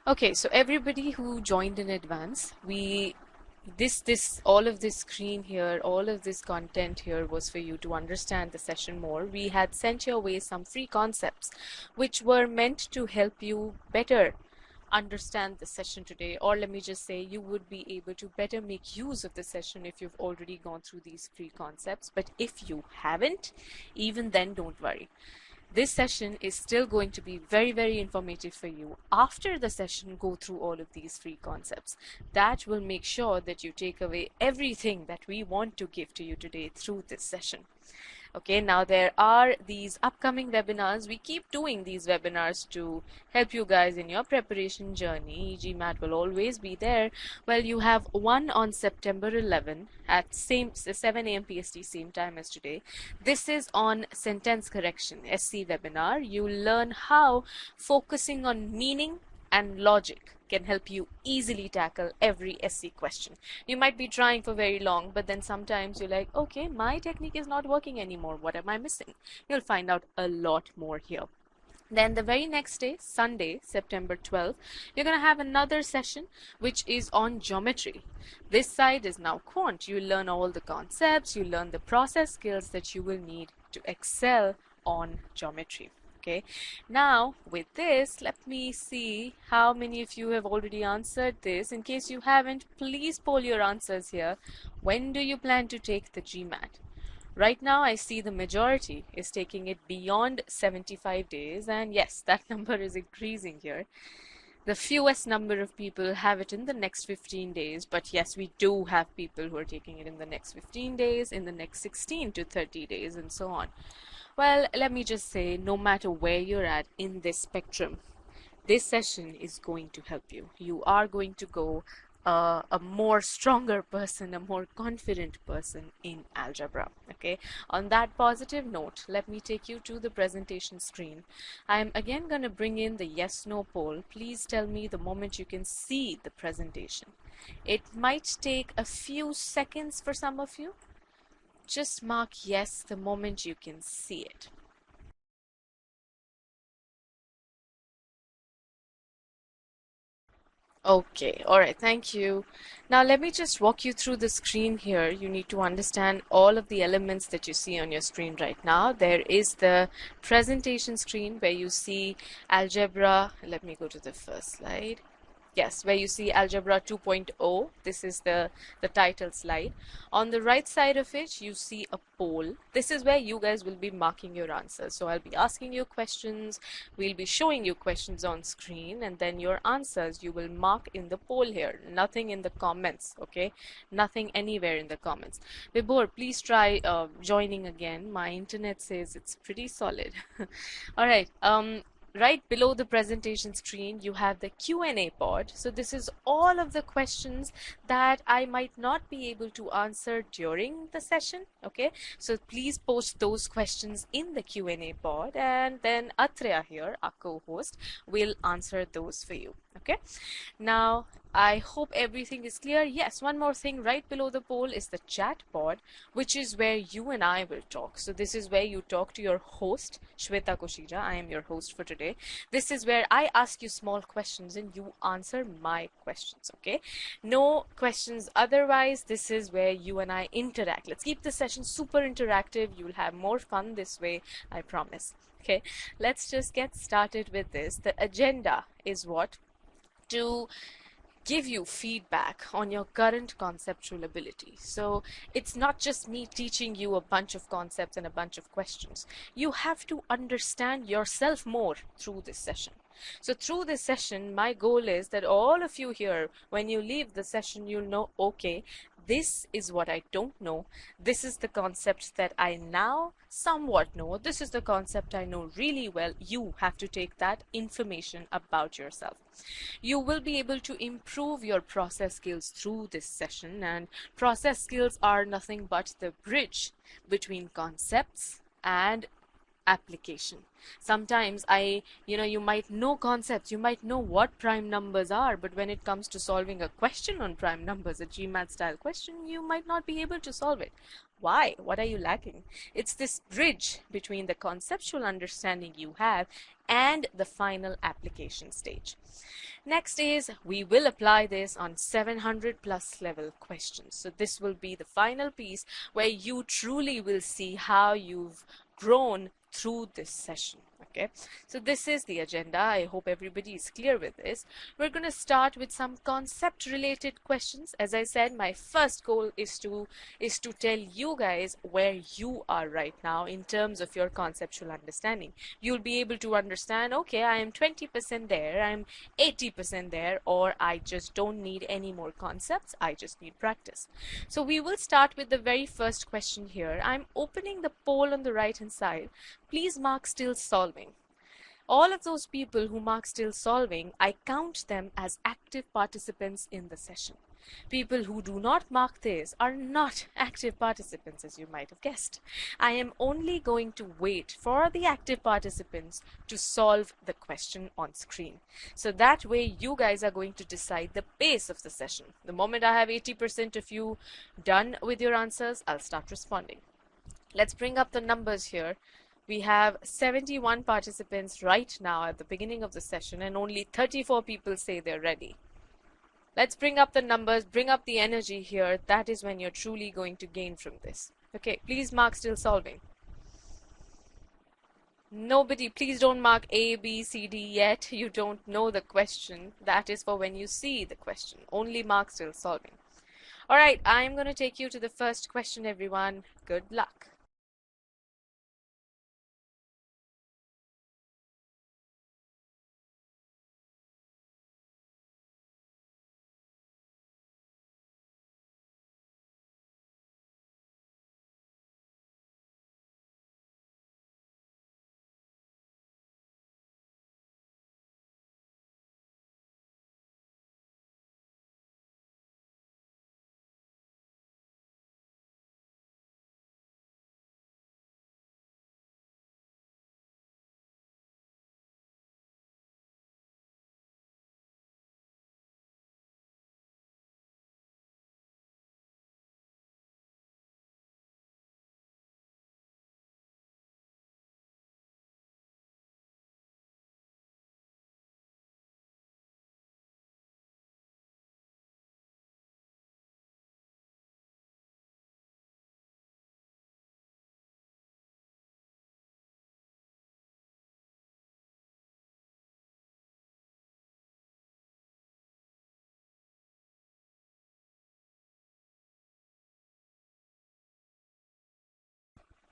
Okay, so everybody who joined in advance, all of this screen here, all of this content here was for you to understand the session more. We had sent your way some free concepts which were meant to help you better understand the session today, or let me just say you would be able to better make use of the session if you've already gone through these free concepts. But if you haven't, even then don't worry. This session is still going to be very, very informative for you. After the session, go through all of these free concepts. That will make sure that you take away everything that we want to give to you today through this session. Okay, now there are these upcoming webinars. We keep doing these webinars to help you guys in your preparation journey. e-GMAT will always be there. Well, you have one on September 11 at 7 a.m. PST, same time as today. This is on sentence correction, SC webinar. You learn how focusing on meaning and logic can help you easily tackle every SC question. You might be trying for very long, but then sometimes you're like, okay, my technique is not working anymore. What am I missing? You'll find out a lot more here. Then the very next day, Sunday, September 12th, you're going to have another session which is on geometry. This side is now Quant. You learn all the concepts, you learn the process skills that you will need to excel on geometry. Okay, now with this, let me see how many of you have already answered this. In case you haven't, please poll your answers here. When do you plan to take the GMAT? Right now, I see the majority is taking it beyond 75 days, and yes, that number is increasing here. The fewest number of people have it in the next 15 days, but yes, we do have people who are taking it in the next 15 days, in the next 16 to 30 days, and so on. Well, let me just say, no matter where you're at in this spectrum, this session is going to help you. You are going to go a more stronger person, a more confident person in algebra. Okay, on that positive note, let me take you to the presentation screen. I'm again going to bring in the yes/no poll. Please tell me the moment you can see the presentation. It might take a few seconds for some of you. Just mark yes the moment you can see it. Okay, all right, thank you. Now let me just walk you through the screen here. You need to understand all of the elements that you see on your screen right now. There is the presentation screen where you see algebra. Let me go to the first slide. Yes, where you see Algebra 2.0. This is the title slide. On the right side of it, you see a poll. This is where you guys will be marking your answers. So I'll be asking you questions. We'll be showing you questions on screen, and then your answers you will mark in the poll here. Nothing in the comments, okay? Nothing anywhere in the comments. Vibhor, please try joining again. My internet says it's pretty solid. All right. Right below the presentation screen, you have the Q&A pod. So this is all of the questions that I might not be able to answer during the session. Okay, so please post those questions in the Q&A pod, and then Atreya here, our co-host, will answer those for you. Okay, now I hope everything is clear. Yes, one more thing, right below the poll is the chat pod, which is where you and I will talk. So this is where you talk to your host, Shweta Koshija. I am your host for today. This is where I ask you small questions and you answer my questions, okay? No questions otherwise. This is where you and I interact. Let's keep the session super interactive. You'll have more fun this way, I promise. Okay, let's just get started with this. The agenda is what? To give you feedback on your current conceptual ability. So it's not just me teaching you a bunch of concepts and a bunch of questions. You have to understand yourself more through this session. So through this session, my goal is that all of you here, when you leave the session, you'll know, okay, this is what I don't know. This is the concept that I now somewhat know. This is the concept I know really well. You have to take that information about yourself. You will be able to improve your process skills through this session, and process skills are nothing but the bridge between concepts and application. Sometimes you might know concepts, you might know what prime numbers are, but when it comes to solving a question on prime numbers, a GMAT style question, you might not be able to solve it. Why? What are you lacking? It's this bridge between the conceptual understanding you have and the final application stage. Next is we will apply this on 700 plus level questions. So this will be the final piece where you truly will see how you've grown through this session. Okay, so this is the agenda. I hope everybody is clear with this. We're going to start with some concept related questions. As I said, my first goal is to tell you guys where you are right now in terms of your conceptual understanding. You'll be able to understand, okay, I am 20% there, I'm 80% there, or I just don't need any more concepts, I just need practice. So we will start with the very first question here. I'm opening the poll on the right hand side. Please mark still solving. All of those people who mark still solving, I count them as active participants in the session. People who do not mark this are not active participants, as you might have guessed. I am only going to wait for the active participants to solve the question on screen. So that way you guys are going to decide the pace of the session. The moment I have 80% of you done with your answers, I'll start responding. Let's bring up the numbers here. We have 71 participants right now at the beginning of the session, and only 34 people say they're ready. Let's bring up the numbers, bring up the energy here. That is when you're truly going to gain from this. Okay, please mark still solving. Nobody, please don't mark A, B, C, D yet. You don't know the question. That is for when you see the question. Only mark still solving. All right, I'm going to take you to the first question, everyone. Good luck.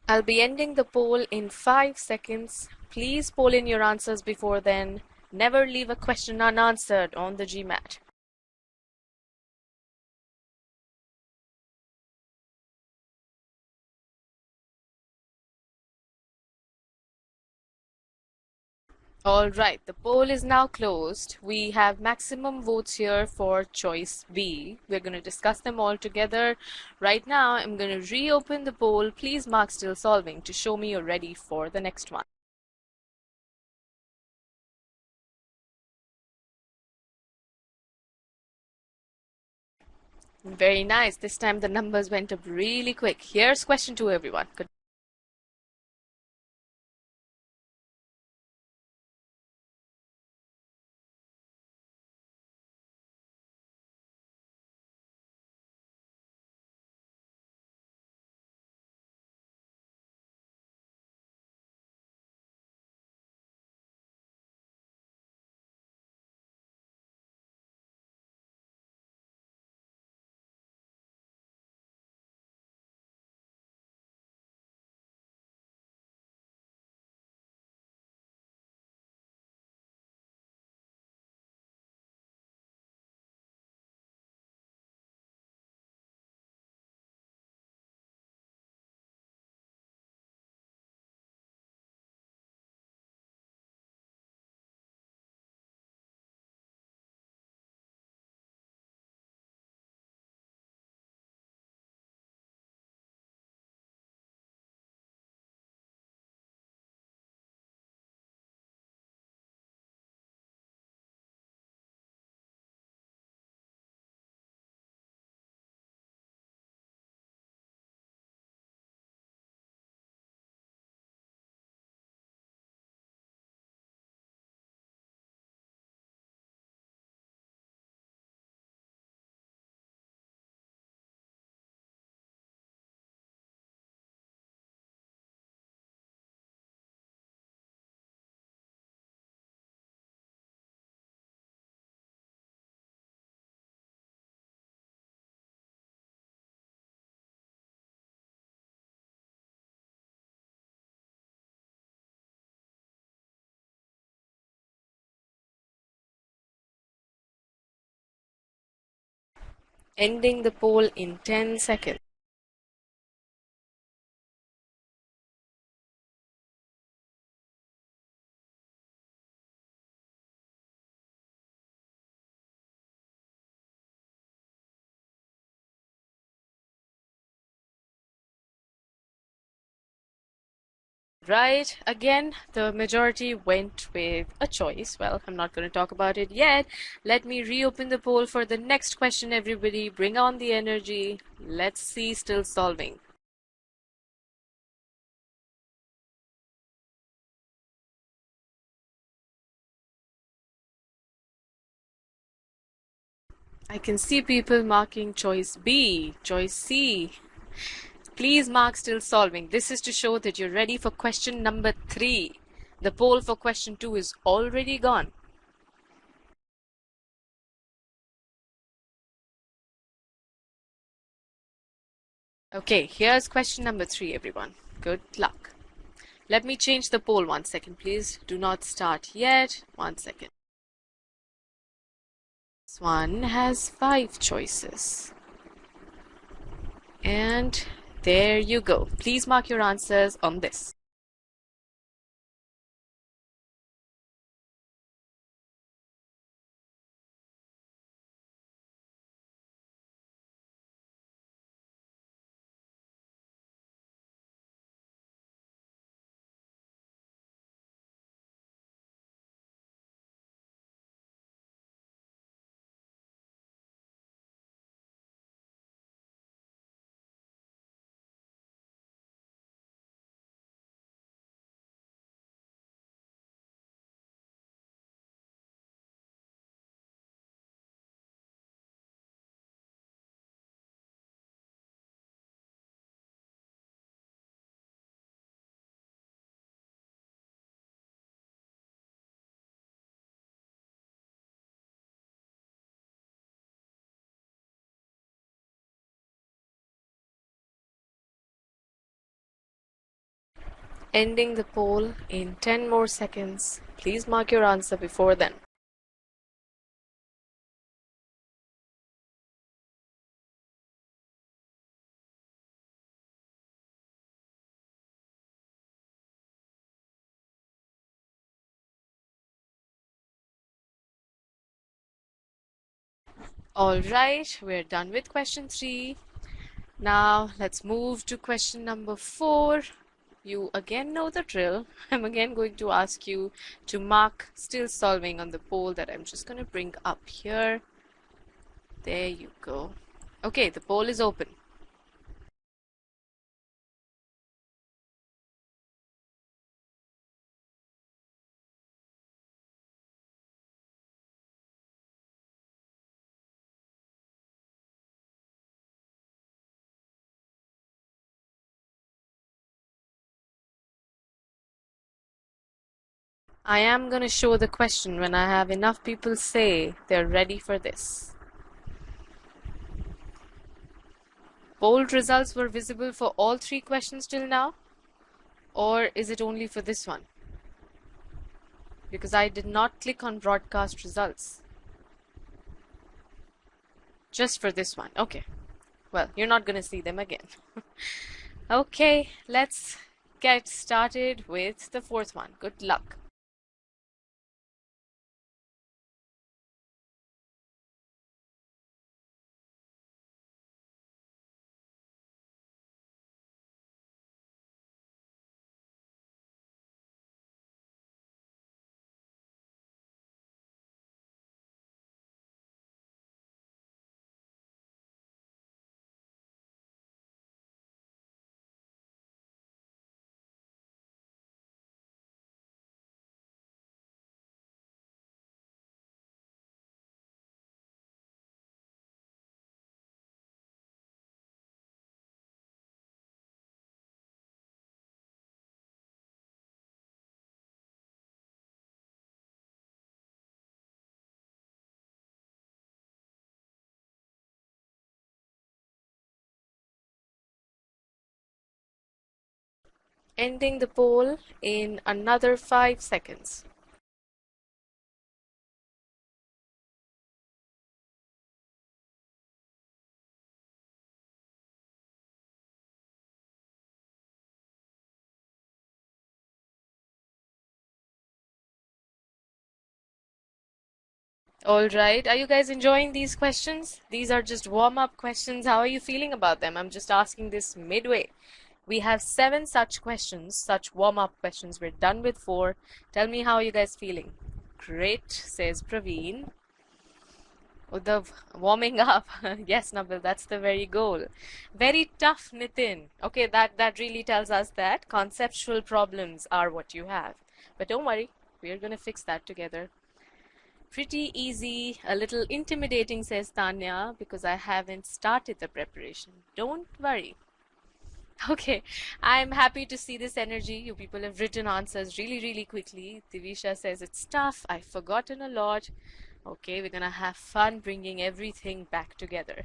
I'll be ending the poll in 5 seconds. Please poll in your answers before then. Never leave a question unanswered on the GMAT. All right, the poll is now closed. We have maximum votes here for choice B. We're going to discuss them all together. Right now, I'm going to reopen the poll. Please mark still solving to show me you're ready for the next one. Very nice. This time the numbers went up really quick. Here's question 2, everyone. Good. Ending the poll in 10 seconds. Right, again, the majority went with a choice. Well, I'm not going to talk about it yet. Let me reopen the poll for the next question, everybody. Bring on the energy. Let's see still solving. I can see people marking choice B, choice C. Please mark still solving. This is to show that you're ready for question number 3. The poll for question 2 is already gone. Okay, here's question number 3, everyone. Good luck. Let me change the poll 1 second, please. Do not start yet. 1 second. This one has 5 choices. And there you go. Please mark your answers on this. Ending the poll in 10 more seconds. Please mark your answer before then. Alright, we're done with question 3. Now let's move to question number 4. You again know the drill. I'm again going to ask you to mark still solving on the poll that I'm just going to bring up here. There you go. Okay, the poll is open. I am going to show the question when I have enough people say they're ready for this. Poll results were visible for all 3 questions till now? Or is it only for this one? Because I did not click on broadcast results. Just for this one. Okay. Well, you're not going to see them again. Okay, let's get started with the 4th one. Good luck. Ending the poll in another 5 seconds. All right. Are you guys enjoying these questions? These are just warm-up questions. How are you feeling about them? I'm just asking this midway. We have 7 such questions, such warm-up questions. We're done with 4. Tell me how you guys feeling. Great, says Praveen. The warming up. Yes, Nabil, that's the very goal. Very tough, Nitin. Okay, that really tells us that conceptual problems are what you have. But don't worry, we're gonna fix that together. Pretty easy, a little intimidating, says Tanya, because I haven't started the preparation. Don't worry. Okay, I'm happy to see this energy. You people have written answers really quickly. Divisha says it's tough. I've forgotten a lot. Okay, we're gonna have fun bringing everything back together.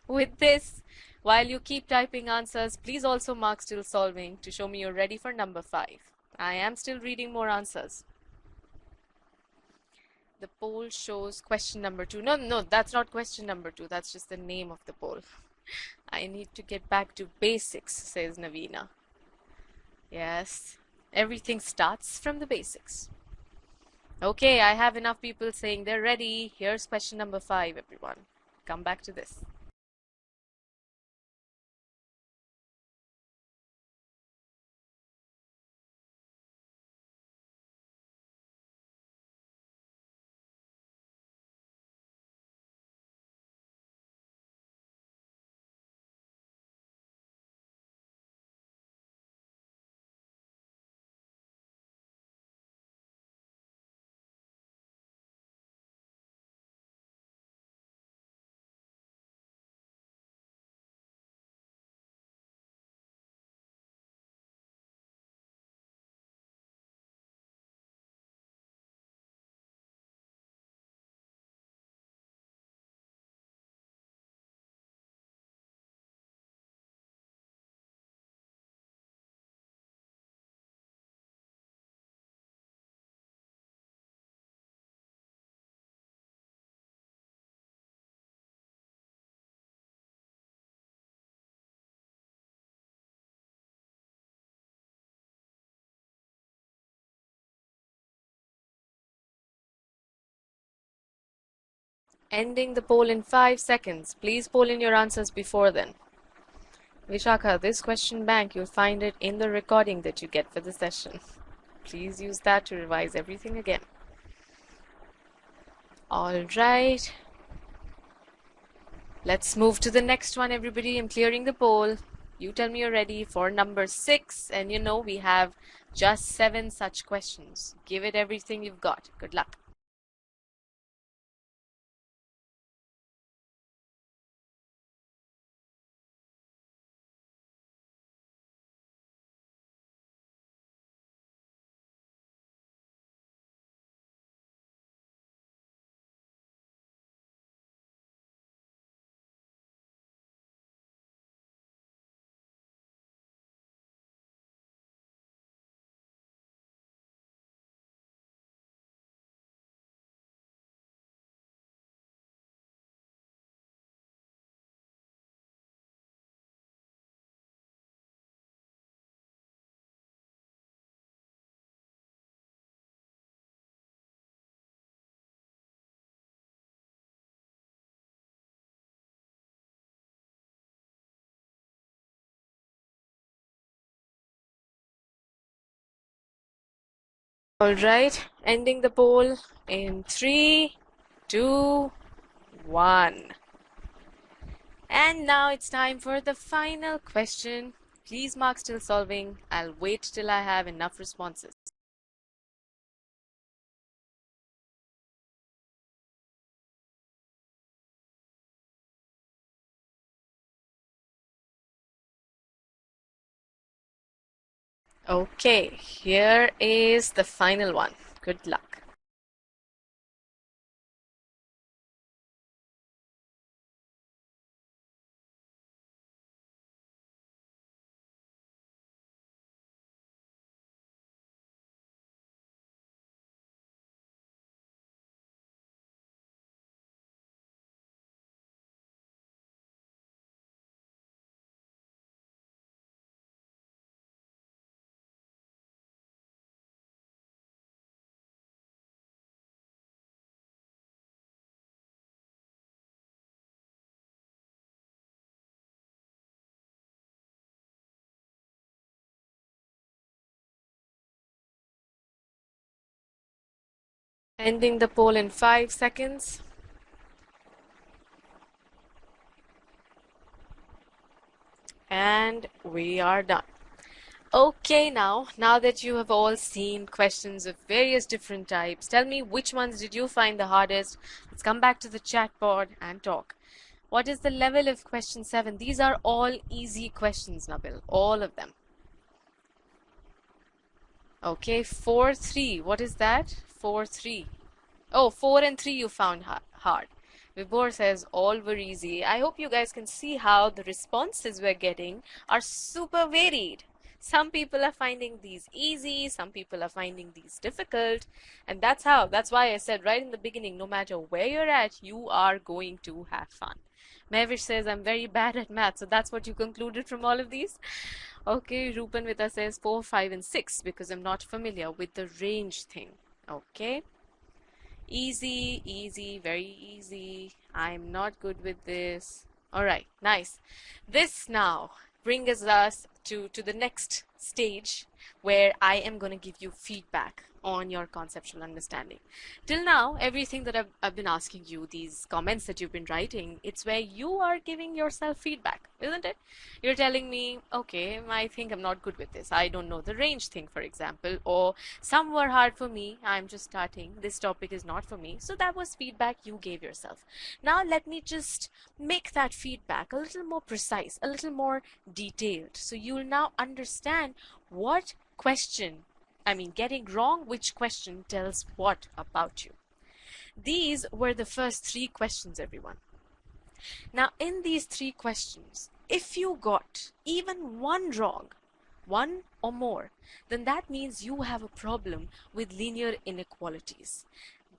With this, while you keep typing answers, please also mark still solving to show me you're ready for number 5. I am still reading more answers. The poll shows question number 2. No, that's not question number 2. That's just the name of the poll. I need to get back to basics, says Navina. Yes, everything starts from the basics. Okay, I have enough people saying they're ready. Here's question number 5, everyone. Come back to this. Ending the poll in 5 seconds. Please poll in your answers before then. Vishakha, this question bank, you'll find it in the recording that you get for the session. Please use that to revise everything again. All right. Let's move to the next one, everybody. I'm clearing the poll. You tell me you're ready for number 6. And you know we have just 7 such questions. Give it everything you've got. Good luck. All right. Ending the poll in 3, 2, 1. And now it's time for the final question. Please mark still solving. I'll wait till I have enough responses. Okay, here is the final one. Good luck. Ending the poll in 5 seconds. And we are done. Okay, now that you have all seen questions of various different types, tell me which ones did you find the hardest? Let's come back to the chat board and talk. What is the level of question 7? These are all easy questions, Nabil, all of them. Okay, 4, 3. What is that? 4, 3. Oh, 4 and 3 you found hard. Vibor says all were easy. I hope you guys can see how the responses we're getting are super varied. Some people are finding these easy, some people are finding these difficult, and that's why I said right in the beginning, no matter where you're at, you are going to have fun. Mavish says I'm very bad at math, so that's what you concluded from all of these? Okay, Rupan Vita says 4, 5, and 6 because I'm not familiar with the range thing. Okay. Easy, easy, very easy. I'm not good with this. All right, nice. This now brings us to the next stage where I am going to give you feedback on your conceptual understanding. Till now, everything that I've been asking you, these comments that you've been writing, it's where you are giving yourself feedback, isn't it? You're telling me, okay, I think I'm not good with this. I don't know the range thing, for example, or some were hard for me. I'm just starting. This topic is not for me. So that was feedback you gave yourself. Now let me just make that feedback a little more precise, a little more detailed. So you'll now understand what question, getting wrong which question tells what about you. These were the first 3 questions, everyone. Now, in these 3 questions, if you got even one wrong, one or more, then that means you have a problem with linear inequalities.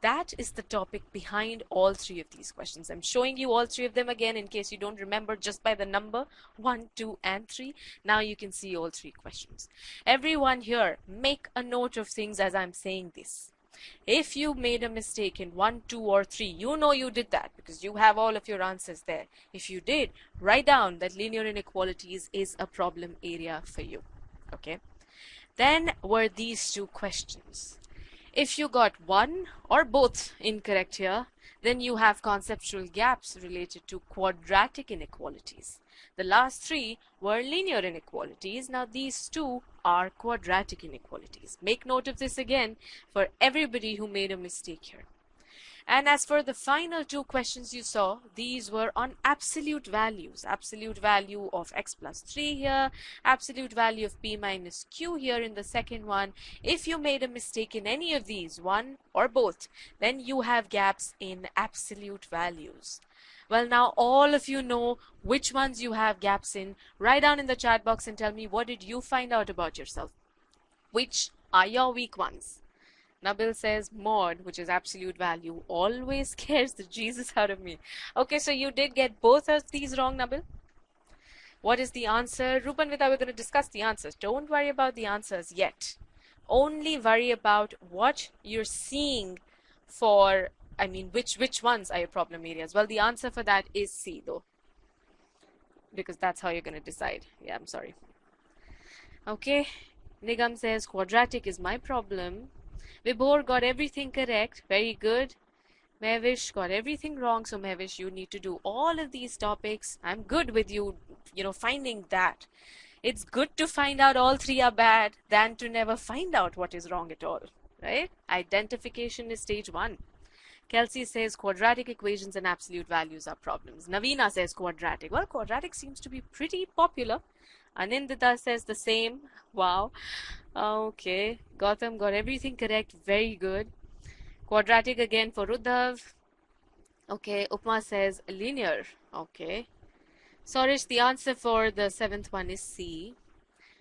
That is the topic behind all 3 of these questions. I'm showing you all 3 of them again in case you don't remember just by the number 1, 2, and 3. Now you can see all 3 questions. Everyone here, make a note of things as I'm saying this. If you made a mistake in 1, 2, or 3, you know you did that because you have all of your answers there. If you did, write down that linear inequalities is a problem area for you. Okay. Then were these 2 questions. If you got one or both incorrect here, then you have conceptual gaps related to quadratic inequalities. The last 3 were linear inequalities. Now these 2 are quadratic inequalities. Make note of this again for everybody who made a mistake here. And as for the final 2 questions you saw, these were on absolute values. Absolute value of x plus 3 here, absolute value of p minus q here in the second one. If you made a mistake in any of these, one or both, then you have gaps in absolute values. Well, now all of you know which ones you have gaps in. Write down in the chat box and tell me what did you find out about yourself. Which are your weak ones? Nabil says mod, which is absolute value, always scares the Jesus out of me. Okay, so you did get both of these wrong, Nabil. What is the answer? Rupan Vita, we're going to discuss the answers. Don't worry about the answers yet. Only worry about what you're seeing for, which ones are your problem areas. Well, the answer for that is C, though, because that's how you're going to decide. Yeah, I'm sorry. Okay, Nigam says quadratic is my problem. Vibor got everything correct. Very good. Mavish got everything wrong. So Mavish, you need to do all of these topics. I'm good with you, finding that. It's good to find out all 3 are bad than to never find out what is wrong at all, right? Identification is stage 1. Kelsey says quadratic equations and absolute values are problems. Navina says quadratic. Well, quadratic seems to be pretty popular. Anindita says the same. Wow. Okay. Gautam got everything correct. Very good. Quadratic again for Rudhav. Okay. Upma says linear. Okay. Sorish, the answer for the 7th one is C.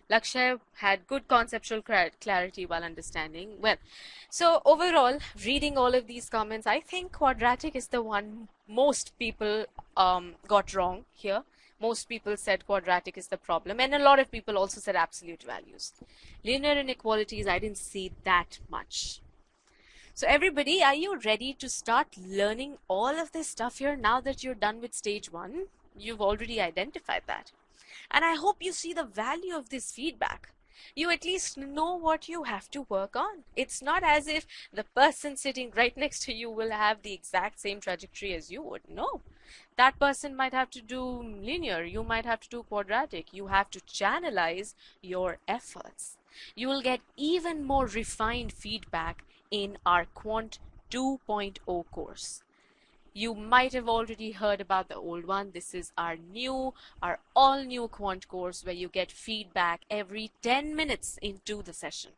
Lakshya had good conceptual clarity while understanding. Well, so overall, reading all of these comments, I think quadratic is the one most people got wrong here. Most people said quadratic is the problem, and a lot of people also said absolute values. Linear inequalities, I didn't see that much. So everybody, are you ready to start learning all of this stuff here now that you're done with stage 1? You've already identified that. And I hope you see the value of this feedback. You at least know what you have to work on. It's not as if the person sitting right next to you will have the exact same trajectory as you would. No. That person might have to do linear, you might have to do quadratic. You have to channelize your efforts. You will get even more refined feedback in our Quant 2.0 course. You might have already heard about the old one. This is our all new Quant course where you get feedback every 10 minutes into the session.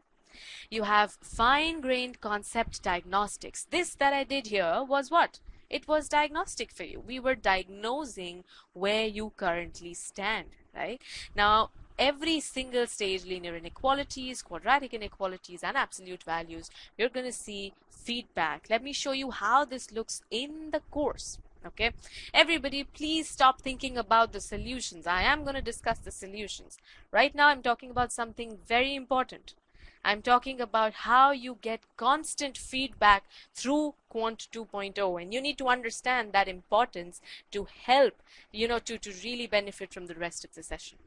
You have fine-grained concept diagnostics. This that I did here was what? It was diagnostic for you. We were diagnosing where you currently stand, right? Now, every single stage, linear inequalities, quadratic inequalities, and absolute values, you're going to see feedback. Let me show you how this looks in the course. Okay, everybody, please stop thinking about the solutions. I am going to discuss the solutions. Right now, I'm talking about something very important. I'm talking about how you get constant feedback through Quant 2.0, and you need to understand that importance to help, to really benefit from the rest of the session.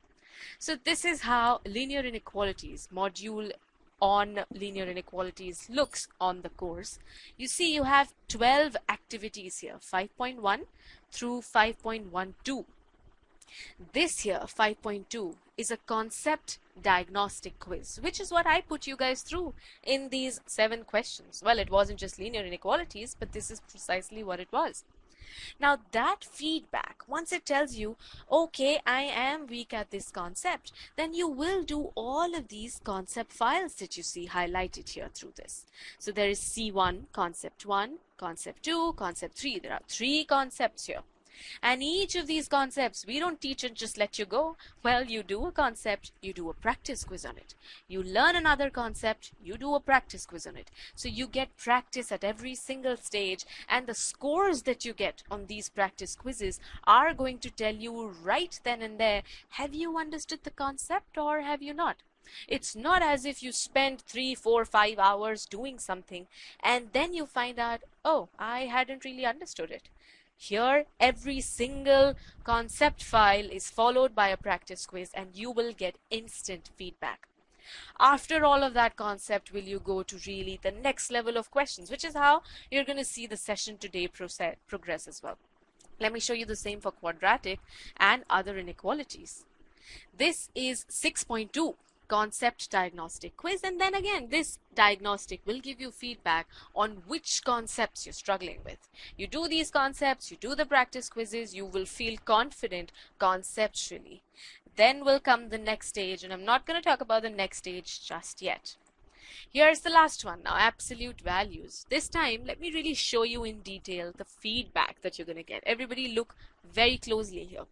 So this is how linear inequalities, module on linear inequalities looks on the course. You see you have 12 activities here, 5.1 through 5.12. This here, 5.2, is a concept diagnostic quiz, which is what I put you guys through in these 7 questions. Well, it wasn't just linear inequalities, but this is precisely what it was. Now that feedback, once it tells you, okay, I am weak at this concept, then you will do all of these concept files that you see highlighted here through this. So there is C1, concept 1, concept 2, concept 3. There are 3 concepts here. And each of these concepts, we don't teach and just let you go. Well, you do a concept, you do a practice quiz on it. You learn another concept, you do a practice quiz on it. So you get practice at every single stage, and the scores that you get on these practice quizzes are going to tell you right then and there, have you understood the concept or have you not? It's not as if you spend 3, 4, 5 hours doing something and then you find out, oh, I hadn't really understood it. Here, every single concept file is followed by a practice quiz and you will get instant feedback. After all of that concept, will you go to really the next level of questions, which is how you're going to see the session today progress as well. Let me show you the same for quadratic and other inequalities. This is 6.2. concept diagnostic quiz, and then again this diagnostic will give you feedback on which concepts you're struggling with. You do these concepts, you do the practice quizzes, you will feel confident conceptually. Then will come the next stage, and I'm not going to talk about the next stage just yet. Here's the last one now, absolute values. This time let me really show you in detail the feedback that you're going to get. Everybody look very closely here.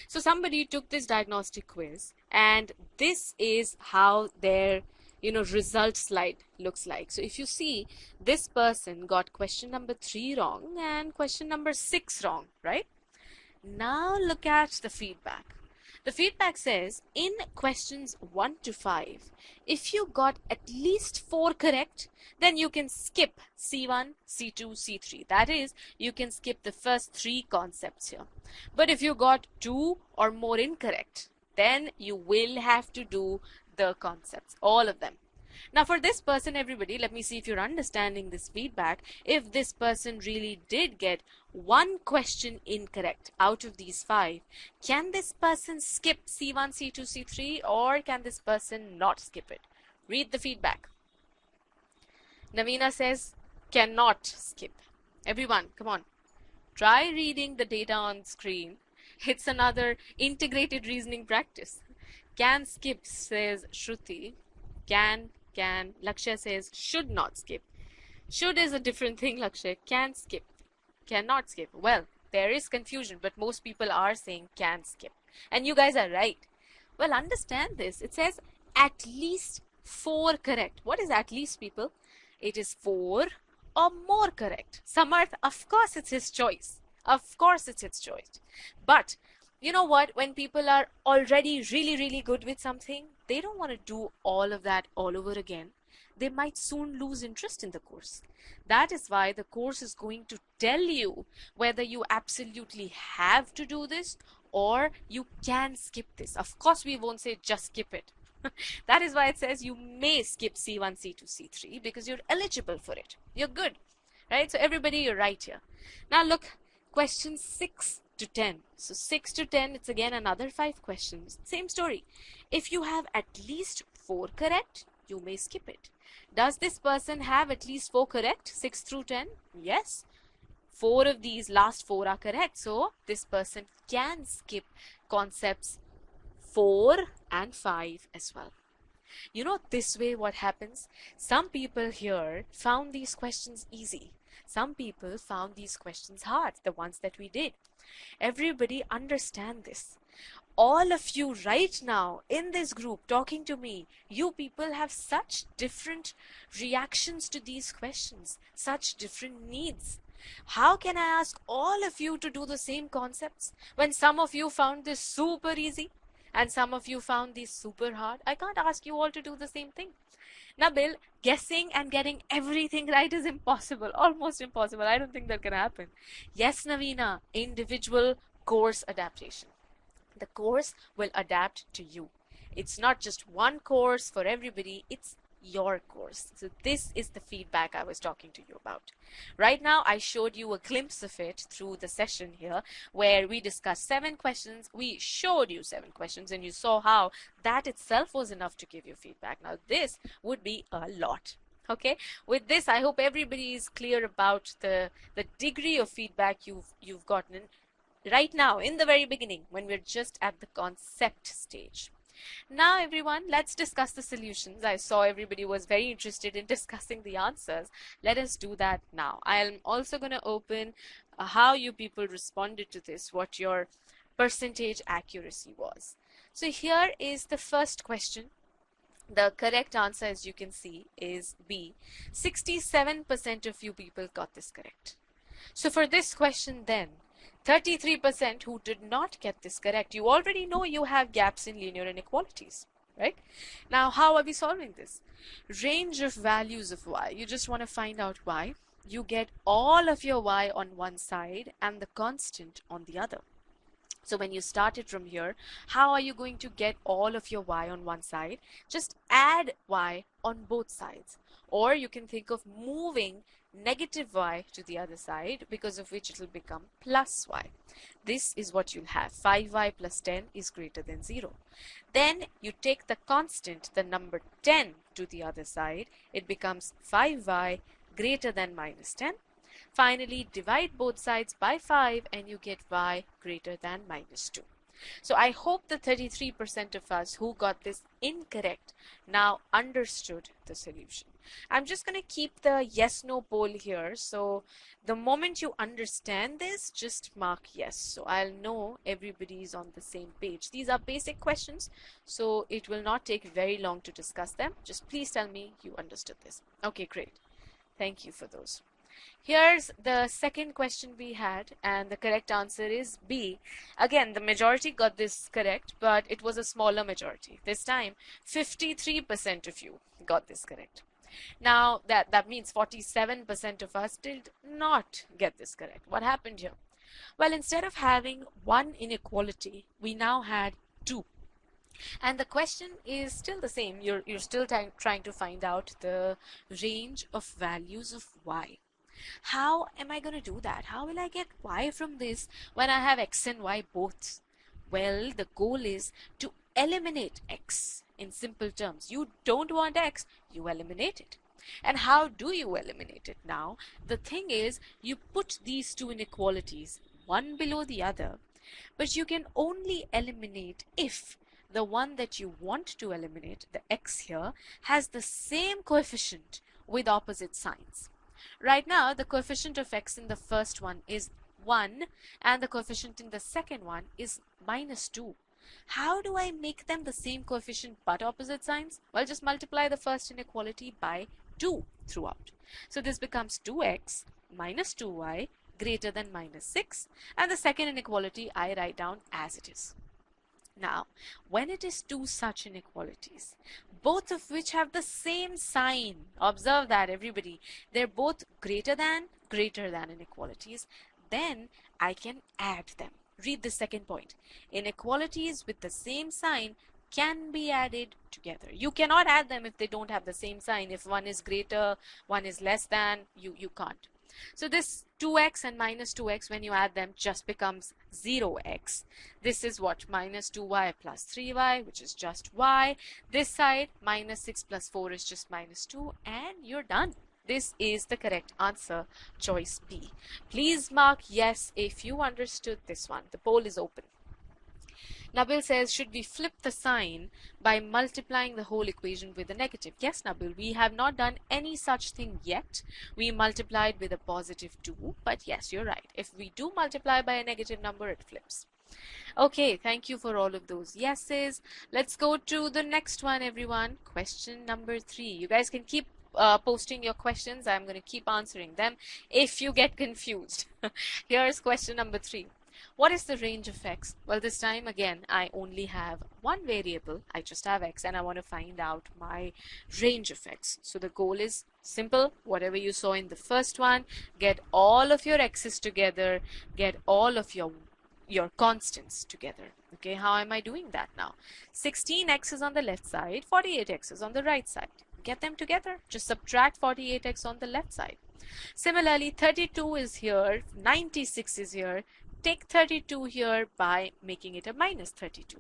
So somebody took this diagnostic quiz, and this is how their result slide looks like. So if you see, this person got question number 3 wrong and question number 6 wrong, right? Now look at the feedback. The feedback says in questions 1 to 5, if you got at least 4 correct, then you can skip C1, C2, C3. That is, you can skip the first 3 concepts here. But if you got 2 or more incorrect, then you will have to do the concepts, all of them. Now for this person, everybody, let me see if you're understanding this feedback. If this person really did get 1 question incorrect out of these 5, can this person skip C1, C2, C3, or can this person not skip it? Read the feedback. Navina says cannot skip. Everyone, come on. Try reading the data on screen. It's another integrated reasoning practice. Can skip, says Shruti. Can. Lakshya says should not skip. Should is a different thing, Lakshya. Can skip. Cannot skip. Well, there is confusion, but most people are saying can skip. And you guys are right. Well, understand this. It says at least 4 correct. What is at least, people? It is 4 or more correct. Samarth, of course it's his choice. Of course it's his choice. But you know what? When people are already really good with something, they don't want to do all of that all over again. They might soon lose interest in the course. That is why the course is going to tell you whether you absolutely have to do this or you can skip this. Of course, we won't say just skip it. That is why it says you may skip C1, C2, C3 because you're eligible for it. You're good, right? So everybody, you're right here. Now look, questions 6 to 10. So 6 to 10, it's again another 5 questions. Same story. If you have at least 4 correct, you may skip it. Does this person have at least 4 correct, 6 through 10? Yes. 4 of these last 4 are correct. So this person can skip concepts 4 and 5 as well. You know, this way what happens? Some people here found these questions easy. Some people found these questions hard, the ones that we did. Everybody understand this. All of you right now in this group talking to me, you people have such different reactions to these questions, such different needs. How can I ask all of you to do the same concepts when some of you found this super easy and some of you found these super hard? I can't ask you all to do the same thing. Nabil, guessing and getting everything right is impossible, almost impossible. I don't think that can happen. Yes, Navina, individual course adaptation. The course will adapt to you. It's not just one course for everybody, it's your course. So this is the feedback I was talking to you about. Right now, I showed you a glimpse of it through the session here where we discussed 7 questions. We showed you 7 questions and you saw how that itself was enough to give you feedback. Now, this would be a lot. Okay, with this, I hope everybody is clear about the degree of feedback you've gotten right now in the very beginning when we're just at the concept stage. Now everyone, let's discuss the solutions. I saw everybody was very interested in discussing the answers. Let us do that now. I'm also going to open how you people responded to this, what your percentage accuracy was. So here is the first question. The correct answer, as you can see, is B. 67% of you people got this correct. So for this question then, 33% who did not get this correct, you already know you have gaps in linear inequalities, right? Now, how are we solving this? Range of values of y. You just want to find out y. You get all of your y on one side and the constant on the other. So when you start it from here, how are you going to get all of your y on one side? Just add y on both sides. Or you can think of moving negative y to the other side, because of which it will become plus y. This is what you'll have. 5y plus 10 is greater than 0. Then you take the constant, the number 10, to the other side. It becomes 5y greater than minus 10. Finally, divide both sides by 5 and you get y greater than minus 2. So I hope the 33% of us who got this incorrect now understood the solution. I'm just going to keep the yes/no poll here. So the moment you understand this, just mark yes. So I'll know everybody is on the same page. These are basic questions, so it will not take very long to discuss them. Just please tell me you understood this. Okay, great. Thank you for those. Here's the second question we had, and the correct answer is B. Again, the majority got this correct, but it was a smaller majority. This time, 53% of you got this correct. Now, that means 47% of us did not get this correct. What happened here? Well, instead of having one inequality, we now had 2. And the question is still the same. You're still trying to find out the range of values of y. How am I going to do that? How will I get y from this when I have x and y both? Well, the goal is to eliminate x. In simple terms, you don't want x, you eliminate it. And how do you eliminate it now? The thing is, you put these two inequalities one below the other, but you can only eliminate if the one that you want to eliminate, the x here, has the same coefficient with opposite signs. Right now, the coefficient of x in the first one is 1 and the coefficient in the second one is minus 2. How do I make them the same coefficient but opposite signs? Well, just multiply the first inequality by 2 throughout. So this becomes 2x minus 2y greater than minus 6, and the second inequality I write down as it is. Now, when it is two such inequalities, both of which have the same sign, observe that everybody, they're both greater than inequalities, then I can add them. Read the second point. Inequalities with the same sign can be added together. You cannot add them if they don't have the same sign. If one is greater, one is less than, you can't. So this 2x and minus 2x, when you add them, just becomes 0x. This is what? Minus 2y plus 3y, which is just y. This side, minus 6 plus 4 is just minus 2, and you're done. This is the correct answer, choice B. Please mark yes if you understood this one. The poll is open. Nabil says, should we flip the sign by multiplying the whole equation with a negative? Yes, Nabil, we have not done any such thing yet. We multiplied with a positive 2, but yes, you're right. If we do multiply by a negative number, it flips. Okay, thank you for all of those yeses. Let's go to the next one, everyone. Question number 3. You guys can keep posting your questions. I'm going to keep answering them if you get confused. Here's question number 3. What is the range of x? Well, this time again, I only have one variable. I just have x, and I want to find out my range of x. So the goal is simple. Whatever you saw in the first one, get all of your x's together, get all of your constants together. Okay, how am I doing that now? 16x is on the left side, 48x is on the right side. Get them together. Just subtract 48x on the left side. Similarly, 32 is here, 96 is here. Take 32 here by making it a minus 32.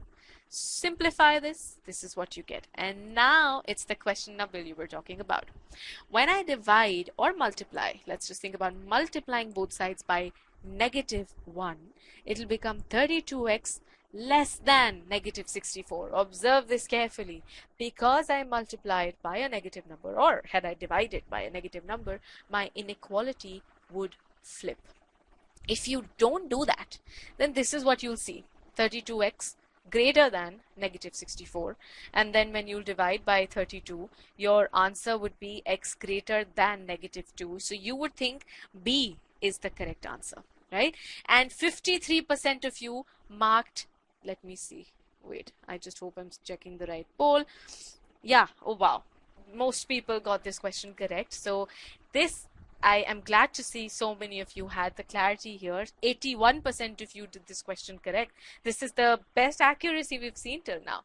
Simplify this. This is what you get. And now it's the question Nabil you were talking about. When I divide or multiply, let's just think about multiplying both sides by negative 1, it'll become 32x less than negative 64. Observe this carefully. Because I multiplied by a negative number, or had I divided by a negative number, my inequality would flip. If you don't do that, then this is what you'll see. 32x greater than negative 64. And then when you divide by 32, your answer would be x greater than negative 2. So you would think B is the correct answer, right? And 53% of you marked, let me see. Wait, I just hope I'm checking the right poll. Yeah, oh wow. Most people got this question correct. So this, I am glad to see so many of you had the clarity here. 81% of you did this question correct. This is the best accuracy we've seen till now.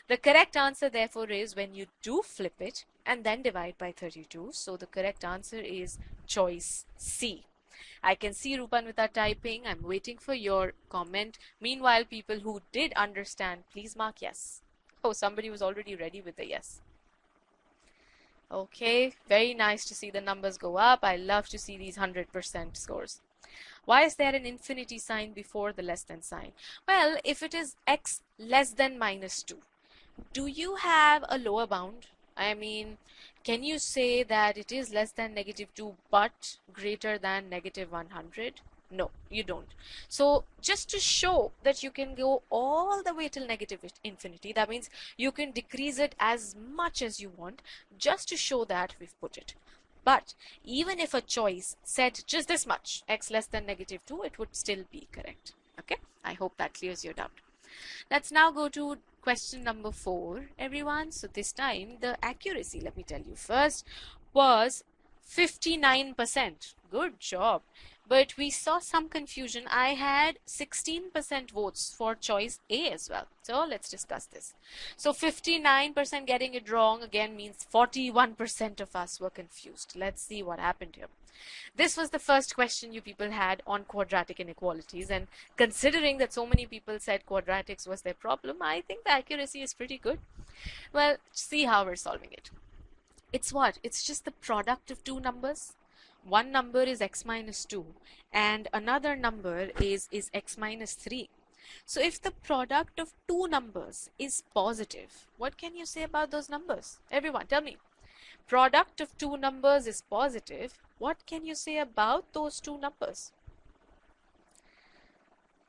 The correct answer therefore is when you do flip it and then divide by 32. So the correct answer is choice C. I can see Rupanvita typing. I'm waiting for your comment. Meanwhile, people who did understand, please mark yes. Oh, somebody was already ready with the yes. Okay, very nice to see the numbers go up. I love to see these 100% scores. Why is there an infinity sign before the less than sign? Well, if it is x less than minus 2, do you have a lower bound? I mean, can you say that it is less than negative 2 but greater than negative 100? No, you don't. So just to show that you can go all the way till negative infinity, that means you can decrease it as much as you want. Just to show that, we've put it. But even if a choice said just this much, x less than negative 2, it would still be correct. Okay, I hope that clears your doubt. Let's now go to question number 4, everyone. So this time the accuracy, let me tell you first, was 59%. Good job. But we saw some confusion. I had 16% votes for choice A as well. So let's discuss this. So 59% getting it wrong again means 41% of us were confused. Let's see what happened here. This was the first question you people had on quadratic inequalities, and considering that so many people said quadratics was their problem, I think the accuracy is pretty good. Well, see how we're solving it. It's what? It's just the product of two numbers. One number is x minus 2 and another number is x minus 3. So if the product of two numbers is positive, what can you say about those numbers? Everyone, tell me. Product of two numbers is positive. What can you say about those two numbers?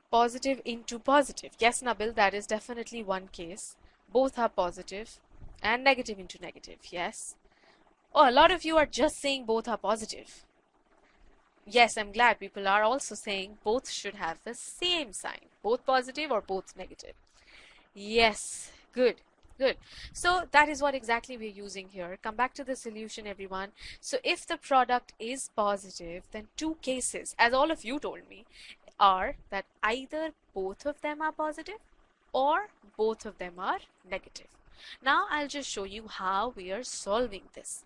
Positive into positive. Yes, Nabil, that is definitely one case. Both are positive. And negative into negative. Yes. Oh, a lot of you are just saying both are positive. Yes, I'm glad people are also saying both should have the same sign. Both positive or both negative. Yes, good. Good. So that is what exactly we're using here. Come back to the solution, everyone. So if the product is positive, then two cases, as all of you told me, are that either both of them are positive or both of them are negative. Now I'll just show you how we are solving this.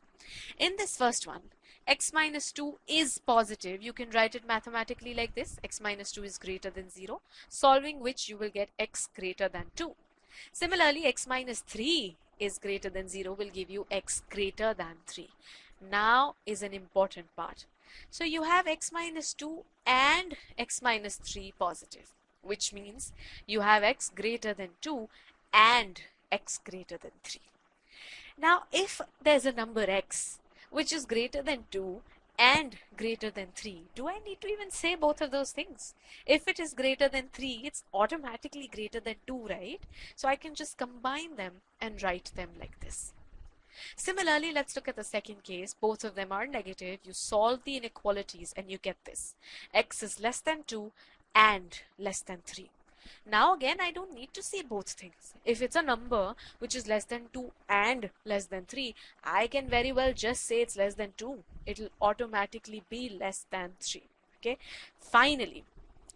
In this first one, x minus 2 is positive. You can write it mathematically like this. X minus 2 is greater than 0, solving which you will get x greater than 2. Similarly, x minus 3 is greater than 0 will give you x greater than 3. Now is an important part. So you have x minus 2 and x minus 3 positive, which means you have x greater than 2 and x greater than 3. Now, if there's a number x which is greater than 2 and greater than 3, do I need to even say both of those things? If it is greater than 3, it's automatically greater than 2, right? So I can just combine them and write them like this. Similarly, let's look at the second case. Both of them are negative. You solve the inequalities and you get this. X is less than 2 and less than 3. Now again, I don't need to say both things. If it's a number which is less than 2 and less than 3, I can very well just say it's less than 2. It'll automatically be less than 3. Okay. Finally,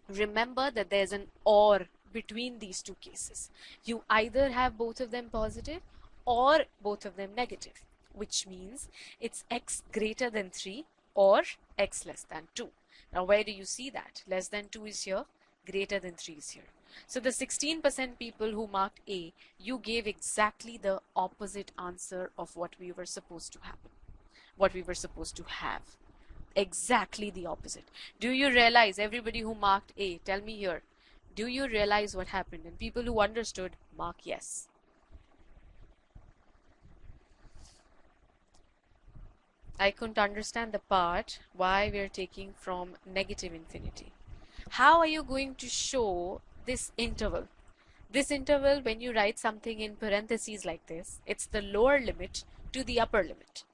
remember that there's an or between these two cases. You either have both of them positive or both of them negative, which means it's x greater than 3 or x less than 2. Now where do you see that? Less than 2 is here, greater than 3 is here. So the 16% people who marked A, you gave exactly the opposite answer of what we were supposed to happen, what we were supposed to have. Exactly the opposite. Do you realize, everybody who marked A, tell me here, do you realize what happened? And people who understood, mark yes. I couldn't understand the part why we're taking from negative infinity. How are you going to show this interval? This interval, when you write something in parentheses like this, it's the lower limit to the upper limit.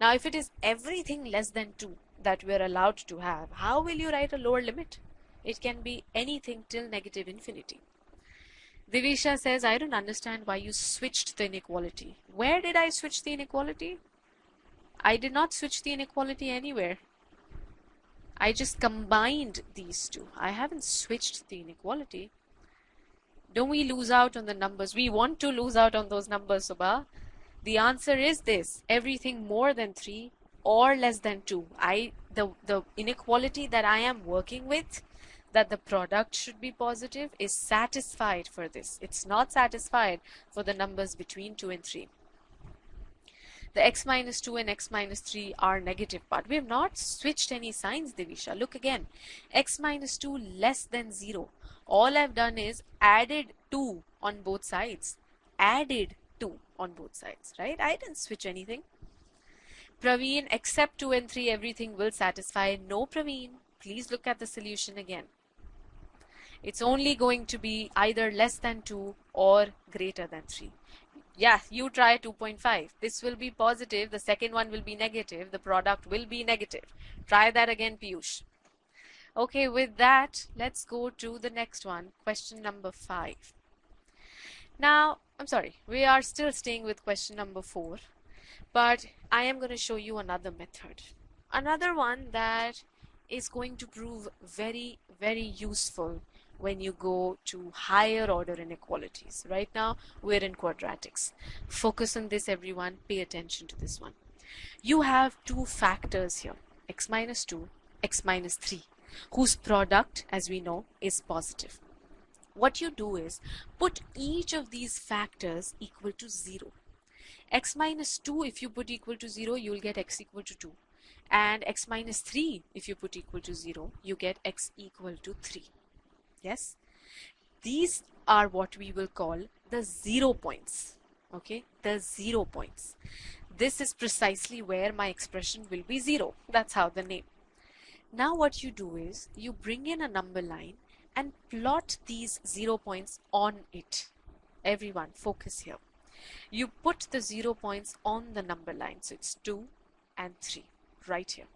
Now, if it is everything less than 2 that we're allowed to have, how will you write a lower limit? It can be anything till negative infinity. Divisha says, I don't understand why you switched the inequality. Where did I switch the inequality? I did not switch the inequality anywhere. I just combined these two. I haven't switched the inequality. Don't we lose out on the numbers? We want to lose out on those numbers, Subha. The answer is this. Everything more than 3 or less than 2. The inequality that I am working with, that the product should be positive, is satisfied for this. It's not satisfied for the numbers between 2 and 3. The x minus 2 and x minus 3 are negative part. We have not switched any signs, Divisha. Look again. X minus 2 less than 0. All I've done is added 2 on both sides. Added 2 on both sides, right? I didn't switch anything. Praveen, except 2 and 3, everything will satisfy. No, Praveen. Please look at the solution again. It's only going to be either less than 2 or greater than 3. Yeah, you try 2.5. This will be positive. The second one will be negative. The product will be negative. Try that again, Piyush. Okay, with that, let's go to the next one. Question number 5. Now, I'm sorry, we are still staying with question number 4. But I am going to show you another method. Another one that is going to prove very, very useful when you go to higher order inequalities. Right now, we're in quadratics. Focus on this, everyone. Pay attention to this one. You have two factors here, x minus 2, x minus 3, whose product, as we know, is positive. What you do is put each of these factors equal to 0. X minus 2, if you put equal to 0, you will get x equal to 2. And x minus 3, if you put equal to 0, you get x equal to 3. Yes, these are what we will call the 0 points. Okay, the 0 points. This is precisely where my expression will be 0. That's how the name. Now what you do is you bring in a number line and plot these 0 points on it. Everyone, focus here. You put the 0 points on the number line. So it's 2 and 3 right here.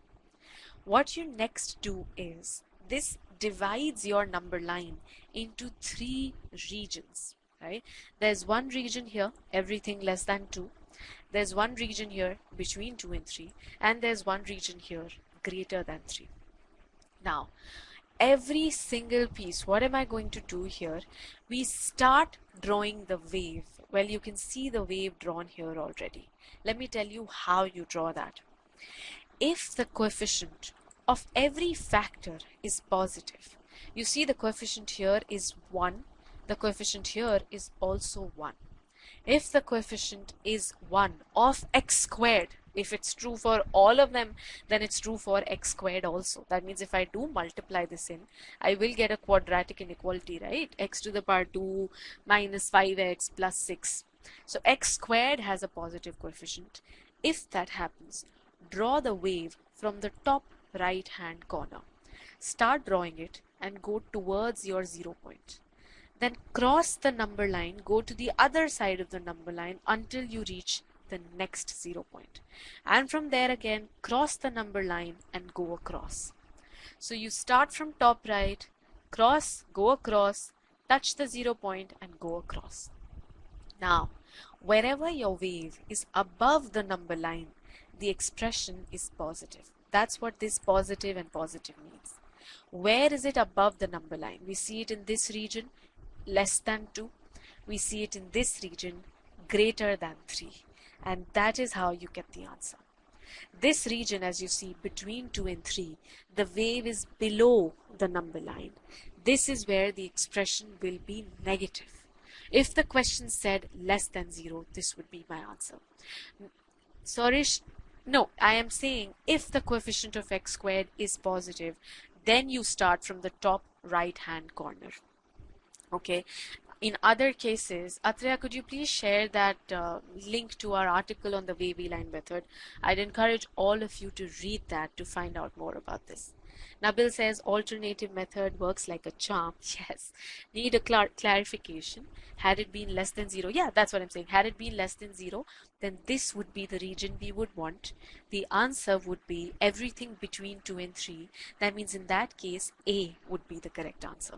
What you next do is this divides your number line into 3 regions, right? There's one region here, everything less than 2. There's one region here between 2 and 3, and there's one region here greater than 3. Now, every single piece, what am I going to do here? We start drawing the wave. Well, you can see the wave drawn here already. Let me tell you how you draw that. If the coefficient of every factor is positive, you see the coefficient here is 1, the coefficient here is also 1. If the coefficient is 1 of x squared, if it's true for all of them, then it's true for x squared also. That means if I do multiply this in, I will get a quadratic inequality, right? X to the power 2 minus 5x plus 6. So x squared has a positive coefficient. If that happens, draw the wave from the top right hand corner. Start drawing it and go towards your 0 point. Then cross the number line, go to the other side of the number line until you reach the next 0 point. And from there again, cross the number line and go across. So you start from top right, cross, go across, touch the 0 point and go across. Now, wherever your wave is above the number line, the expression is positive. That's what this positive and positive means. Where is it above the number line? We see it in this region, less than 2. We see it in this region, greater than 3. And that is how you get the answer. This region, as you see, between 2 and 3, the wave is below the number line. This is where the expression will be negative. If the question said less than 0, this would be my answer. Sorish, no, I am saying if the coefficient of x squared is positive, then you start from the top right hand corner. Okay. In other cases, Atreya, could you please share that link to our article on the wavy line method? I'd encourage all of you to read that to find out more about this. Nabil says alternative method works like a charm. Yes. Need a clarification. Had it been less than 0, yeah, that's what I'm saying. Had it been less than 0, then this would be the region we would want. The answer would be everything between 2 and 3. That means in that case, A would be the correct answer.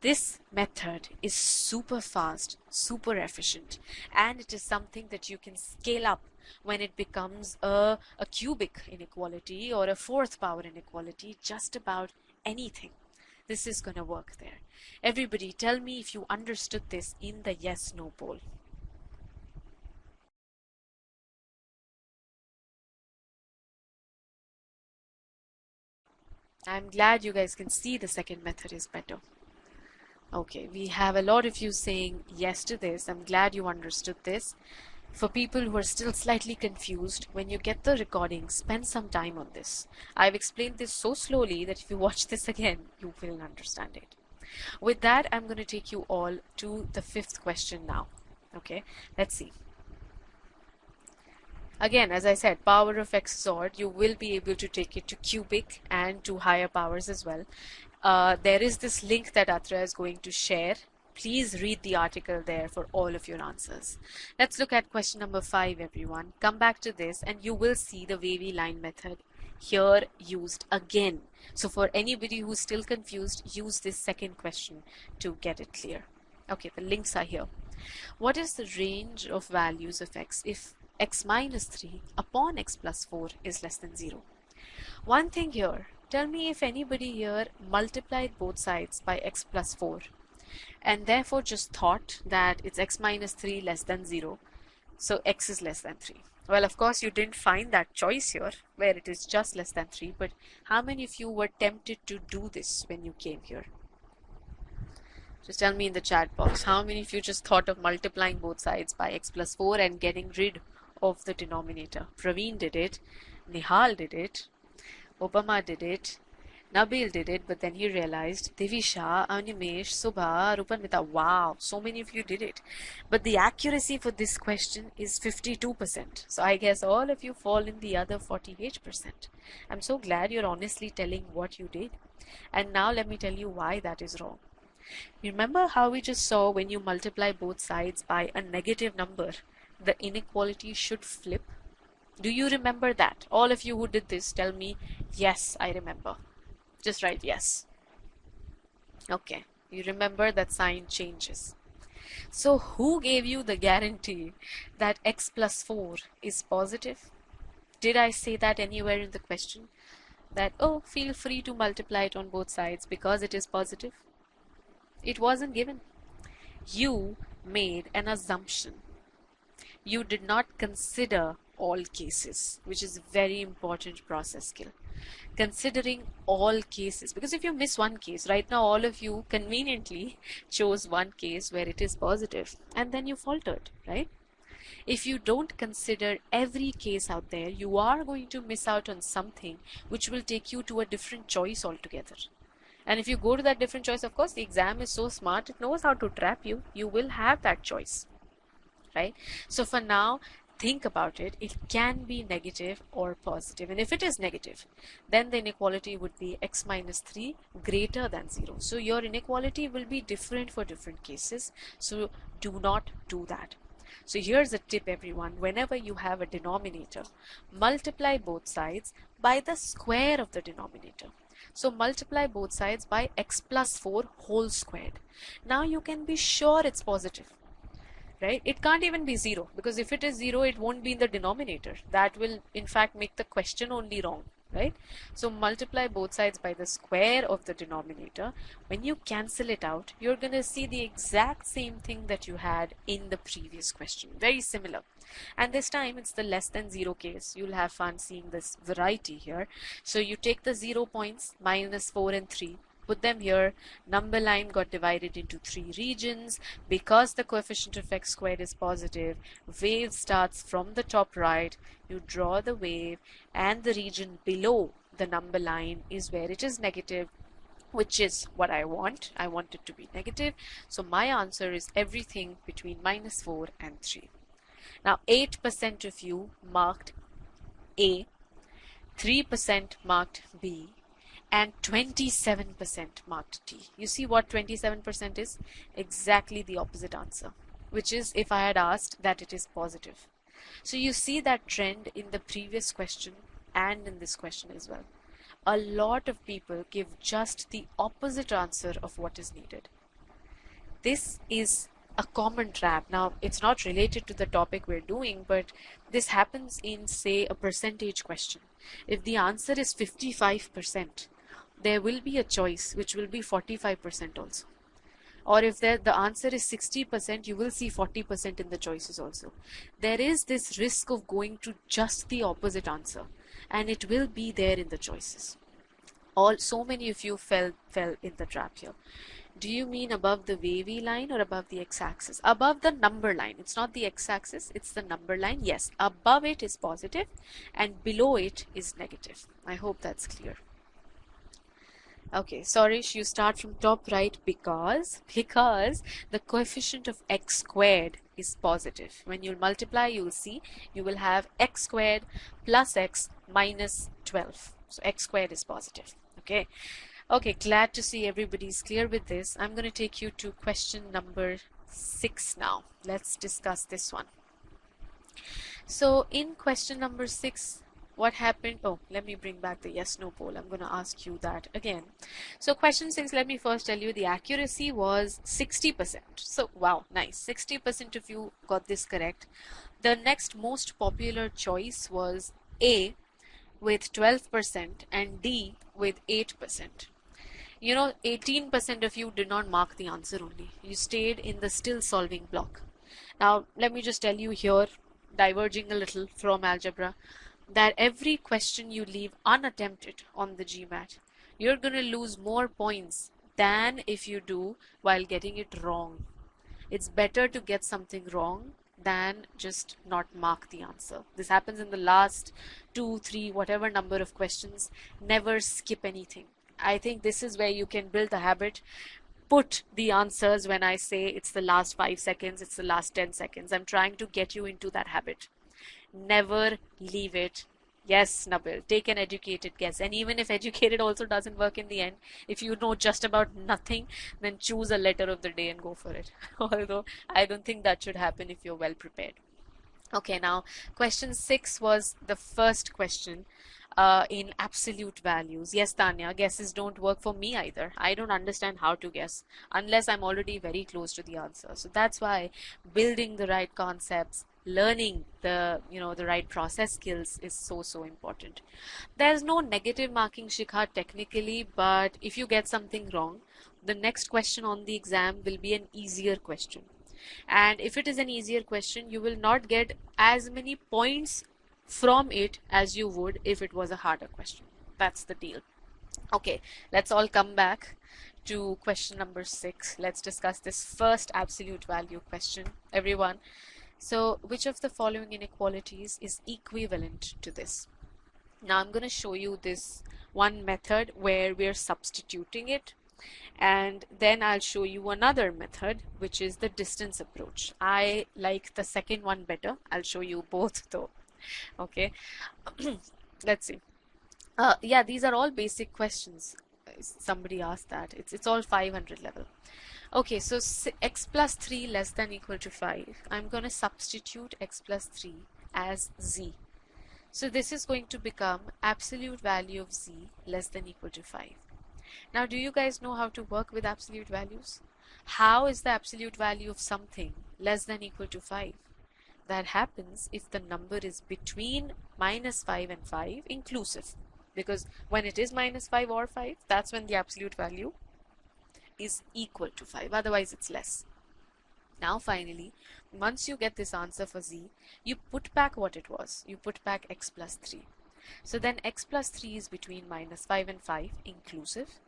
This method is super fast, super efficient, and it is something that you can scale up when it becomes a cubic inequality or a fourth power inequality, just about anything. This is going to work there. Everybody, tell me if you understood this in the yes/no poll. I'm glad you guys can see the second method is better. Okay, we have a lot of you saying yes to this. I'm glad you understood this. For people who are still slightly confused, when you get the recording, spend some time on this. I've explained this so slowly that if you watch this again, you will understand it. With that, I'm going to take you all to the fifth question now. Okay, let's see. Again, as I said, power of x XORed, you will be able to take it to cubic and to higher powers as well. There is this link that Atreya is going to share. Please read the article there for all of your answers. Let's look at question number 5, everyone. Come back to this and you will see the wavy line method here used again. So for anybody who's still confused, use this second question to get it clear. Okay, the links are here. What is the range of values of x if x minus 3 upon x plus 4 is less than 0? One thing here, tell me if anybody here multiplied both sides by x plus 4 and therefore just thought that it's x minus 3 less than 0, so x is less than 3. Well, of course, you didn't find that choice here where it is just less than 3, but how many of you were tempted to do this when you came here? Just tell me in the chat box, how many of you just thought of multiplying both sides by x plus 4 and getting rid of the denominator? Praveen did it, Nihal did it, Obama did it, Nabil did it, but then he realized, Divisha, Animesh, Subha, Rupanvita, wow, so many of you did it. But the accuracy for this question is 52%. So I guess all of you fall in the other 48%. I'm so glad you're honestly telling what you did. And now let me tell you why that is wrong. Remember how we just saw when you multiply both sides by a negative number, the inequality should flip? Do you remember that? All of you who did this, tell me, yes, I remember. Just write yes. Okay, you remember that sign changes. So who gave you the guarantee that x plus 4 is positive? Did I say that anywhere in the question? that, oh, feel free to multiply it on both sides because it is positive? It wasn't given. You made an assumption. You did not consider all cases, which is a very important process skill. Considering all cases, because if you miss one case, right now all of you conveniently chose one case where it is positive and then you faltered, right? If you don't consider every case out there, you are going to miss out on something which will take you to a different choice altogether. And if you go to that different choice, of course, the exam is so smart, it knows how to trap you. You will have that choice, right? So for now, think about it. It can be negative or positive. And if it is negative, then the inequality would be x minus 3 greater than 0. So your inequality will be different for different cases. So do not do that. So here's a tip, everyone. Whenever you have a denominator, multiply both sides by the square of the denominator. So multiply both sides by x plus 4 whole squared. Now you can be sure it's positive, right? It can't even be 0, because if it is 0, it won't be in the denominator. That will in fact make the question only wrong, right? So multiply both sides by the square of the denominator. When you cancel it out, you're going to see the exact same thing that you had in the previous question. Very similar. And this time it's the less than 0 case. You'll have fun seeing this variety here. So you take the 0 points, minus 4 and 3. Put them here. Number line got divided into 3 regions. Because the coefficient of x squared is positive, wave starts from the top right. You draw the wave, and the region below the number line is where it is negative, which is what I want. I want it to be negative. So my answer is everything between minus 4 and 3. Now 8% of you marked A, 3% marked B, and 27% marked D. You see what 27% is? Exactly the opposite answer, which is if I had asked that it is positive. So you see that trend in the previous question and in this question as well. A lot of people give just the opposite answer of what is needed. This is a common trap. Now, it's not related to the topic we're doing, but this happens in, say, a percentage question. If the answer is 55%, there will be a choice which will be 45% also. Or if the answer is 60%, you will see 40% in the choices also. There is this risk of going to just the opposite answer, and it will be there in the choices. So many of you fell in the trap here. Do you mean above the wavy line or above the x-axis? Above the number line. It's not the x-axis, it's the number line. Yes, above it is positive and below it is negative. I hope that's clear. Okay, Sorish, you start from top right because the coefficient of x squared is positive. When you multiply, you'll see you will have x squared plus x minus 12. So x squared is positive. Okay. Okay, glad to see everybody's clear with this. I'm going to take you to question number 6 now. Let's discuss this one. So in question number 6, what happened? Oh, let me bring back the yes no poll. I'm going to ask you that again. So question 6, let me first tell you the accuracy was 60%. So wow, nice. 60% of you got this correct. The next most popular choice was A with 12% and D with 8%. You know, 18% of you did not mark the answer only. You stayed in the still solving block. Now, let me just tell you here, diverging a little from algebra, that every question you leave unattempted on the GMAT, you're going to lose more points than if you do while getting it wrong. It's better to get something wrong than just not mark the answer. This happens in the last 2, 3, whatever number of questions. Never skip anything. I think this is where you can build a habit. Put the answers when I say it's the last 5 seconds, it's the last 10 seconds. I'm trying to get you into that habit. Never leave it. Yes, Nabil, take an educated guess. And even if educated also doesn't work in the end, if you know just about nothing, then choose a letter of the day and go for it. Although I don't think that should happen if you're well prepared. Okay, now question 6 was the first question in absolute values. Yes, Tanya, guesses don't work for me either. I don't understand how to guess unless I'm already very close to the answer. So that's why building the right concepts, learning the the right process skills is so important. There's no negative marking, Shikha, technically, but if you get something wrong, the next question on the exam will be an easier question. And if it is an easier question, you will not get as many points from it as you would if it was a harder question. That's the deal. Okay, let's all come back to question number 6. Let's discuss this first absolute value question, everyone. So, which of the following inequalities is equivalent to this? Now, I'm going to show you this one method where we're substituting it, and then I'll show you another method, which is the distance approach. I like the second one better. I'll show you both though. Okay, let's see. Yeah, these are all basic questions. Somebody asked that. It's all 500 level. Okay, so x plus 3 less than equal to 5. I'm going to substitute x plus 3 as z. So this is going to become absolute value of z less than equal to 5. Now, do you guys know how to work with absolute values? How is the absolute value of something less than equal to 5? That happens if the number is between -5 and 5 inclusive. Because when it is -5 or 5, that's when the absolute value is equal to 5. Otherwise, it's less. Now, finally, once you get this answer for z, you put back what it was. You put back x plus 3. So then x plus 3 is between -5 and 5 inclusive.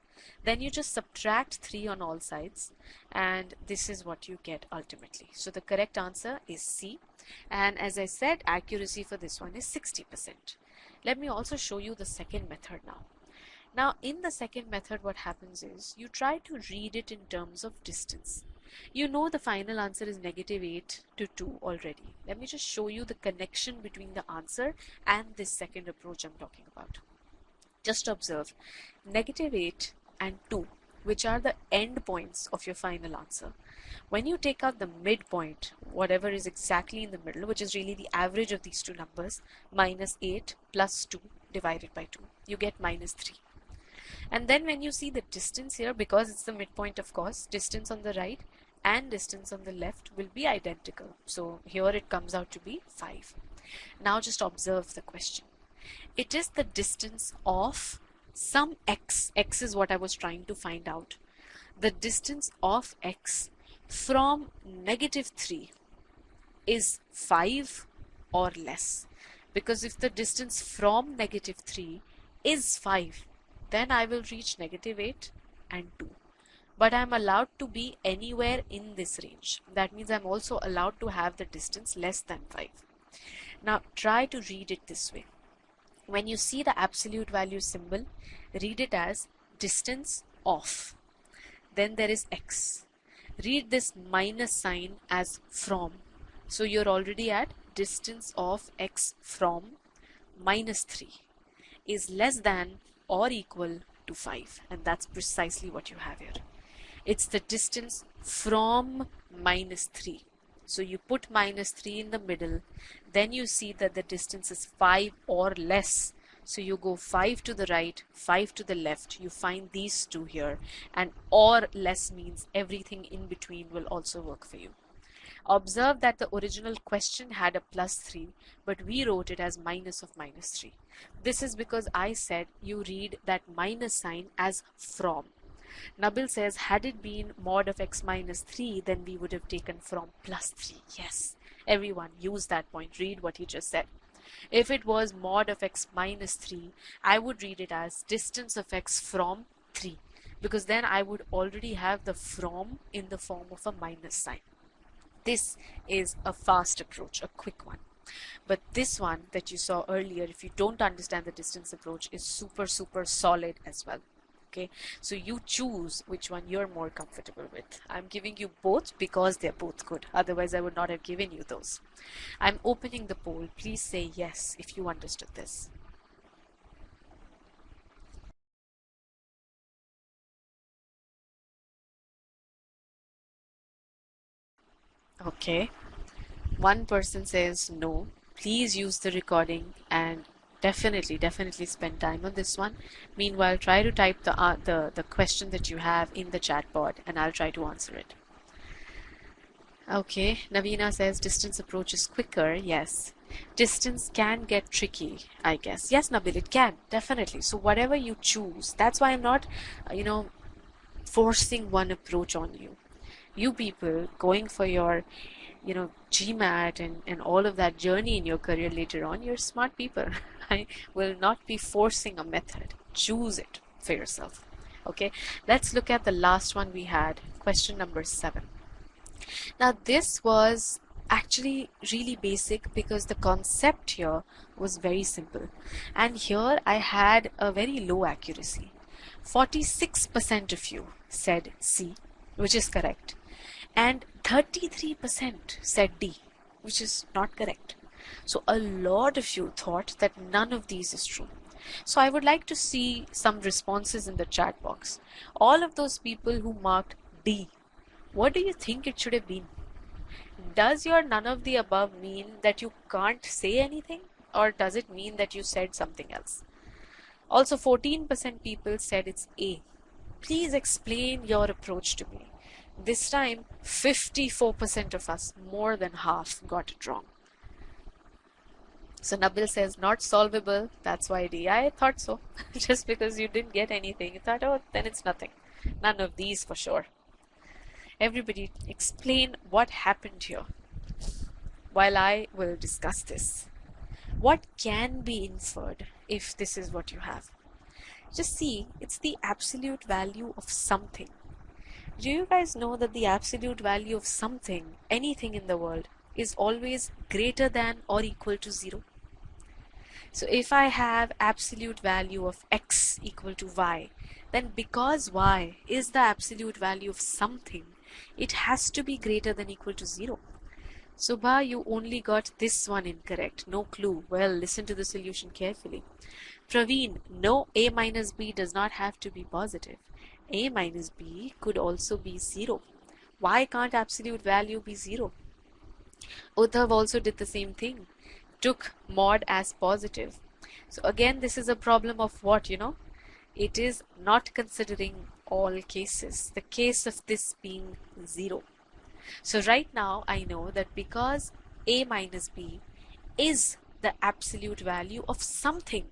Then you just subtract 3 on all sides, and this is what you get ultimately. So the correct answer is C. And as I said, accuracy for this one is 60%. Let me also show you the second method now. Now, in the second method, what happens is you try to read it in terms of distance. You know the final answer is -8 to 2 already. Let me just show you the connection between the answer and this second approach I'm talking about. Just observe -8 and 2, which are the end points of your final answer. When you take out the midpoint, whatever is exactly in the middle, which is really the average of these two numbers, -8 plus 2 divided by 2, you get -3. And then when you see the distance here, because it's the midpoint, of course, distance on the right and distance on the left will be identical. So here it comes out to be 5. Now just observe the question. It is the distance of some x. X is what I was trying to find out. The distance of x from -3 is 5 or less. Because if the distance from -3 is 5, then I will reach -8 and 2. But I'm allowed to be anywhere in this range. That means I'm also allowed to have the distance less than 5. Now try to read it this way. When you see the absolute value symbol, read it as distance of. Then there is x. Read this minus sign as from. So you're already at distance of x from -3 is less than or equal to 5. And that's precisely what you have here. It's the distance from -3. So you put -3 in the middle, then you see that the distance is 5 or less. So you go 5 to the right, 5 to the left, you find these two here, and or less means everything in between will also work for you. Observe that the original question had a +3, but we wrote it as minus of -3. This is because I said you read that minus sign as from. Nabil says, had it been mod of x minus 3, then we would have taken from +3. Yes, everyone use that point. Read what he just said. If it was mod of x minus 3, I would read it as distance of x from 3, because then I would already have the from in the form of a minus sign. This is a fast approach, a quick one. But this one that you saw earlier, if you don't understand the distance approach, is super solid as well. Okay, so you choose which one you're more comfortable with. I'm giving you both because they're both good. Otherwise, I would not have given you those. I'm opening the poll. Please say yes if you understood this. Okay. One person says no. Please use the recording and definitely spend time on this one. Meanwhile, try to type the question that you have in the chat board and I'll try to answer it. Okay, Navina says distance approach is quicker. Yes. Distance can get tricky, I guess. Yes, Nabil, it can, definitely. So whatever you choose, that's why I'm not, you know, forcing one approach on you. You people going for your, GMAT and all of that journey in your career later on, you're smart people. I will not be forcing a method. Choose it for yourself. Okay, let's look at the last one we had, question number 7. Now, this was actually really basic because the concept here was very simple. And here I had a very low accuracy. 46% of you said C, which is correct, and 33% said D, which is not correct. So a lot of you thought that none of these is true. So I would like to see some responses in the chat box. All of those people who marked D, what do you think it should have been? Does your none of the above mean that you can't say anything, or does it mean that you said something else? Also, 14% people said it's A. Please explain your approach to me. This time, 54% of us, more than half, got it wrong. So Nabil says not solvable, that's why D. I thought so. Just because you didn't get anything, you thought, oh, then it's nothing. None of these for sure. Everybody explain what happened here while I will discuss this. What can be inferred if this is what you have? Just see, it's the absolute value of something. Do you guys know that the absolute value of something, anything in the world, is always greater than or equal to 0? So if I have absolute value of x equal to y, then because y is the absolute value of something, it has to be greater than equal to 0. Subha, you only got this one incorrect. No clue. Well, listen to the solution carefully. Praveen, no, a minus b does not have to be positive. A minus b could also be 0. Why can't absolute value be 0? Uddhav also did the same thing. Took mod as positive. So again, this is a problem of what, It is not considering all cases. The case of this being 0. So right now I know that because a minus b is the absolute value of something,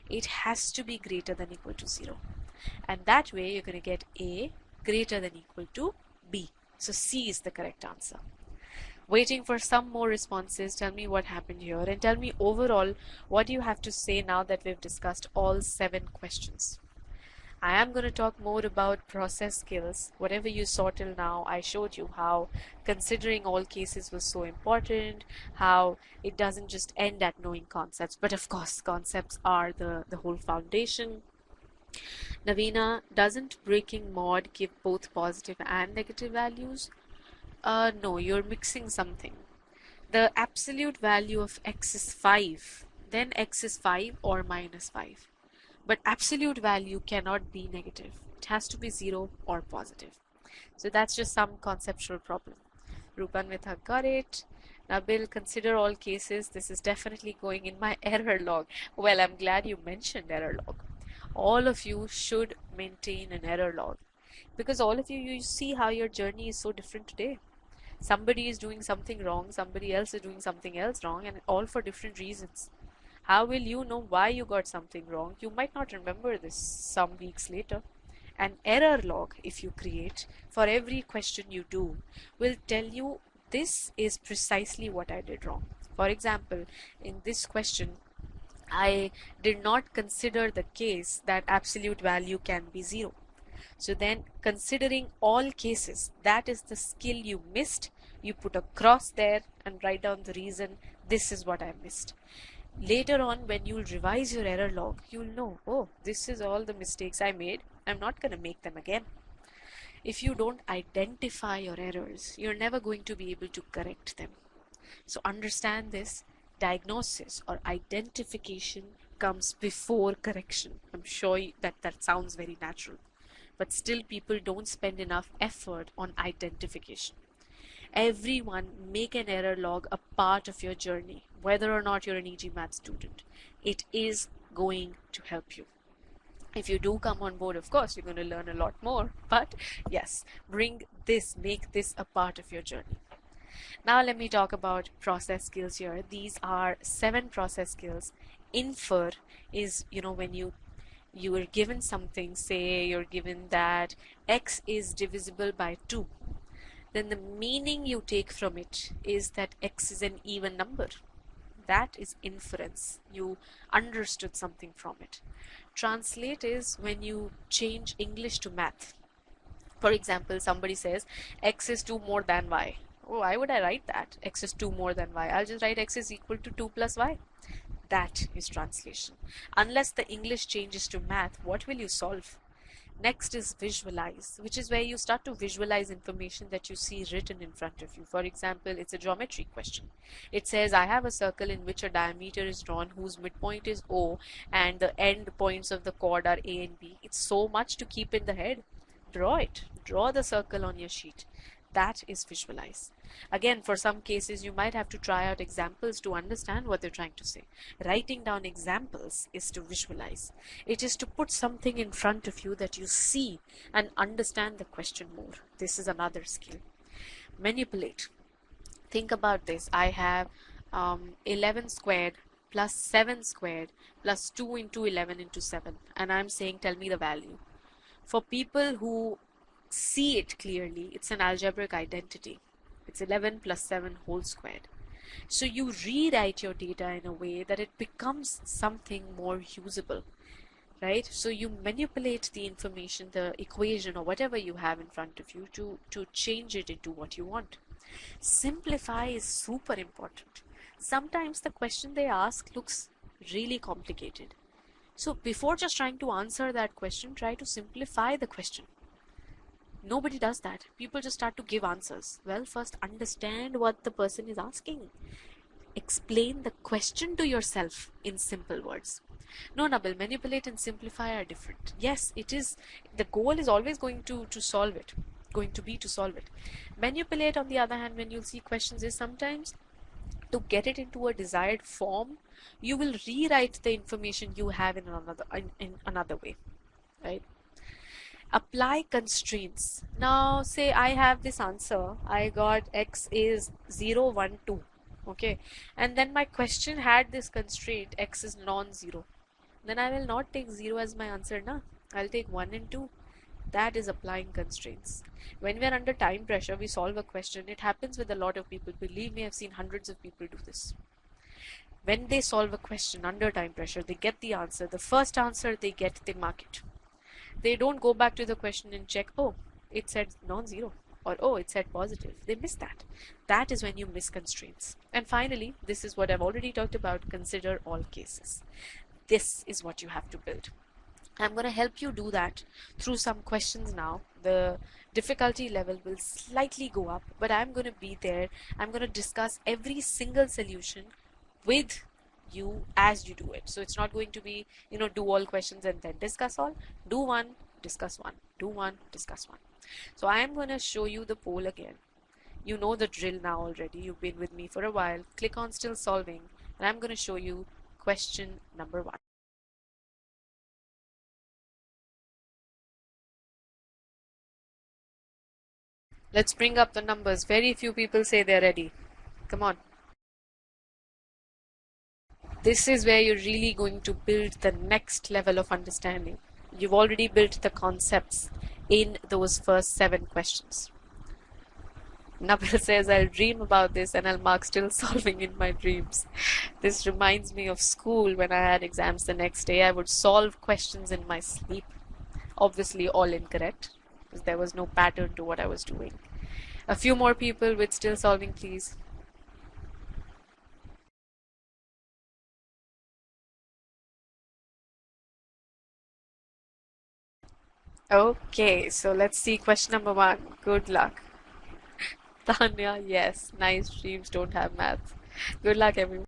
it has to be greater than equal to 0. And that way you're going to get a greater than equal to b. So C is the correct answer. Waiting for some more responses. Tell me what happened here and tell me overall what you have to say now that we've discussed all 7 questions. I am going to talk more about process skills. Whatever you saw till now, I showed you how considering all cases was so important, how it doesn't just end at knowing concepts, but of course concepts are the whole foundation. Navina, doesn't breaking mod give both positive and negative values? No, you're mixing something. The absolute value of x is 5, then x is 5 or minus 5. But absolute value cannot be negative. It has to be 0 or positive. So that's just some conceptual problem. Rupanvitha got it. Nabil, consider all cases. This is definitely going in my error log. Well, I'm glad you mentioned error log. All of you should maintain an error log. Because all of you see how your journey is so different today. Somebody is doing something wrong, somebody else is doing something else wrong, and all for different reasons. How will you know why you got something wrong? You might not remember this some weeks later. An error log, if you create, for every question you do, will tell you this is precisely what I did wrong. For example, in this question, I did not consider the case that absolute value can be 0. So then, considering all cases, that is the skill you missed. You put a cross there and write down the reason. This is what I missed. Later on, when you'll revise your error log, you'll know, oh, this is all the mistakes I made. I'm not going to make them again. If you don't identify your errors, you're never going to be able to correct them. So understand this. Diagnosis or identification comes before correction. I'm sure that sounds very natural. But still people don't spend enough effort on identification. Everyone make an error log a part of your journey, whether or not you're an e-GMAT student. It is going to help you. If you do come on board, of course, you're going to learn a lot more. But yes, make this a part of your journey. Now let me talk about process skills here. These are 7 process skills. Infer is, when you are given something, say you're given that x is divisible by 2, then the meaning you take from it is that x is an even number. That is inference. You understood something from it. Translate is when you change English to math. For example, somebody says x is 2 more than y. Oh, why would I write that? X is 2 more than y. I'll just write x is equal to 2 plus y. That is translation. Unless the English changes to math, what will you solve? Next is visualize, which is where you start to visualize information that you see written in front of you. For example, it's a geometry question. It says, I have a circle in which a diameter is drawn whose midpoint is O and the end points of the chord are A and B. It's so much to keep in the head. Draw it. Draw the circle on your sheet. That is visualize. Again, for some cases, you might have to try out examples to understand what they're trying to say. Writing down examples is to visualize. It is to put something in front of you that you see and understand the question more. This is another skill. Manipulate. Think about this. I have 11 squared plus 7 squared plus 2 into 11 into 7. And I'm saying, tell me the value. For people who see it clearly, it's an algebraic identity. It's 11 plus 7 whole squared. So you rewrite your data in a way that it becomes something more usable, right? So you manipulate the information, the equation or whatever you have in front of you to change it into what you want. Simplify is super important. Sometimes the question they ask looks really complicated. So before just trying to answer that question, try to simplify the question. Nobody does that. People just start to give answers. Well, first understand what the person is asking. Explain the question to yourself in simple words. No, Nabil, manipulate and simplify are different. Yes, it is. The goal is always going to solve it. Going to be to solve it. Manipulate, on the other hand, when you'll see questions, is sometimes to get it into a desired form, you will rewrite the information you have in another way, right? Apply constraints. Now say I have this answer, I got x is 0 1 2, okay, and then my question had this constraint x is non-zero, then I will not take 0 as my answer, na. I'll take 1 and 2. That is applying constraints. When we are under time pressure, we solve a question. It happens with a lot of people. Believe me, I've seen hundreds of people do this. When they solve a question under time pressure, they get the answer. The first answer they get, they mark it. They don't go back to the question and check, oh, it said non-zero, or oh, it said positive. They miss that. That is when you miss constraints. And finally, this is what I've already talked about, consider all cases. This is what you have to build. I'm going to help you do that through some questions now. The difficulty level will slightly go up, but I'm going to be there. I'm going to discuss every single solution with you as you do it. So it's not going to be, do all questions and then discuss all. Do one, discuss one. Do one, discuss one. So I am going to show you the poll again. You know the drill now already. You've been with me for a while. Click on still solving, and I'm going to show you question number 1. Let's bring up the numbers. Very few people say they're ready. Come on. This is where you're really going to build the next level of understanding. You've already built the concepts in those first 7 questions. Nabil says, I'll dream about this and I'll mark still solving in my dreams. This reminds me of school when I had exams the next day. I would solve questions in my sleep. Obviously all incorrect, because there was no pattern to what I was doing. A few more people with still solving, please. Okay, so let's see question number 1. Good luck. Tanya, yes, nice dreams don't have maths. Good luck, everyone.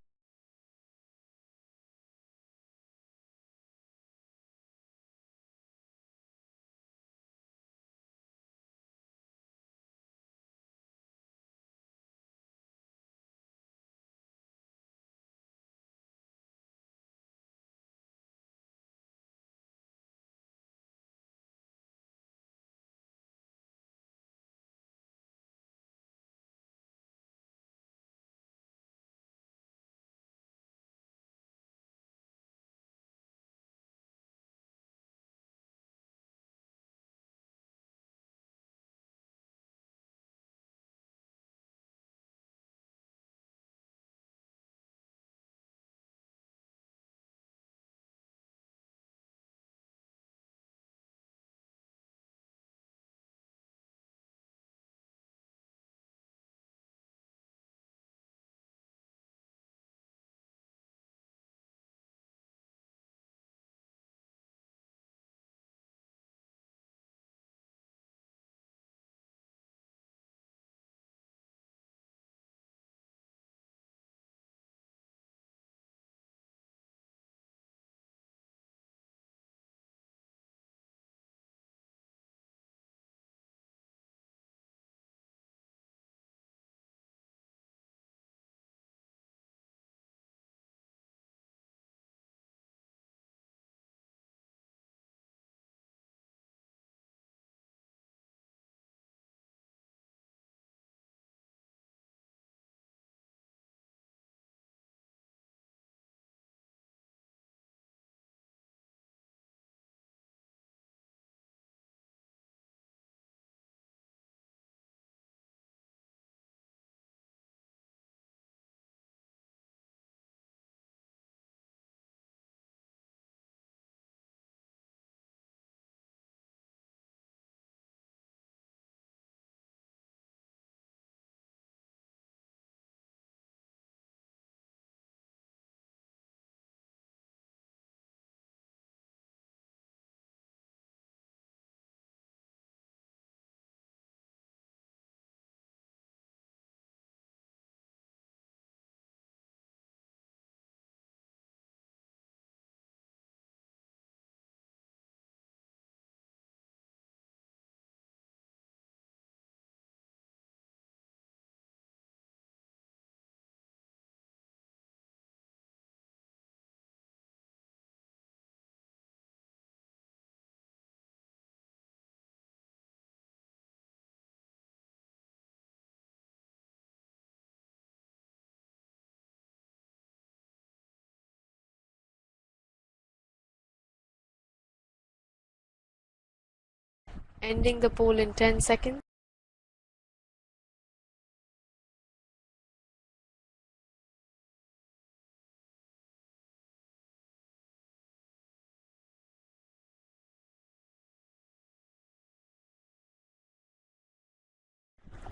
Ending the poll in 10 seconds.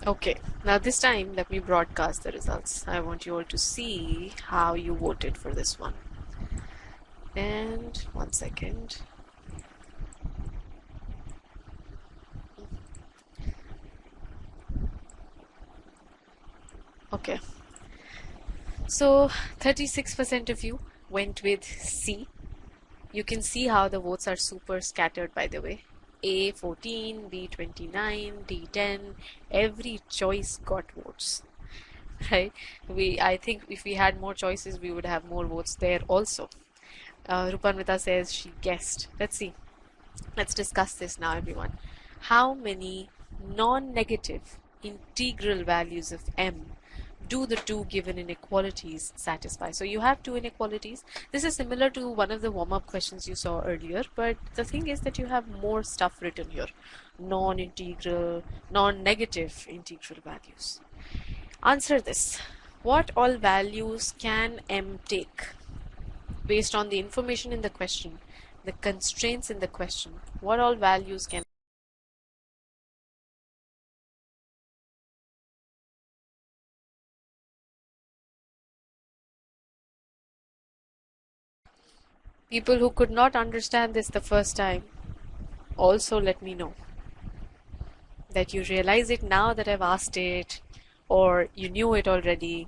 Okay, now this time let me broadcast the results. I want you all to see how you voted for this one. And 1 second. Okay, so 36% of you went with C. You can see how the votes are super scattered, by the way. A 14, B 29, D 10, every choice got votes, right? I think if we had more choices, we would have more votes there also. Rupanvita says she guessed. Let's see. Let's discuss this now, everyone. How many non-negative integral values of m do the two given inequalities satisfy? So you have two inequalities. This is similar to one of the warm-up questions you saw earlier, but the thing is that you have more stuff written here. Non-integral, non-negative integral values. Answer this. What all values can m take? Based on the information in the question, the constraints in the question, what all values can people who could not understand this the first time, also let me know that you realize it now that I've asked it, or you knew it already.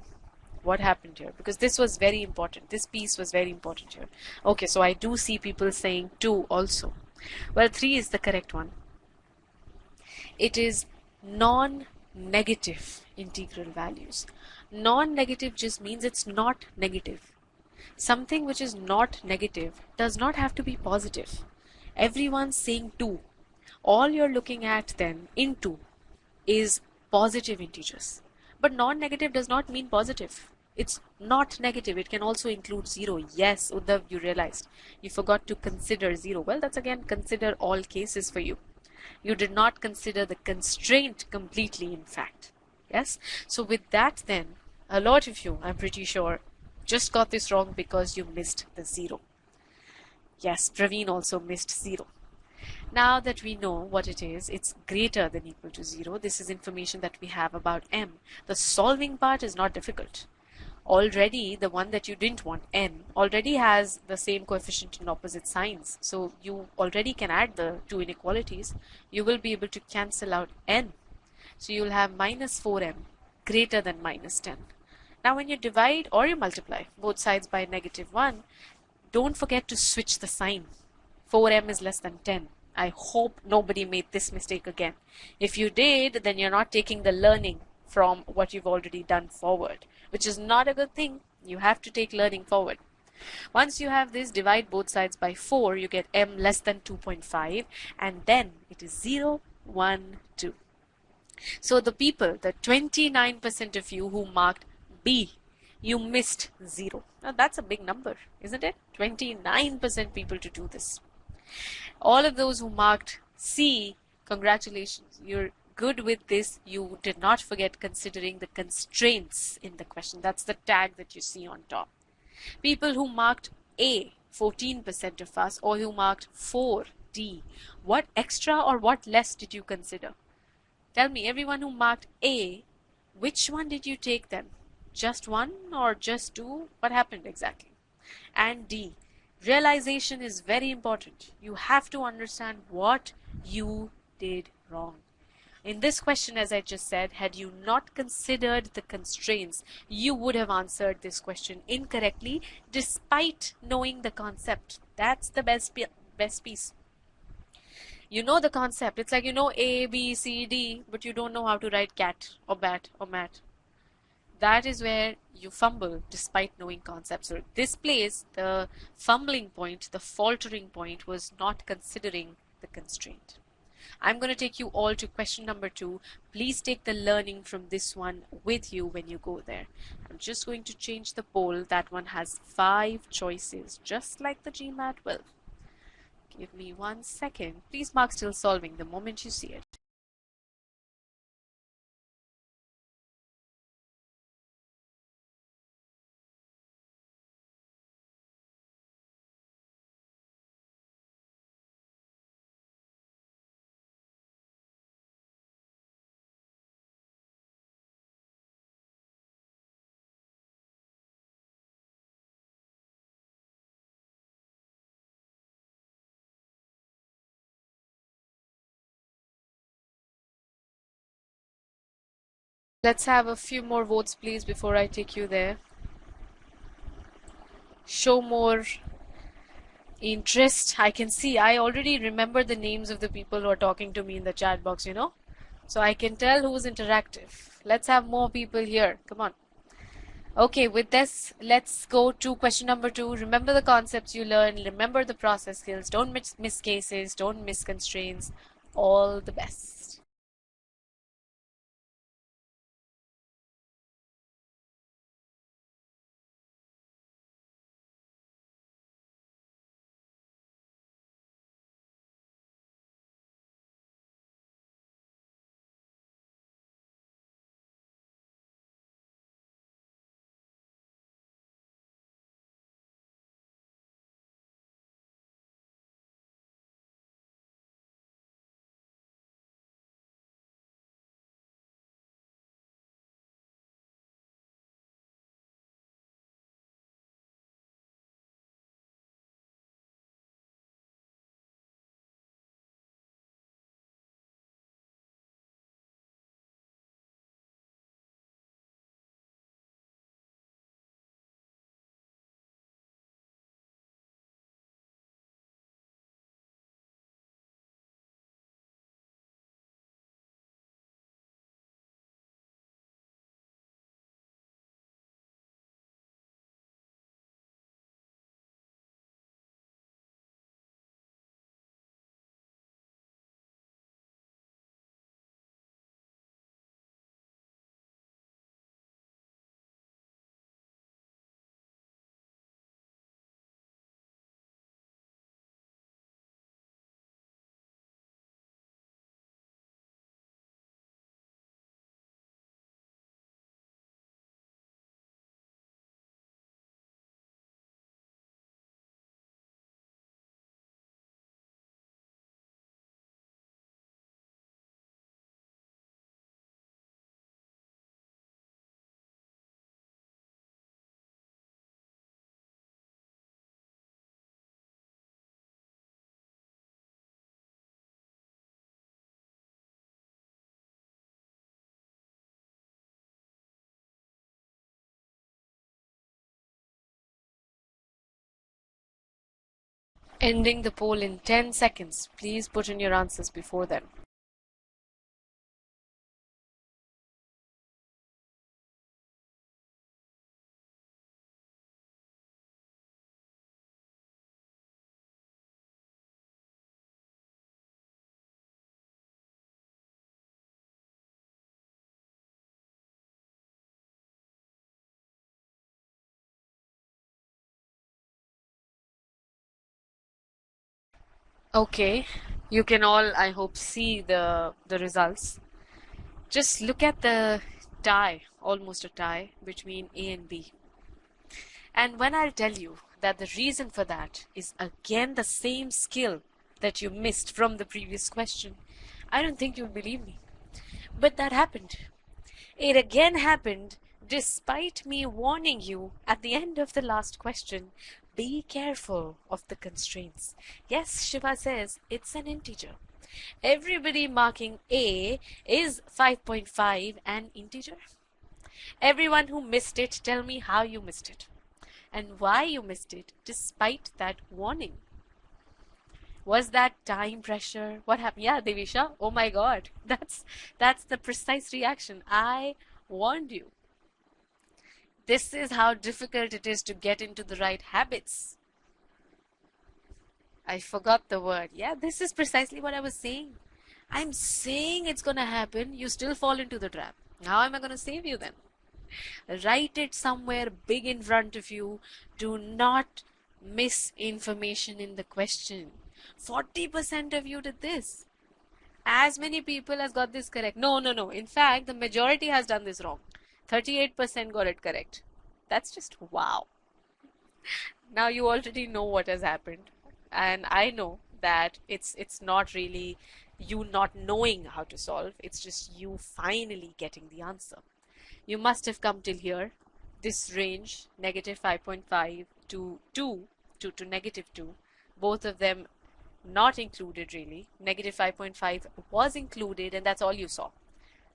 What happened here? Because this was very important. This piece was very important here. Okay, so I do see people saying 2 also. Well, 3 is the correct one. It is non-negative integral values. Non-negative just means it's not negative. Something which is not negative does not have to be positive. Everyone's saying 2. All you're looking at then into is positive integers. But non-negative does not mean positive. It's not negative. It can also include 0. Yes, Uddhav, you realized. You forgot to consider 0. Well, that's again consider all cases for you. You did not consider the constraint completely, in fact. Yes? So with that then, a lot of you, I'm pretty sure, just got this wrong because you missed the 0. Yes, Praveen also missed 0. Now that we know what it is, it's greater than equal to 0. This is information that we have about m. The solving part is not difficult. Already, the one that you didn't want, n, already has the same coefficient in opposite signs. So you already can add the two inequalities. You will be able to cancel out n. So you'll have minus 4m greater than minus 10. Now when you divide or you multiply both sides by -1, don't forget to switch the sign. 4m is less than 10. I hope nobody made this mistake again. If you did, then you're not taking the learning from what you've already done forward, which is not a good thing. You have to take learning forward. Once you have this, divide both sides by 4, you get m less than 2.5, and then it is 0, 1, 2. So the people, the 29% of you who marked B, you missed 0. Now that's a big number, isn't it? 29% people to do this. All of those who marked C, congratulations, you're good with this. You did not forget considering the constraints in the question. That's the tag that you see on top. People who marked A, 14% of us, or who marked 4D, what extra or what less did you consider? Tell me, everyone who marked A, which one did you take then? Just one or just two? What happened exactly? And D, realization is very important. You have to understand what you did wrong. In this question, as I just said, had you not considered the constraints, you would have answered this question incorrectly despite knowing the concept. That's the best piece. You know the concept. It's like you know A, B, C, D, but you don't know how to write cat or bat or mat. That is where you fumble despite knowing concepts. So this place, the fumbling point, the faltering point was not considering the constraint. I'm going to take you all to question number 2. Please take the learning from this one with you when you go there. I'm just going to change the poll. That one has 5 choices, just like the GMAT will. Give me 1 second. Please mark still solving the moment you see it. Let's have a few more votes, please, before I take you there. Show more interest. I can see, I already remember the names of the people who are talking to me in the chat box, you know. So I can tell who's interactive. Let's have more people here. Come on. Okay, with this, let's go to question number 2. Remember the concepts you learn. Remember the process skills. Don't miss cases. Don't miss constraints. All the best. Ending the poll in 10 seconds. Please put in your answers before then. Okay, you can all, I hope, see the results. Just look at the tie, almost a tie between A and B. And when I'll tell you that the reason for that is again the same skill that you missed from the previous question, I don't think you'll believe me. But that happened. It again happened despite me warning you at the end of the last question. Be careful of the constraints. Yes, Shiva says it's an integer. Everybody marking A is 5.5 an integer. Everyone who missed it, tell me how you missed it and why you missed it despite that warning. Was that time pressure? What happened? Yeah, Devisha. Oh my God. That's the precise reaction. I warned you. This is how difficult it is to get into the right habits. I forgot the word. Yeah, this is precisely what I was saying. I'm saying it's gonna happen. You still fall into the trap. How am I gonna save you then? Write it somewhere big in front of you. Do not miss information in the question. 40% of you did this. As many people as got this correct. No, no, no. In fact, the majority has done this wrong. 38% got it correct. That's just wow. Now you already know what has happened. And I know that it's not really you not knowing how to solve. It's just you finally getting the answer. You must have come till here. This range, negative 5.5 to 2 to negative 2, both of them not included really. Negative 5.5 was included and that's all you saw.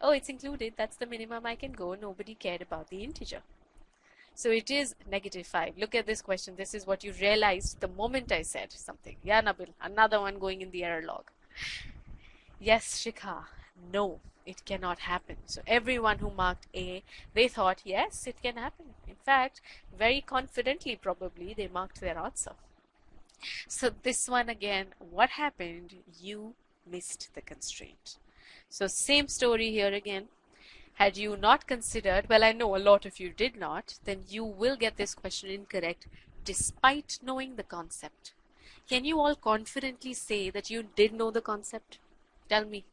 Oh, it's included. That's the minimum I can go. Nobody cared about the integer. So it is negative 5. Look at this question. This is what you realized the moment I said something. Yeah, Nabil, another one going in the error log. Yes, Shikha. No, it cannot happen. So everyone who marked A, they thought, yes, it can happen. In fact, very confidently probably they marked their answer. So this one again, what happened? You missed the constraint. So same story here again. Had you not considered, well, I know a lot of you did not, then you will get this question incorrect despite knowing the concept. Can you all confidently say that you did know the concept? Tell me.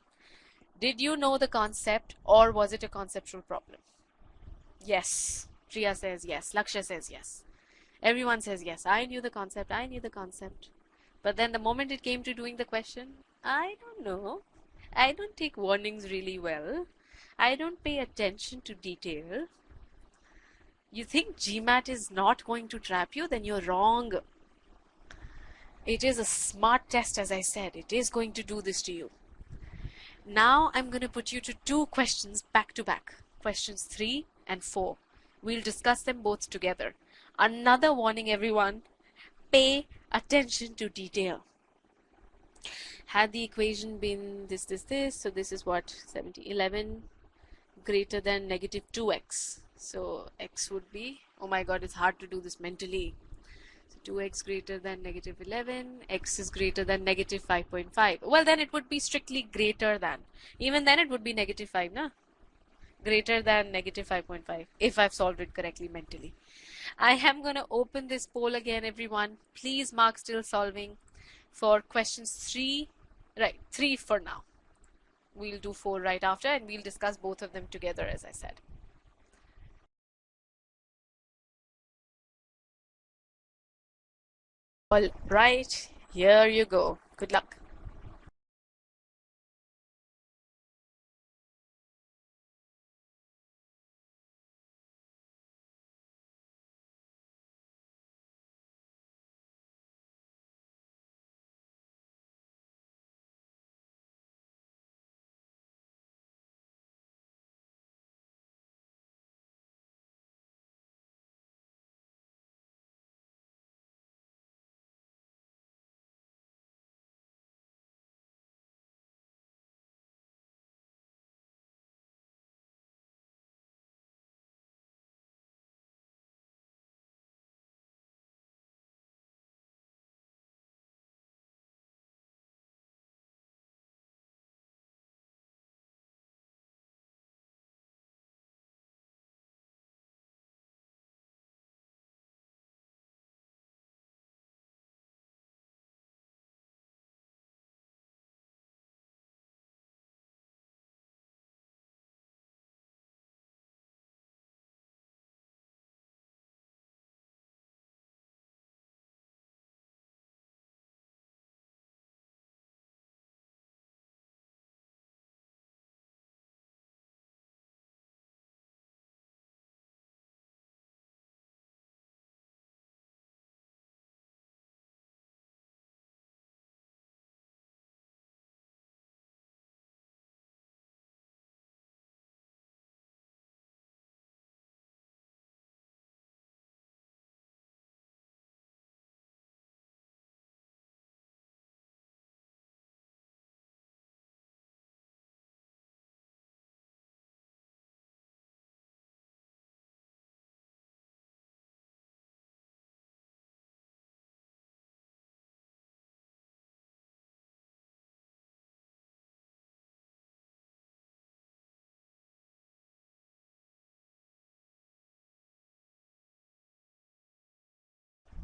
Did you know the concept or was it a conceptual problem? Yes. Priya says yes. Laksha says yes. Everyone says yes. I knew the concept. I knew the concept. But then the moment it came to doing the question, I don't know. I don't take warnings really well. I don't pay attention to detail. You think GMAT is not going to trap you? Then you're wrong. It is a smart test, as I said. It is going to do this to you. Now I'm going to put you to two questions back to back. Questions 3 and 4. We'll discuss them both together. Another warning, everyone. Pay attention to detail. Had the equation been this, so this is what? 11 greater than negative 2x. So x would be, oh my god, it's hard to do this mentally. So 2x greater than negative 11, x is greater than negative 5.5. Well, then it would be strictly greater than. Even then it would be negative 5, na? Greater than negative 5.5, if I've solved it correctly mentally. I am going to open this poll again, everyone. Please mark still solving for questions 3, right, 3 for now. We'll do 4 right after and we'll discuss both of them together, as I said. All right, here you go. Good luck.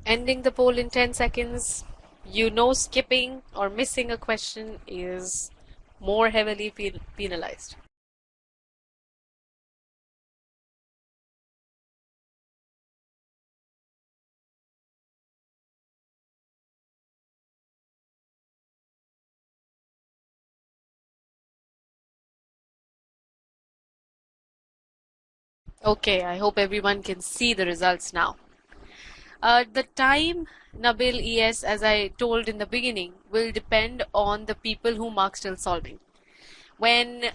Ending the poll in 10 seconds. You know, skipping or missing a question is more heavily penalized. Okay, I hope everyone can see the results now. The time, Nabil, yes, as I told in the beginning, will depend on the people who mark still solving. When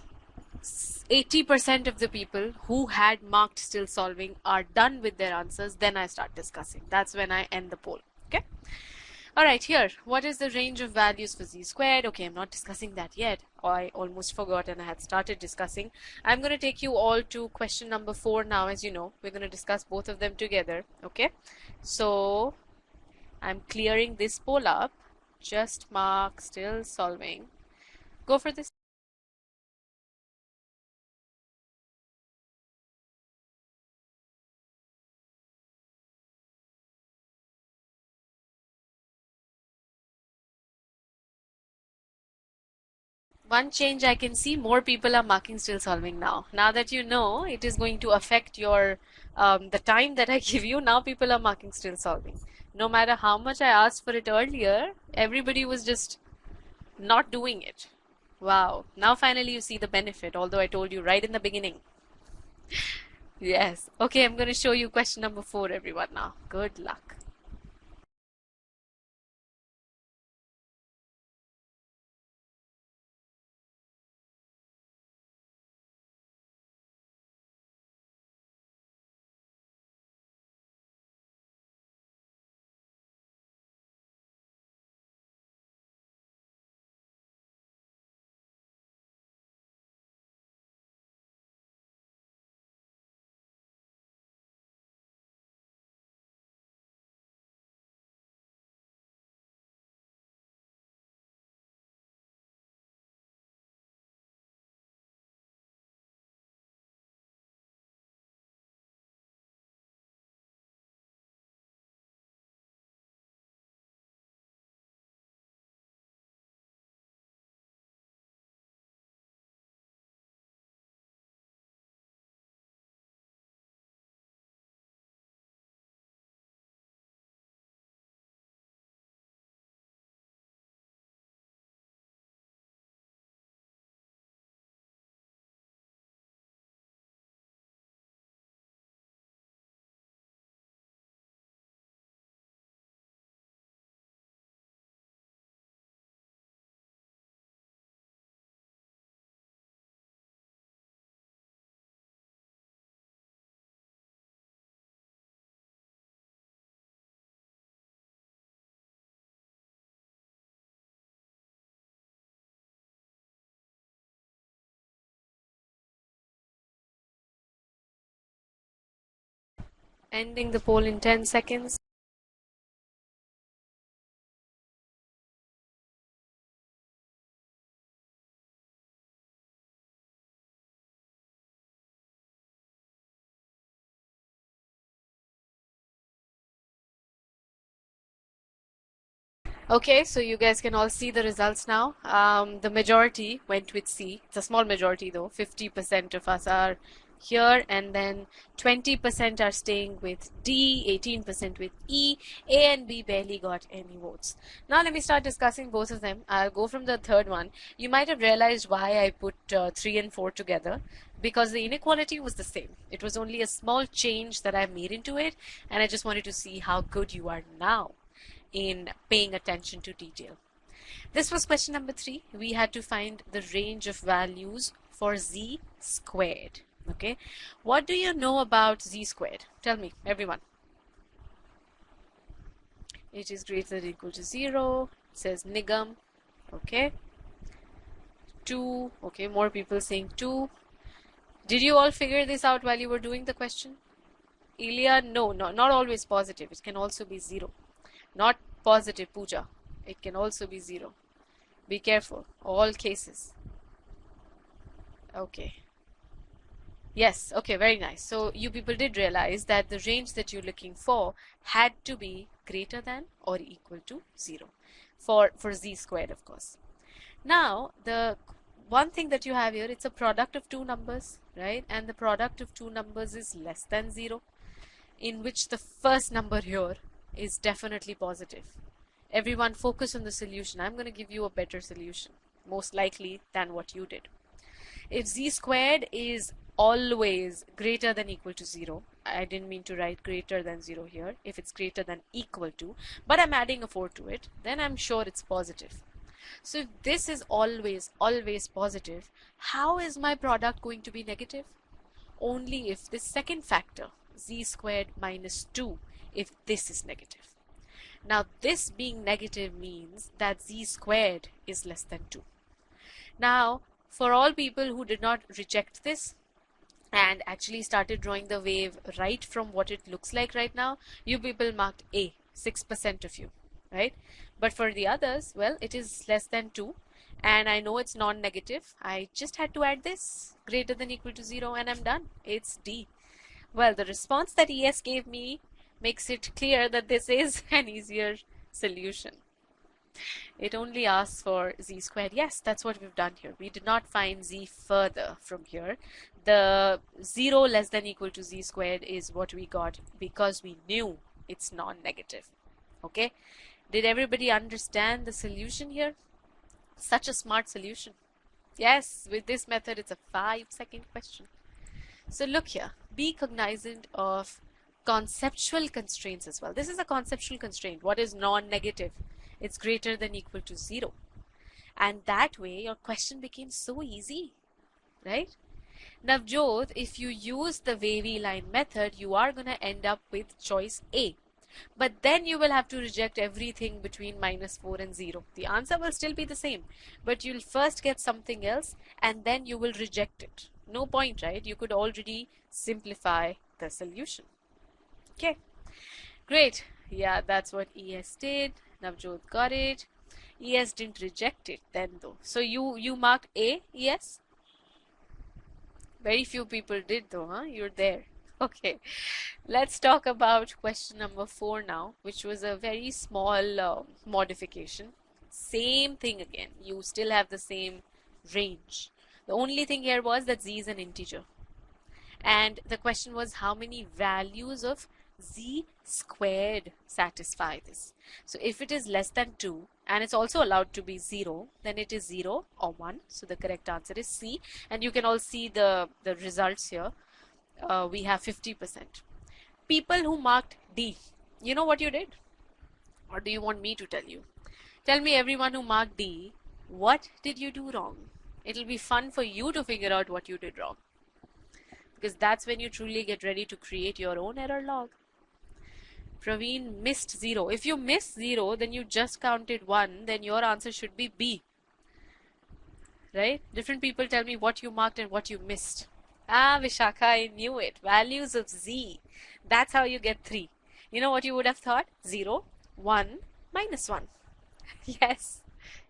80% of the people who had marked still solving are done with their answers, then I start discussing. That's when I end the poll. Okay. All right, here, what is the range of values for z squared? Okay, I'm not discussing that yet. I almost forgot and I had started discussing. I'm going to take you all to question number 4 now. As you know, we're going to discuss both of them together. Okay, so I'm clearing this poll up. Just mark still solving. Go for this. One change I can see, more people are marking still solving now. Now that you know it is going to affect your the time that I give you, now people are marking still solving. No matter how much I asked for it earlier, everybody was just not doing it. Wow. Now finally you see the benefit, although I told you right in the beginning. Yes. Okay, I'm going to show you question number 4, everyone, now. Good luck. Ending the poll in 10 seconds. Okay, so you guys can all see the results now. The majority went with C. It's a small majority though. 50% of us are here, and then 20% are staying with D, 18% with E. A and B barely got any votes. Now let me start discussing both of them. I'll go from the third one. You might have realized why I put 3 and 4 together, because the inequality was the same. It was only a small change that I made into it, and I just wanted to see how good you are now in paying attention to detail. This was question number 3. We had to find the range of values for z squared. Okay, what do you know about z squared? Tell me, everyone. It is greater than or equal to 0. It says nigam. Okay. 2. Okay, more people saying 2. Did you all figure this out while you were doing the question? Ilya, no, not always positive. It can also be 0. Not positive, Pooja. It can also be 0. Be careful. All cases. Okay. Yes, okay, very nice. So you people did realize that the range that you're looking for had to be greater than or equal to 0. for z squared, of course. Now, the one thing that you have here, it's a product of two numbers, right? And the product of two numbers is less than 0, in which the first number here is definitely positive. Everyone focus on the solution. I'm going to give you a better solution, most likely than what you did. If z squared is always greater than equal to 0, I didn't mean to write greater than 0 here, if it's greater than equal to, but I'm adding a 4 to it, then I'm sure it's positive. So if this is always positive, how is my product going to be negative? Only if this second factor, z squared minus 2, if this is negative. Now this being negative means that z squared is less than 2. Now for all people who did not reject this and actually started drawing the wave right from what it looks like right now, you people marked A, 6% of you, right? But for the others, well, it is less than 2, and I know it's non-negative. I just had to add this, greater than equal to 0, and I'm done. It's D. Well, the response that ES gave me makes it clear that this is an easier solution. It only asks for z squared. Yes, that's what we've done here. We did not find z further from here. The 0 less than equal to z squared is what we got because we knew it's non-negative. Okay? Did everybody understand the solution here? Such a smart solution. Yes, with this method, it's a 5-second question. So look here. Be cognizant of conceptual constraints as well. This is a conceptual constraint. What is non-negative? It's greater than equal to 0. And that way, your question became so easy, right? Navjot, if you use the wavy line method, you are going to end up with choice A. But then you will have to reject everything between -4 and 0. The answer will still be the same, but you'll first get something else and then you will reject it. No point, right? You could already simplify the solution. Okay, great. Yeah, that's what ES did. Navjot got it. ES didn't reject it then though. So you marked A, yes? Very few people did though, huh? You're there. Okay, let's talk about question number 4 now, which was a very small modification. Same thing again. You still have the same range. The only thing here was that z is an integer. And the question was how many values of z squared satisfy this. So if it is less than 2 and it's also allowed to be 0, then it is 0 or 1. So the correct answer is C. And you can all see the results here. We have 50%. People who marked D, you know what you did? Or do you want me to tell you? Tell me, everyone who marked D, what did you do wrong? It'll be fun for you to figure out what you did wrong, because that's when you truly get ready to create your own error log. Praveen missed 0. If you missed 0, then you just counted 1, then your answer should be B. Right? Different people tell me what you marked and what you missed. Ah, Vishakha, I knew it. Values of Z. That's how you get 3. You know what you would have thought? 0, 1, -1. Yes.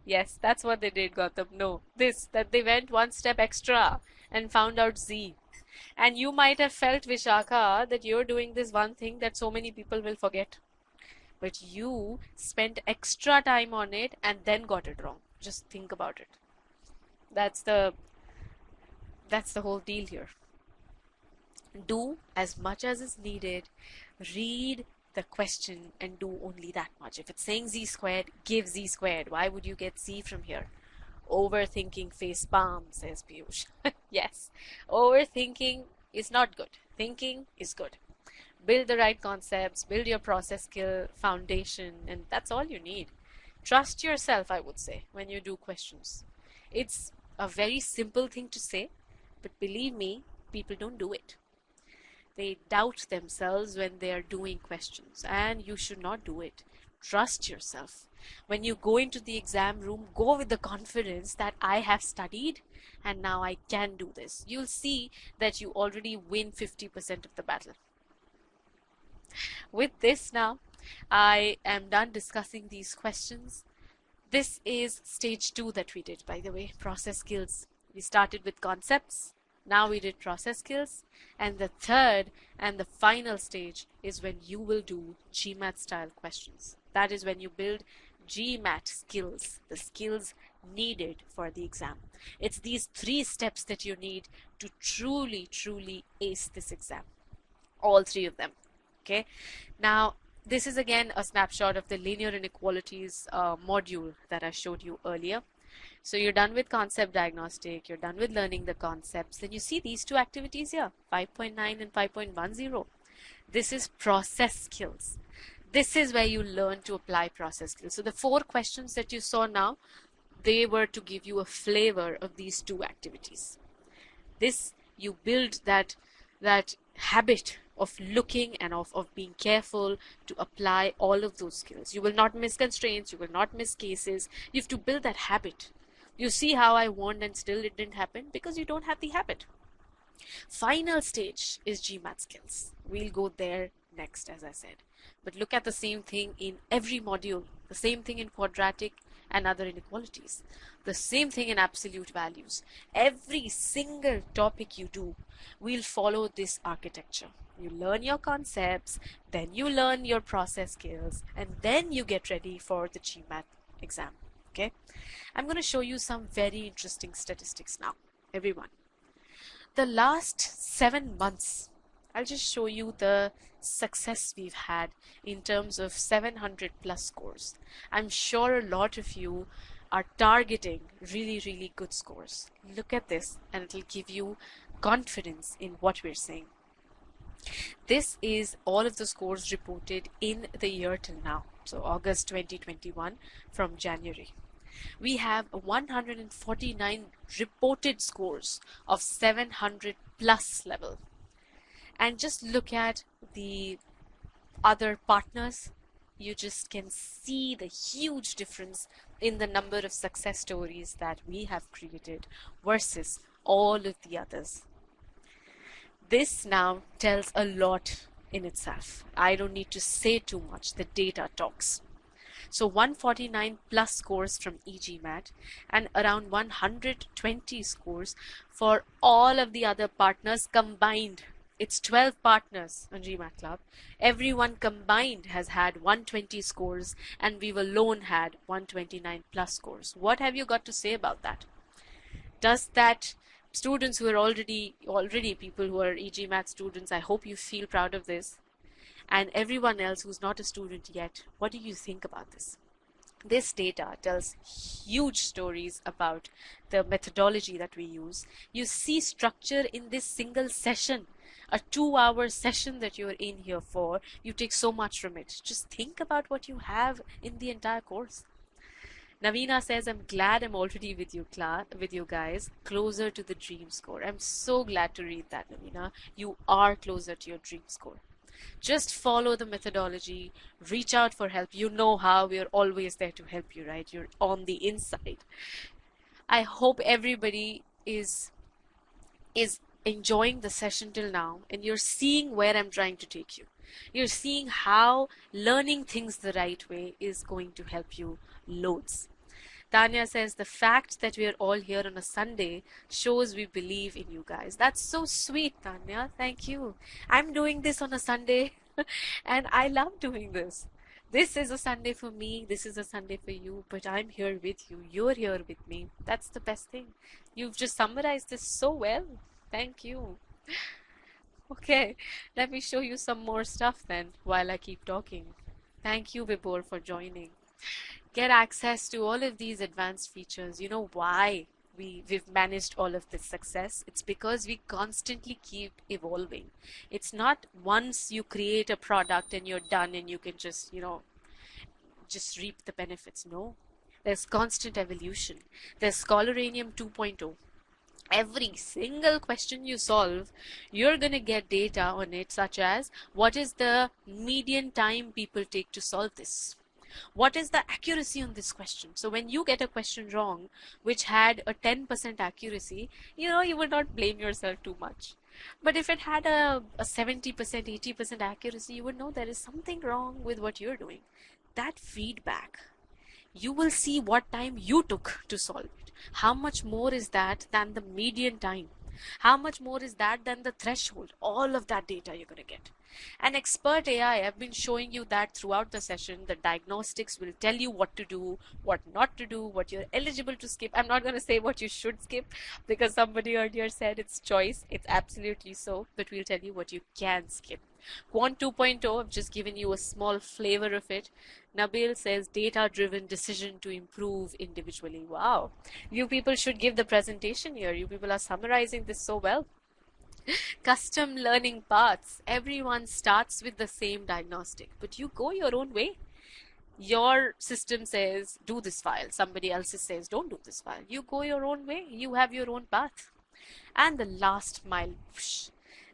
Yes, that's what they did, Gautam. No, that they went one step extra and found out Z. And you might have felt, Vishakha, that you're doing this one thing that so many people will forget. But you spent extra time on it and then got it wrong. Just think about it. That's the whole deal here. Do as much as is needed. Read the question and do only that much. If it's saying z squared, give z squared. Why would you get z from here? Overthinking face palm, says Piyush. Yes, overthinking is not good. Thinking is good. Build the right concepts, build your process skill foundation, and that's all you need. Trust yourself, I would say, when you do questions. It's a very simple thing to say, but believe me, people don't do it. They doubt themselves when they are doing questions, and you should not do it. Trust yourself. When you go into the exam room, go with the confidence that I have studied and now I can do this. You'll see that you already win 50% of the battle. With this now, I am done discussing these questions. This is stage 2 that we did, by the way, process skills. We started with concepts. Now we did process skills, and the third and the final stage is when you will do GMAT style questions. That is when you build GMAT skills, the skills needed for the exam. It's these 3 steps that you need to truly ace this exam. All 3 of them. Okay. Now, this is again a snapshot of the linear inequalities module that I showed you earlier. So you're done with concept diagnostic, you're done with learning the concepts. Then you see these 2 activities here, 5.9 and 5.10. This is process skills. This is where you learn to apply process skills. So the 4 questions that you saw now, they were to give you a flavor of these 2 activities. This, you build that habit of looking and of being careful to apply all of those skills. You will not miss constraints, you will not miss cases. You have to build that habit. You see how I warned and still it didn't happen? Because you don't have the habit. Final stage is GMAT skills. We'll go there next, as I said. But look at the same thing in every module, the same thing in quadratic and other inequalities, the same thing in absolute values. Every single topic you do will follow this architecture. You learn your concepts, then you learn your process skills, and then you get ready for the GMAT exam. Okay, I'm going to show you some very interesting statistics now, everyone. The last 7 months, I'll just show you the success we've had in terms of 700 plus scores. I'm sure a lot of you are targeting really good scores. Look at this and it'll give you confidence in what we're saying. This is all of the scores reported in the year till now. So August 2021 from January. We have 149 reported scores of 700 plus level. And just look at the other partners. You just can see the huge difference in the number of success stories that we have created versus all of the others. This now tells a lot in itself. I don't need to say too much. The data talks. So 149 plus scores from e-GMAT and around 120 scores for all of the other partners combined. It's 12 partners on GMAT Club. Everyone combined has had 120 scores and we've alone had 129 plus scores. What have you got to say about that? Does that students who are already people who are e-GMAT students, I hope you feel proud of this. And everyone else who's not a student yet, what do you think about this? This data tells huge stories about the methodology that we use. You see structure in this single session, a 2-hour session that you're in here for. You take so much from it. Just think about what you have in the entire course. Navina says, I'm glad I'm already with you guys, closer to the dream score. I'm so glad to read that, Navina. You are closer to your dream score. Just follow the methodology, reach out for help. You know how we're always there to help you, right? You're on the inside. I hope everybody is enjoying the session till now and you're seeing where I'm trying to take you. You're seeing how learning things the right way is going to help you loads. Tanya says, the fact that we are all here on a Sunday shows we believe in you guys. That's so sweet, Tanya. Thank you. I'm doing this on a Sunday and I love doing this. This is a Sunday for me. This is a Sunday for you, but I'm here with you. You're here with me. That's the best thing. You've just summarized this so well. Thank you. Okay, let me show you some more stuff then while I keep talking. Thank you, Vibor, for joining. Get access to all of these advanced features. You know why we've managed all of this success? It's because we constantly keep evolving. It's not once you create a product and you're done and you can just, just reap the benefits. No, there's constant evolution. There's Scholaranium 2.0. Every single question you solve, you're going to get data on it, such as what is the median time people take to solve this? What is the accuracy on this question? So when you get a question wrong, which had a 10% accuracy, you would not blame yourself too much. But if it had a 70%, 80% accuracy, you would know there is something wrong with what you're doing. That feedback, you will see what time you took to solve it. How much more is that than the median time? How much more is that than the threshold? All of that data you're going to get. And expert AI, I've been showing you that throughout the session. The diagnostics will tell you what to do, what not to do, what you're eligible to skip. I'm not going to say what you should skip because somebody earlier said it's choice. It's absolutely so, but we'll tell you what you can skip. Quant 2.0, I've just given you a small flavor of it. Nabil says data-driven decision to improve individually. Wow. You people should give the presentation here. You people are summarizing this so well. Custom learning paths. Everyone starts with the same diagnostic, but you go your own way. Your system says, do this file. Somebody else says, don't do this file. You go your own way. You have your own path. And the last mile.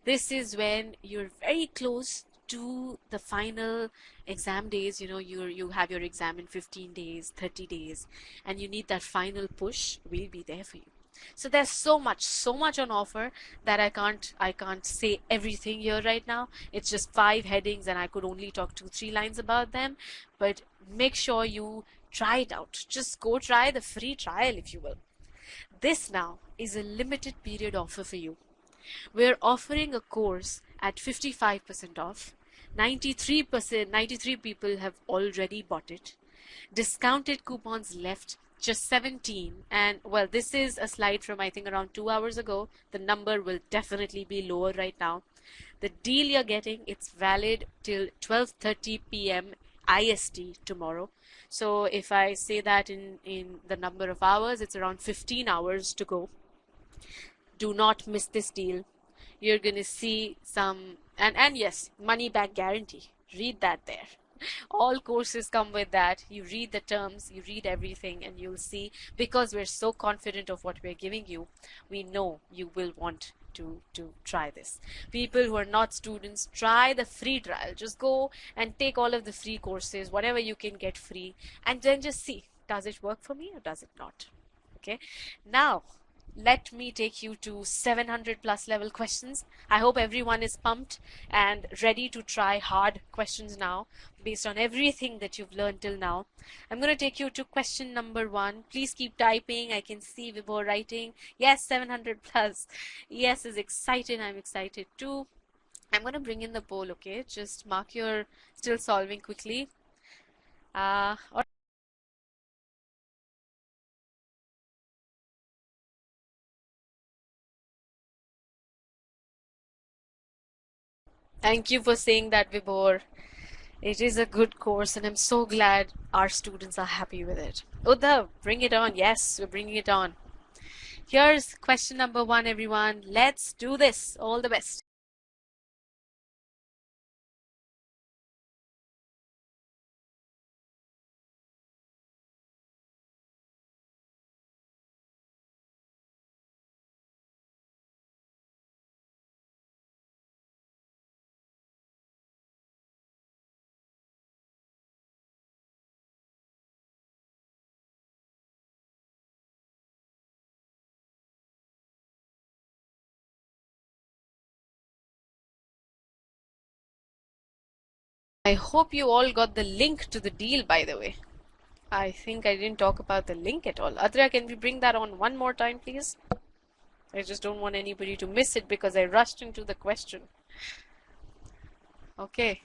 This is when you're very close to the final exam days. You have your exam in 15 days, 30 days, and you need that final push. We'll be there for you. So there's so much on offer that I can't say everything here right now. It's just 5 headings and I could only talk 2-3 lines about them. But make sure you try it out. Just go try the free trial, if you will. This now is a limited period offer for you. We're offering a course at 55% off. 93 people have already bought it. Discounted coupons left, just 17. And well, this is a slide from I think around 2 hours ago. The number will definitely be lower right now. The deal you're getting, it's valid till 12:30 p.m. IST tomorrow. So if I say that in the number of hours, it's around 15 hours to go. Do not miss this deal. You're going to see some, and yes, money back guarantee. Read that there. All courses come with that. You read the terms, you read everything, and you'll see, because we're so confident of what we're giving you, we know you will want to try this. People who are not students, try the free trial. Just go and take all of the free courses, whatever you can get free, and then just see, does it work for me or does it not? Okay, now let me take you to 700 plus level questions. I hope everyone is pumped and ready to try hard questions now based on everything that you've learned till now. I'm going to take you to question number 1. Please keep typing. I can see Vibhor writing. Yes, 700 plus. Yes is excited. I'm excited too. I'm going to bring in the poll, okay? Just mark your still solving quickly. Thank you for saying that, Vibhor. It is a good course and I'm so glad our students are happy with it. Uddhav, bring it on. Yes, we're bringing it on. Here's question number 1, everyone. Let's do this. All the best. I hope you all got the link to the deal, by the way. I think I didn't talk about the link at all. Adra, can we bring that on one more time, please? I just don't want anybody to miss it because I rushed into the question. Okay.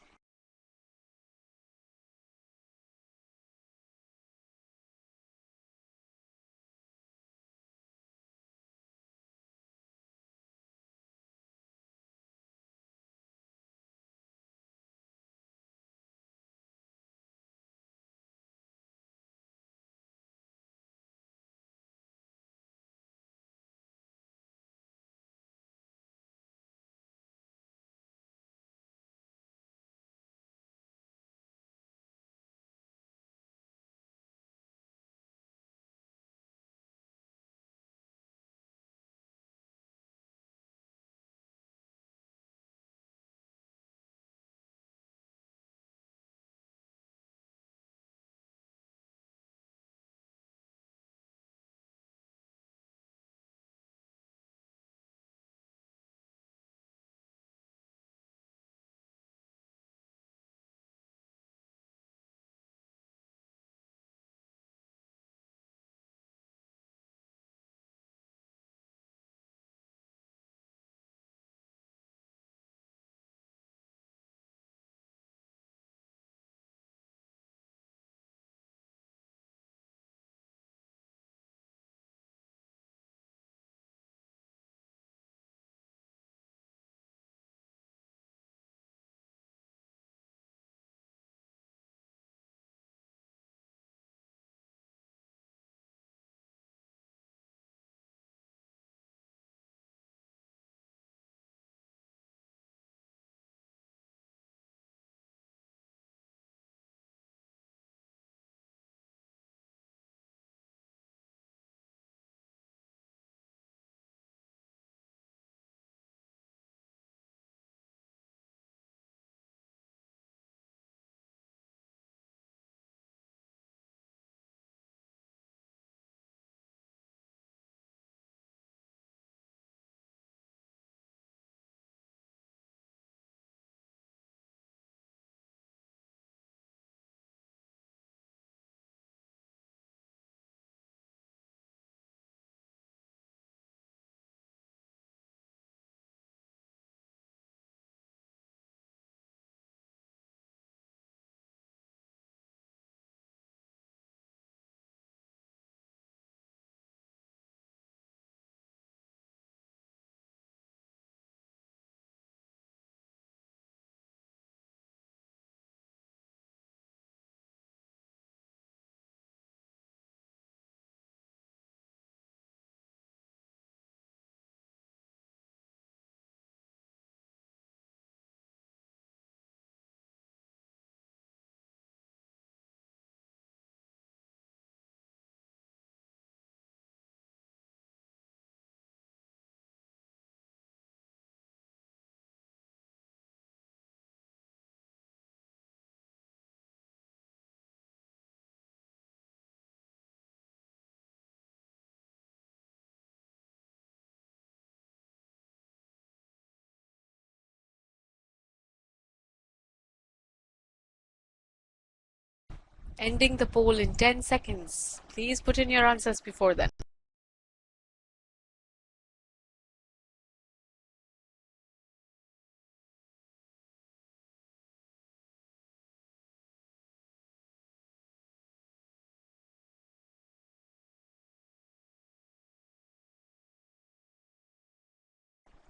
Ending the poll in 10 seconds. Please put in your answers before then.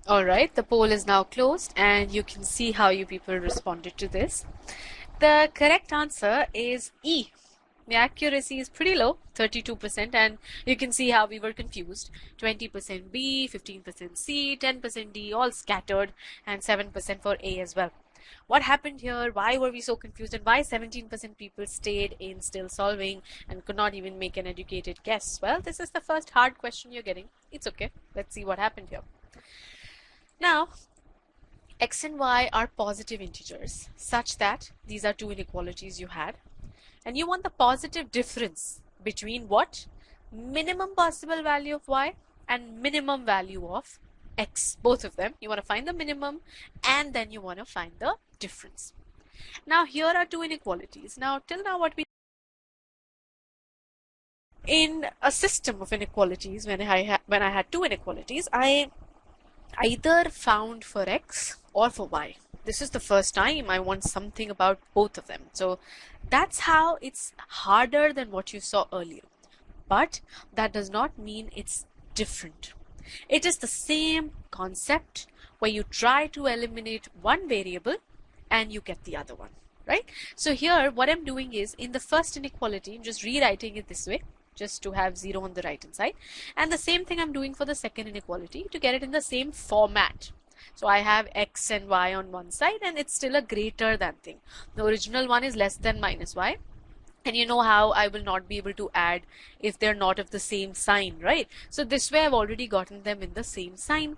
Alright, the poll is now closed and you can see how you people responded to this. The correct answer is E. The accuracy is pretty low, 32%, and you can see how we were confused. 20% B, 15% C, 10% D, all scattered, and 7% for A as well. What happened here? Why were we so confused? And why 17% people stayed in still solving and could not even make an educated guess? Well, this is the first hard question you're getting. It's okay. Let's see what happened here. Now, X and Y are positive integers such that these are two inequalities you had. And you want the positive difference between what? Minimum possible value of Y and minimum value of X. Both of them. You want to find the minimum and then you want to find the difference. Now here are two inequalities. Now till now what we in a system of inequalities, when I had two inequalities, I either found for X or for Y. This is the first time I want something about both of them. So that's how it's harder than what you saw earlier. But that does not mean it's different. It is the same concept where you try to eliminate one variable and you get the other one, right? So here what I'm doing is, in the first inequality, I'm just rewriting it this way, just to have 0 on the right hand side, and the same thing I'm doing for the second inequality to get it in the same format. So I have X and Y on one side and it's still a greater than thing. The original one is less than minus Y. And you know how I will not be able to add if they're not of the same sign, right? So this way I've already gotten them in the same sign.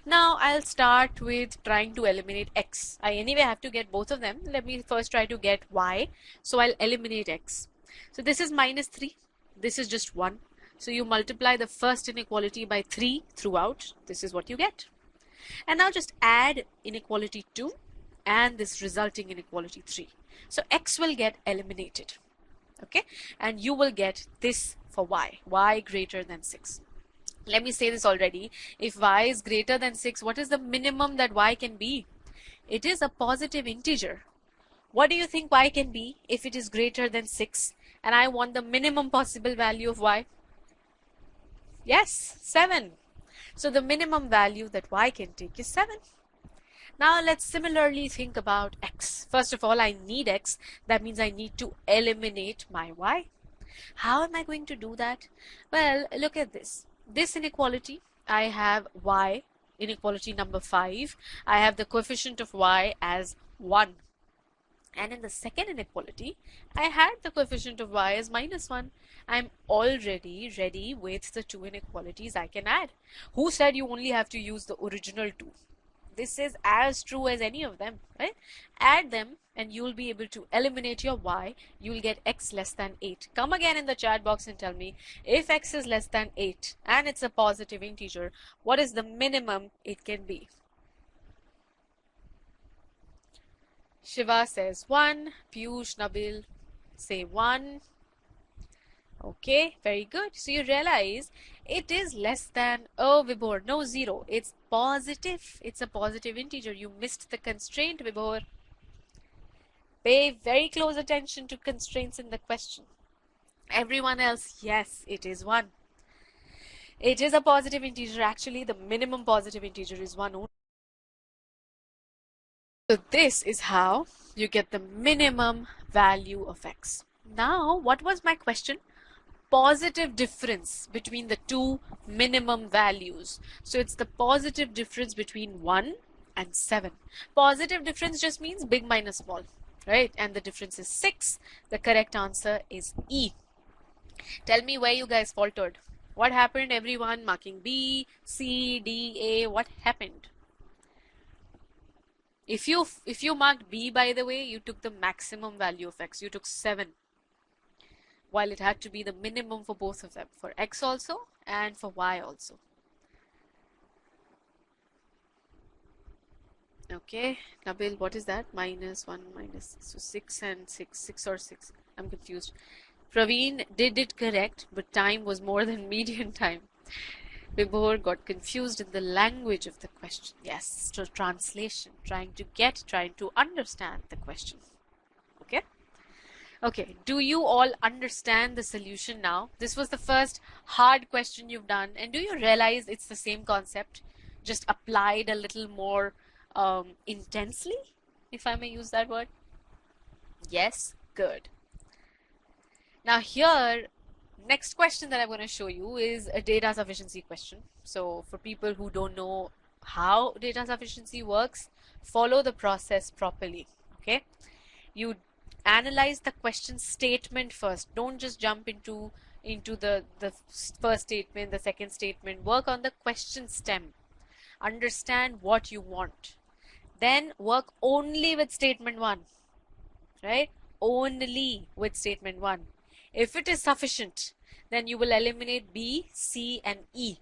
Now I'll start with trying to eliminate X. I anyway have to get both of them. Let me first try to get Y. So I'll eliminate X. So this is minus 3. This is just 1. So you multiply the first inequality by 3 throughout. This is what you get. And now just add inequality 2 and this resulting inequality 3. So X will get eliminated. Okay, and you will get this for Y greater than 6. Let me say this already. If Y is greater than 6, what is the minimum that Y can be? It is a positive integer. What do you think Y can be if it is greater than 6? And I want the minimum possible value of Y. Yes, 7. So the minimum value that Y can take is 7. Now let's similarly think about X. First of all, I need X. That means I need to eliminate my Y. How am I going to do that? Well, look at this. This inequality, I have Y, inequality number 5. I have the coefficient of Y as 1. And in the second inequality, I had the coefficient of Y as minus 1. I'm already ready with the two inequalities I can add. Who said you only have to use the original two? This is as true as any of them, right? Add them and you'll be able to eliminate your Y. You'll get X less than 8. Come again in the chat box and tell me, if X is less than 8 and it's a positive integer, what is the minimum it can be? Shiva says 1. Piyush, Nabil say 1. Okay, very good. So you realize it is less than, oh Vibhor, no 0. It's positive. It's a positive integer. You missed the constraint, Vibhor. Pay very close attention to constraints in the question. Everyone else, yes, it is 1. It is a positive integer. Actually, the minimum positive integer is 1 only. So this is how you get the minimum value of X. Now, what was my question? Positive difference between the two minimum values. So it's the positive difference between 1 and 7. Positive difference just means big minus small, right? And the difference is 6. The correct answer is E. Tell me where you guys faltered. What happened, everyone? Marking B, C, D, A. What happened? If you marked B, by the way, you took the maximum value of X. You took 7. While it had to be the minimum for both of them, for X also and for Y also. Okay, Nabil, what is that? Minus 1 minus, so 6 and 6, 6 or 6. I'm confused. Praveen did it correct, but time was more than median time. Vibhor got confused in the language of the question. Yes, so translation, trying to understand the question. Okay? Okay, do you all understand the solution now? This was the first hard question you've done, and do you realize it's the same concept, just applied a little more intensely, if I may use that word? Yes, good. Now here, next question that I'm going to show you is a data sufficiency question. So for people who don't know how data sufficiency works, follow the process properly, okay? You analyze the question statement first. Don't just jump into the first statement, the second statement. Work on the question stem. Understand what you want. Then work only with statement 1, right? Only with statement 1. If it is sufficient, then you will eliminate B, C, and E.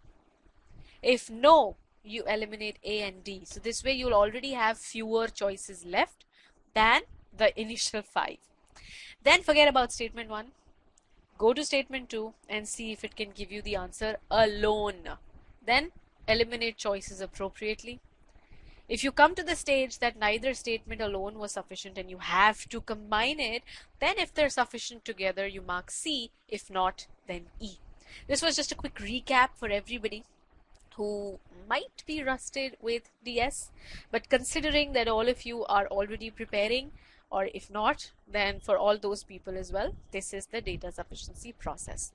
If no, you eliminate A and D. So this way you'll already have fewer choices left than the initial 5. Then forget about statement 1. Go to statement 2 and see if it can give you the answer alone. Then eliminate choices appropriately. If you come to the stage that neither statement alone was sufficient and you have to combine it, then if they're sufficient together, you mark C. If not, then E. This was just a quick recap for everybody who might be rusted with DS, but considering that all of you are already preparing, or if not, then for all those people as well, this is the data sufficiency process.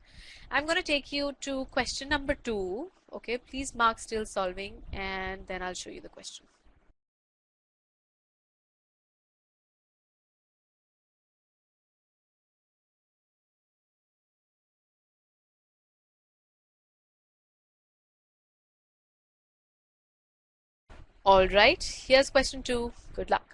I'm going to take you to question number 2. Okay, please mark still solving, and then I'll show you the question. All right, here's question 2. Good luck.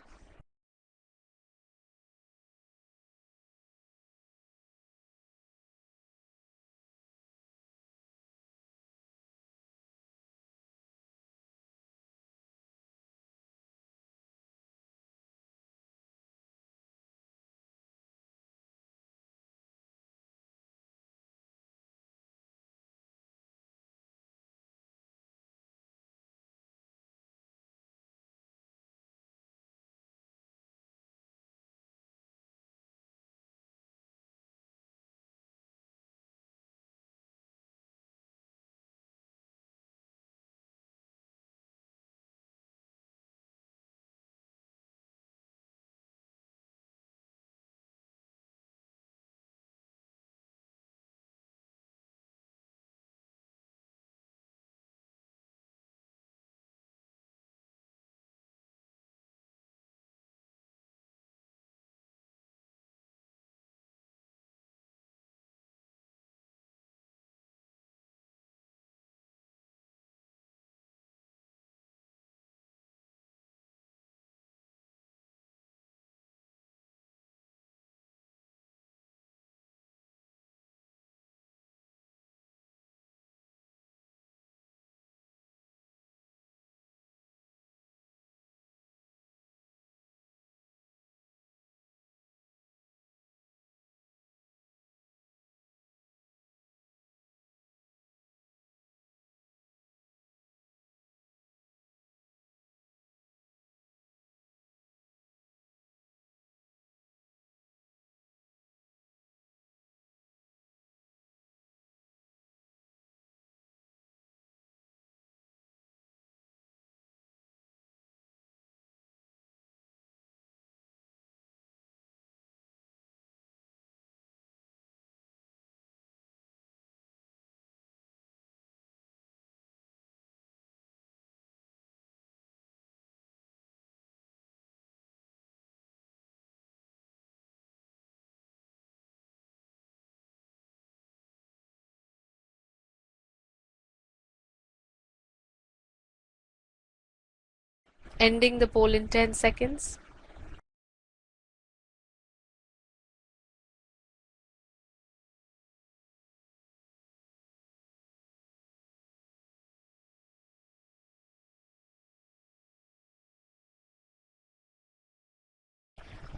Ending the poll in 10 seconds.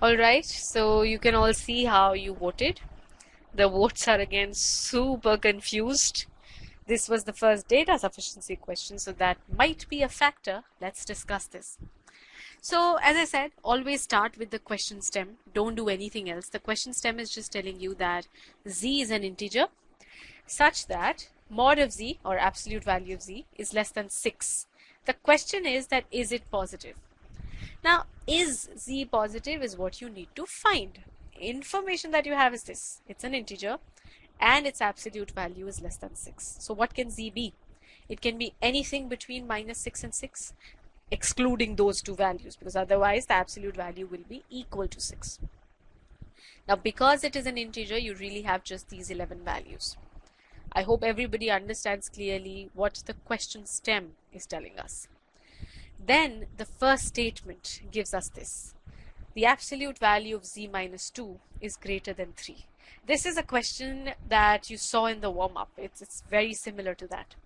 Alright, so you can all see how you voted. The votes are again super confused. This was the first data sufficiency question, so that might be a factor. Let's discuss this. So, as I said, always start with the question stem. Don't do anything else. The question stem is just telling you that z is an integer such that mod of z, or absolute value of z, is less than 6. The question is that is it positive? Now, is z positive is what you need to find. Information that you have is this. It's an integer and its absolute value is less than 6. So what can z be? It can be anything between minus 6 and 6, excluding those two values, because otherwise the absolute value will be equal to 6. Now, because it is an integer, you really have just these 11 values. I hope everybody understands clearly what the question stem is telling us. Then the first statement gives us this. The absolute value of z minus 2 is greater than 3. This is a question that you saw in the warm-up. It's very similar to that.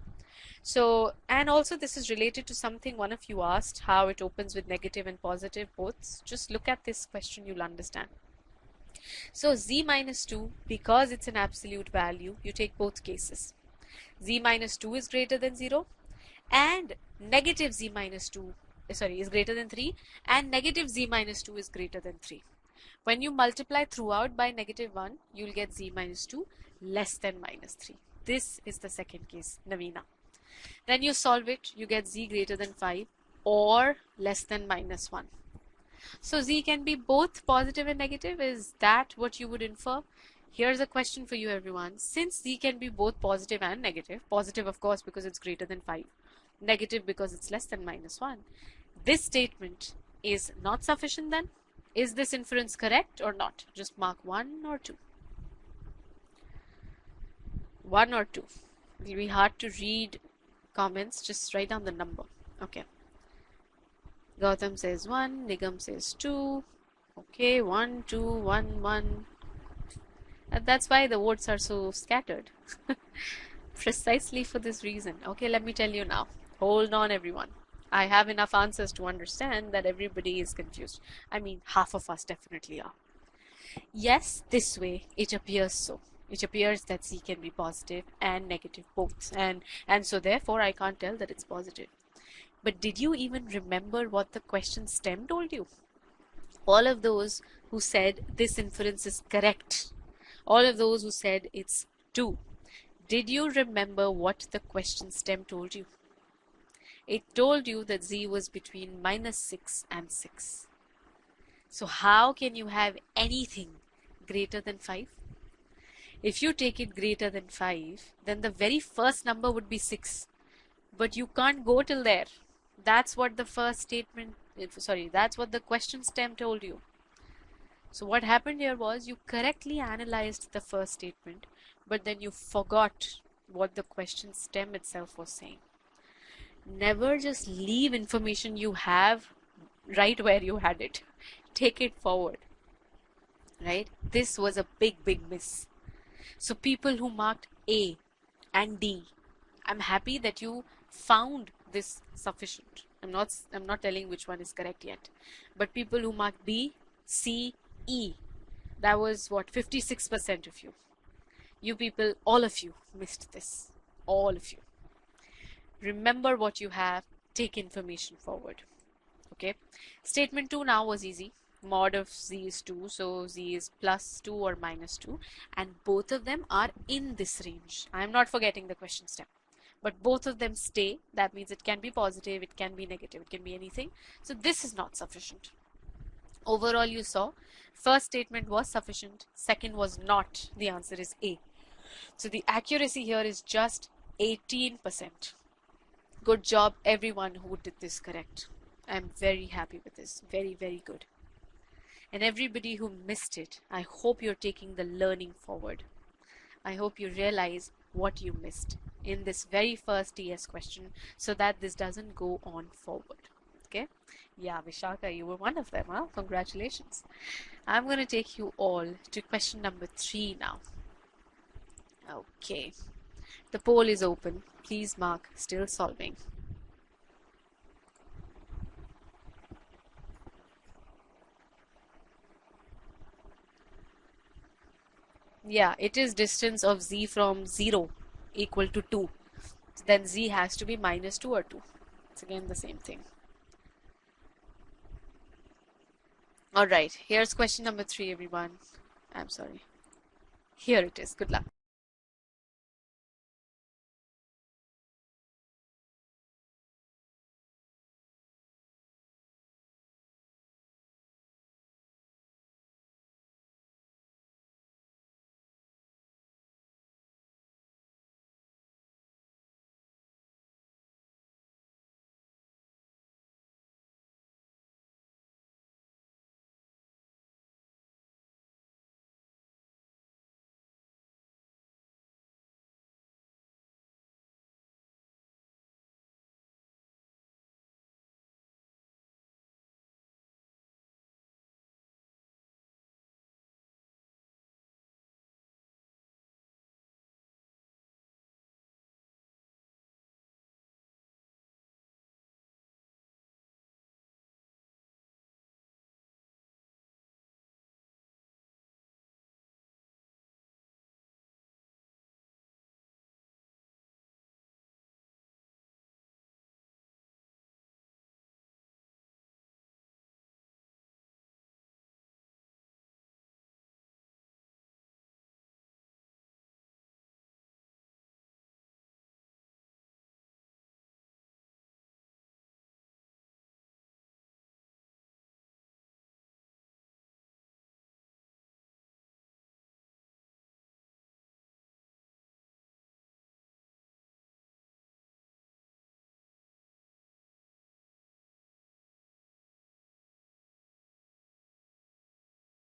So, and also this is related to something one of you asked, how it opens with negative and positive both. Just look at this question, you'll understand. So z minus 2, because it's an absolute value, you take both cases. Z minus 2 is greater than 0 and negative z minus 2 is greater than 3, and negative z minus 2 is greater than 3. When you multiply throughout by negative 1, you'll get z minus 2 less than minus 3. This is the second case, Navina. Then you solve it, you get z greater than 5 or less than minus 1. So z can be both positive and negative. Is that what you would infer? Here's a question for you, everyone. Since z can be both positive and negative, positive of course because it's greater than 5, negative because it's less than minus 1, this statement is not sufficient then? Is this inference correct or not? Just mark 1 or 2. 1 or 2. It will be hard to read comments, just write down the number. Okay. Gautam says 1, Nigam says 2. Okay, 1, 2, 1, 1. And that's why the votes are so scattered. Precisely for this reason. Okay, let me tell you now. Hold on, everyone. I have enough answers to understand that everybody is confused. I mean, half of us definitely are. Yes, this way it appears so. It appears that z can be positive and negative both. And so therefore I can't tell that it's positive. But did you even remember what the question stem told you? All of those who said this inference is correct, all of those who said it's 2, did you remember what the question stem told you? It told you that z was between minus 6 and 6. So how can you have anything greater than 5? If you take it greater than 5, then the very first number would be 6. But you can't go till there. That's what the first statement, that's what the question stem told you. So what happened here was you correctly analyzed the first statement, but then you forgot what the question stem itself was saying. Never just leave information you have right where you had it. Take it forward, right? This was a big miss. So people who marked A and D, I'm happy that you found this sufficient. I'm not telling which one is correct yet. But people who marked B, C, E, that was what, 56% of you. You people, all of you missed this. All of you. Remember what you have, take information forward. Okay. Statement 2 now was easy. Mod of z is 2, so z is plus 2 or minus 2, and both of them are in this range. I am not forgetting the question step, but both of them stay. That means it can be positive, it can be negative, it can be anything. So this is not sufficient. Overall, you saw first statement was sufficient, second was not. The answer is A. So the accuracy here is just 18%. Good job everyone who did this correct. I'm very happy with this. Very good. And everybody who missed it, I hope you're taking the learning forward. I hope you realize what you missed in this very first TS question so that this doesn't go on forward. Okay? Yeah, Vishaka, you were one of them, huh? Congratulations. I'm going to take you all to question number 3 now. Okay. The poll is open. Please mark still solving. Yeah, it is distance of z from 0 equal to 2. Then z has to be minus 2 or 2. It's again the same thing. All right, here's question number 3, everyone. I'm sorry. Here it is. Good luck.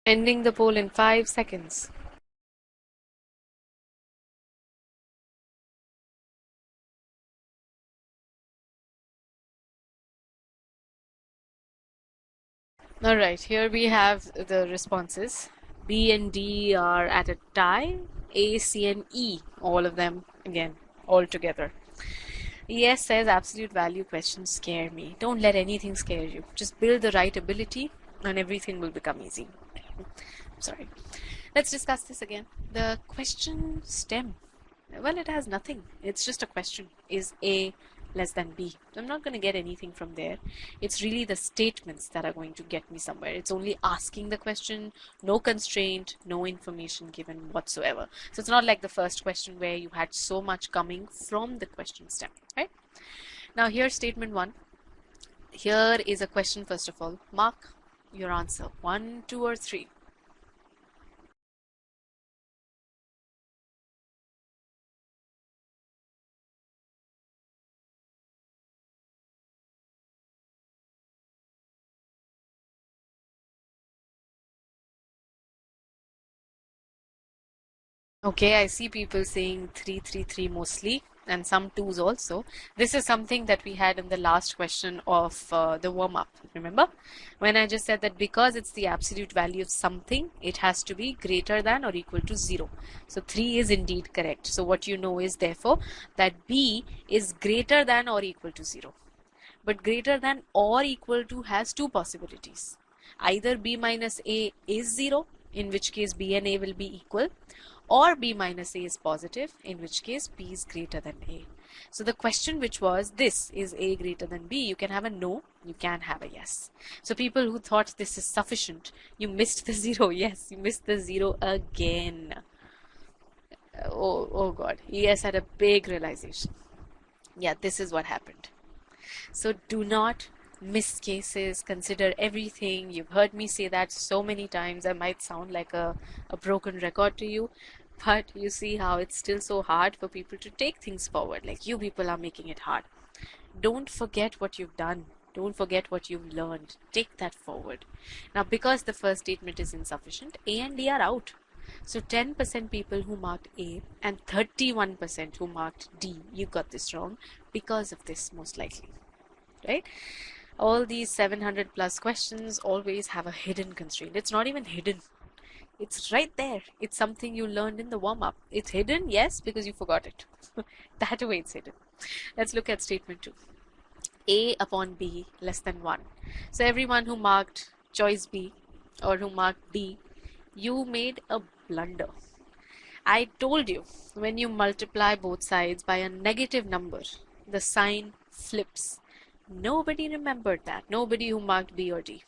Ending the poll in 5 seconds. All right, here we have the responses. B and D are at a tie. A, C, and E, all of them again, all together. ES says absolute value questions scare me. Don't let anything scare you. Just build the right ability and everything will become easy. Sorry. Let's discuss this again. The question stem. Well, it has nothing. It's just a question. Is A less than B? I'm not going to get anything from there. It's really the statements that are going to get me somewhere. It's only asking the question, no constraint, no information given whatsoever. So it's not like the first question where you had so much coming from the question stem, right? Now here's statement 1. Here is a question first of all. Mark your answer. 1, 2, or 3. Okay, I see people saying 333 mostly and some twos also. This is something that we had in the last question of the warm-up. Remember? When I just said that because it's the absolute value of something, it has to be greater than or equal to 0. So 3 is indeed correct. So what you know is therefore that B is greater than or equal to 0. But greater than or equal to has two possibilities. Either B minus A is 0, in which case B and A will be equal, or B minus A is positive, in which case B is greater than A. So the question which was this, is A greater than B, you can have a no, you can have a yes. So people who thought this is sufficient, you missed the 0. Yes, you missed the 0 again. Oh God, ES had a big realization. Yeah, this is what happened. So do not miss cases, consider everything. You've heard me say that so many times. I might sound like a broken record to you, but you see how it's still so hard for people to take things forward. Like you people are making it hard. Don't forget what you've done. Don't forget what you've learned. Take that forward. Now, because the first statement is insufficient, A and D are out. So 10% people who marked A and 31% who marked D, you got this wrong because of this most likely, right? All these 700 plus questions always have a hidden constraint. It's not even hidden. It's right there. It's something you learned in the warm-up. It's hidden, yes, because you forgot it. That way it's hidden. Let's look at statement 2. A upon B less than 1. So everyone who marked choice B or who marked D, you made a blunder. I told you, when you multiply both sides by a negative number, the sign flips. Nobody remembered that. Nobody who marked B or D.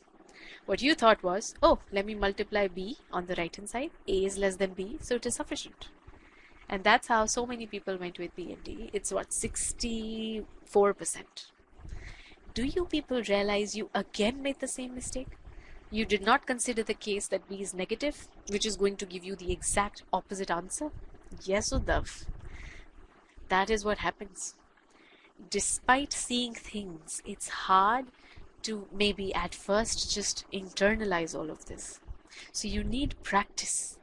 What you thought was, oh, let me multiply B on the right hand side. A is less than B, so it is sufficient. And that's how so many people went with B and D. It's what, 64%. Do you people realize you again made the same mistake? You did not consider the case that B is negative, which is going to give you the exact opposite answer? Yes, Uddhav. That is what happens. Despite seeing things, it's hard to maybe at first just internalize all of this. So you need practice,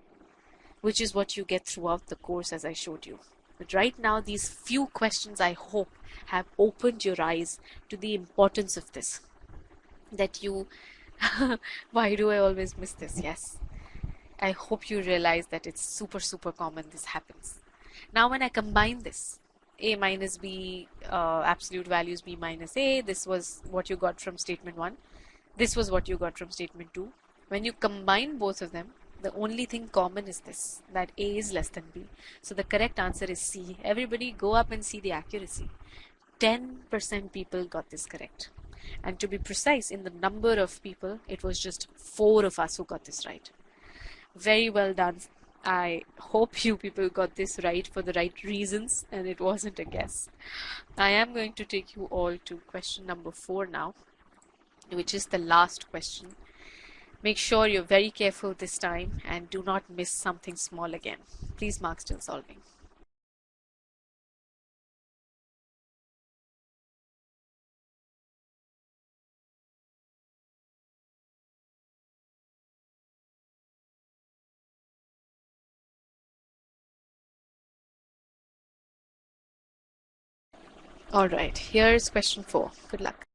which is what you get throughout the course as I showed you. But right now, these few questions, I hope, have opened your eyes to the importance of this. That you, why do I always miss this? Yes. I hope you realize that it's super, super common this happens. Now when I combine this, a minus b, absolute values b minus a, this was what you got from statement 1. This was what you got from statement 2. When you combine both of them, the only thing common is this, that a is less than b. So the correct answer is C. Everybody go up and see the accuracy. 10% people got this correct. And to be precise, in the number of people, it was just 4 of us who got this right. Very well done. I hope you people got this right for the right reasons and it wasn't a guess. I am going to take you all to question number 4 now, which is the last question. Make sure you're very careful this time and do not miss something small again. Please mark still solving. Alright, here's question 4. Good luck.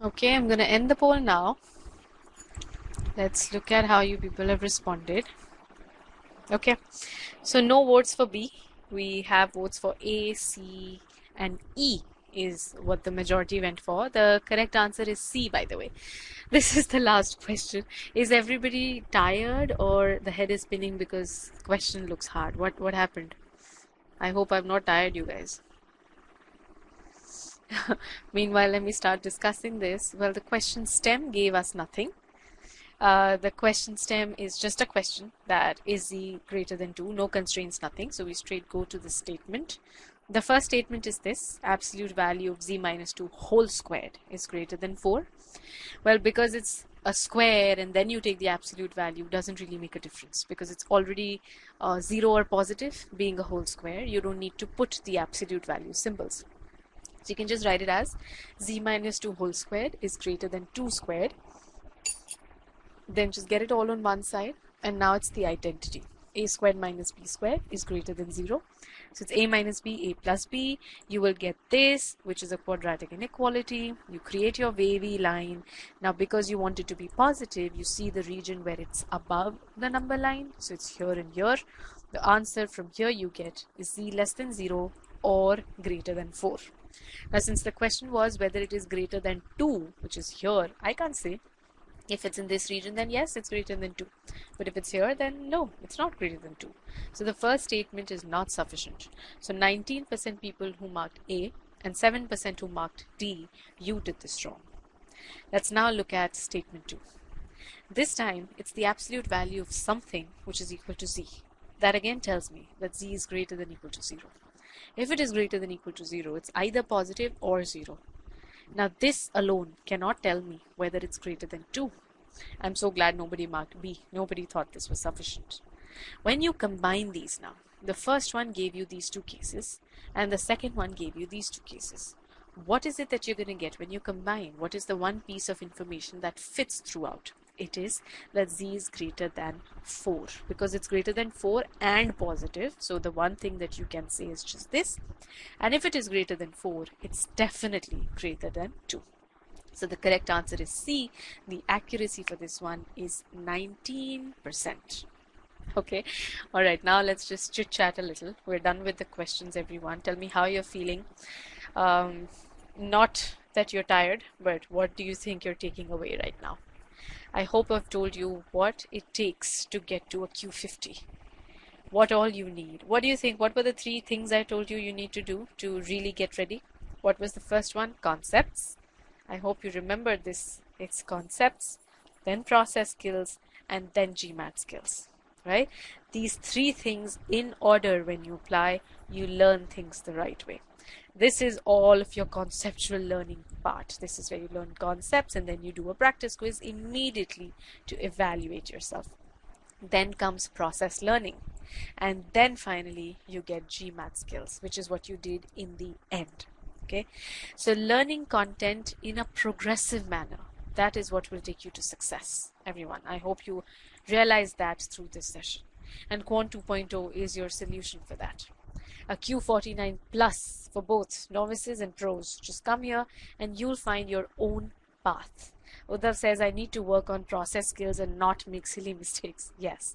Okay, I'm going to end the poll now. Let's look at how you people have responded. Okay, so no votes for B. We have votes for A, C, and E is what the majority went for. The correct answer is C, by the way. This is the last question. Is everybody tired or the head is spinning because the question looks hard? What happened? I hope I've not tired you guys. Meanwhile, let me start discussing this. Well, the question stem gave us nothing. The question stem is just a question that is z greater than 2, no constraints, nothing. So we straight go to the statement. The first statement is this: absolute value of z minus 2 whole squared is greater than 4. Well, because it's a square and then you take the absolute value doesn't really make a difference because it's already 0 or positive being a whole square. You don't need to put the absolute value symbols. So you can just write it as z minus 2 whole squared is greater than 2 squared. Then just get it all on one side, and now it's the identity. A squared minus b squared is greater than 0. So it's a minus b, a plus b. You will get this, which is a quadratic inequality. You create your wavy line. Now, because you want it to be positive, you see the region where it's above the number line. So it's here and here. The answer from here you get is z less than 0 or greater than 4. Now, since the question was whether it is greater than 2, which is here, I can't say. If it's in this region, then yes, it's greater than 2. But if it's here, then no, it's not greater than 2. So the first statement is not sufficient. So 19% people who marked A and 7% who marked D, you did this wrong. Let's now look at statement 2. This time, it's the absolute value of something which is equal to z. That again tells me that z is greater than equal to 0. If it is greater than equal to 0, it's either positive or 0. Now this alone cannot tell me whether it's greater than 2. I'm so glad nobody marked B. Nobody thought this was sufficient. When you combine these now, the first one gave you these two cases and the second one gave you these two cases. What is it that you're going to get when you combine? What is the one piece of information that fits throughout? It is that z is greater than 4 because it's greater than 4 and positive. So the one thing that you can say is just this. And if it is greater than 4, it's definitely greater than 2. So the correct answer is C. The accuracy for this one is 19%. Okay. All right. Now let's just chit chat a little. We're done with the questions, everyone. Tell me how you're feeling. Not that you're tired, but what do you think you're taking away right now? I hope I've told you what it takes to get to a Q50. What all you need. What do you think? What were the 3 things I told you need to do to really get ready? What was the first one? Concepts. I hope you remember this. It's concepts, then process skills, and then GMAT skills, right? These 3 things in order when you apply, you learn things the right way. This is all of your conceptual learning part. This is where you learn concepts and then you do a practice quiz immediately to evaluate yourself. Then comes process learning. And then finally you get GMAT skills, which is what you did in the end. Okay, so learning content in a progressive manner, that is what will take you to success, everyone. I hope you realize that through this session. And Quant 2.0 is your solution for that. A Q49 plus for both novices and pros. Just come here and you'll find your own path. Uddhav says, I need to work on process skills and not make silly mistakes. Yes.